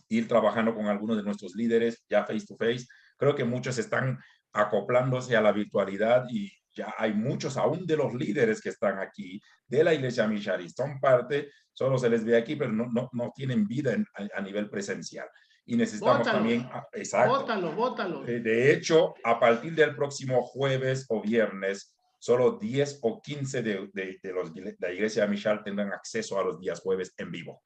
ir trabajando con algunos de nuestros líderes ya face to face. Creo que muchos están acoplándose a la virtualidad, y ya hay muchos aún de los líderes que están aquí de la iglesia Mishari, son parte, solo se les ve aquí, pero no tienen vida a nivel presencial. Y necesitamos también, exacto. Bótalo. De hecho, a partir del próximo jueves o viernes, solo 10 o 15 de la iglesia Mishal tendrán acceso a los días jueves en vivo.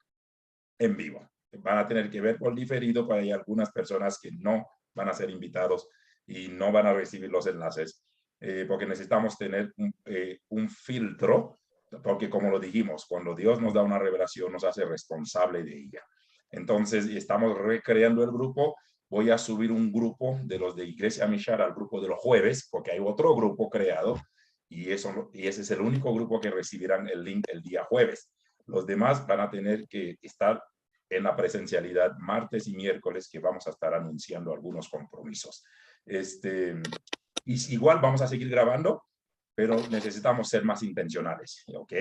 En vivo. Van a tener que ver por diferido, para hay algunas personas que no van a ser invitados y no van a recibir los enlaces, porque necesitamos tener un filtro, porque como lo dijimos, cuando Dios nos da una revelación, nos hace responsable de ella. Entonces, estamos recreando el grupo. Voy a subir un grupo de los de Iglesia Mishar al grupo de los jueves, porque hay otro grupo creado, y ese es el único grupo que recibirán el link el día jueves. Los demás van a tener que estar en la presencialidad martes y miércoles, que vamos a estar anunciando algunos compromisos. Y igual vamos a seguir grabando, pero necesitamos ser más intencionales, ¿ok?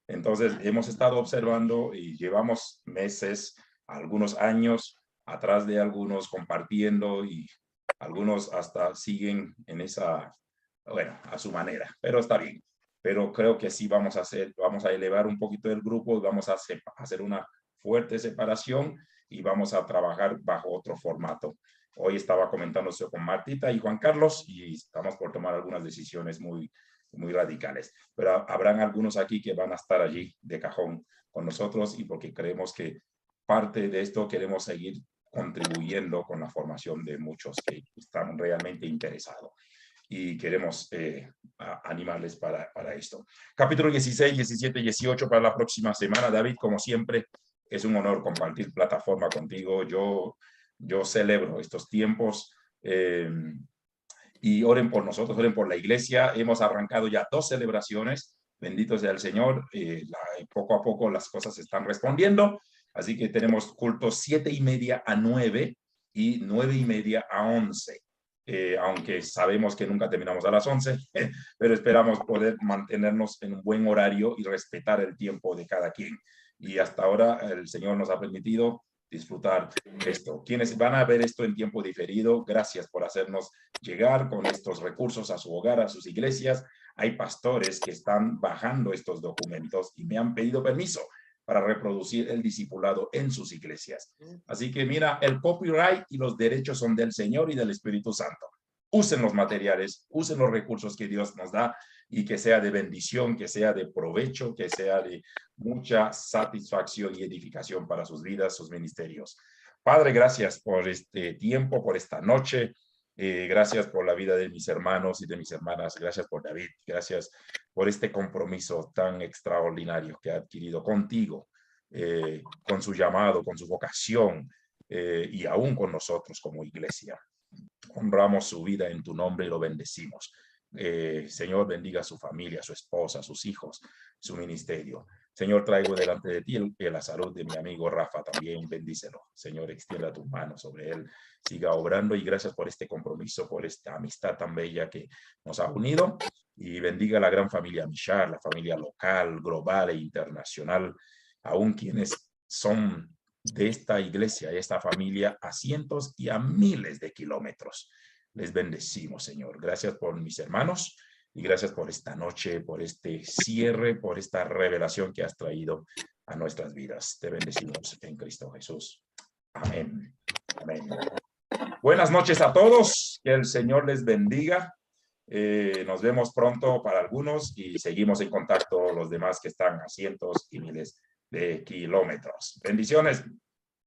Entonces, hemos estado observando y llevamos meses, algunos años atrás de algunos compartiendo, y algunos hasta siguen en esa, bueno, a su manera, pero está bien. Pero creo que sí vamos a elevar un poquito el grupo, vamos a hacer una fuerte separación y vamos a trabajar bajo otro formato. Hoy estaba comentando eso con Martita y Juan Carlos, y estamos por tomar algunas decisiones muy radicales, pero habrán algunos aquí que van a estar allí de cajón con nosotros, y porque creemos que parte de esto queremos seguir contribuyendo con la formación de muchos que están realmente interesados, y queremos animarles para esto. Capítulo 16, 17, 18 para la próxima semana. David, como siempre, es un honor compartir plataforma contigo. Yo celebro estos tiempos, y oren por nosotros, oren por la iglesia. Hemos arrancado ya 2 celebraciones, bendito sea el Señor. Poco a poco las cosas se están respondiendo, así que tenemos cultos 7:30 a 9 y 9:30 a 11. Aunque sabemos que nunca terminamos a las 11, pero esperamos poder mantenernos en un buen horario y respetar el tiempo de cada quien. Y hasta ahora el Señor nos ha permitido disfrutar esto. Quienes van a ver esto en tiempo diferido, gracias por hacernos llegar con estos recursos a su hogar, a sus iglesias. Hay pastores que están bajando estos documentos y me han pedido permiso para reproducir el discipulado en sus iglesias. Así que mira, el copyright y los derechos son del Señor y del Espíritu Santo. Usen los materiales, usen los recursos que Dios nos da, y que sea de bendición, que sea de provecho, que sea de mucha satisfacción y edificación para sus vidas, sus ministerios. Padre, gracias por este tiempo, por esta noche. Gracias por la vida de mis hermanos y de mis hermanas. Gracias por David. Gracias por este compromiso tan extraordinario que ha adquirido contigo, con su llamado, con su vocación, y aún con nosotros como iglesia. Honramos su vida en tu nombre y lo bendecimos. Señor, bendiga a su familia, a su esposa, a sus hijos, su ministerio. Señor, traigo delante de ti la salud de mi amigo Rafa, también bendícelo. Señor, extienda tus manos sobre él, siga obrando, y gracias por este compromiso, por esta amistad tan bella que nos ha unido, y bendiga a la gran familia Mishar, la familia local, global e internacional, aún quienes son de esta iglesia, de esta familia, a cientos y a miles de kilómetros. Les bendecimos, Señor. Gracias por mis hermanos, y gracias por esta noche, por este cierre, por esta revelación que has traído a nuestras vidas. Te bendecimos en Cristo Jesús. Amén. Amén. Buenas noches a todos. Que el Señor les bendiga. Nos vemos pronto para algunos, y seguimos en contacto los demás que están a cientos y miles de kilómetros. Bendiciones.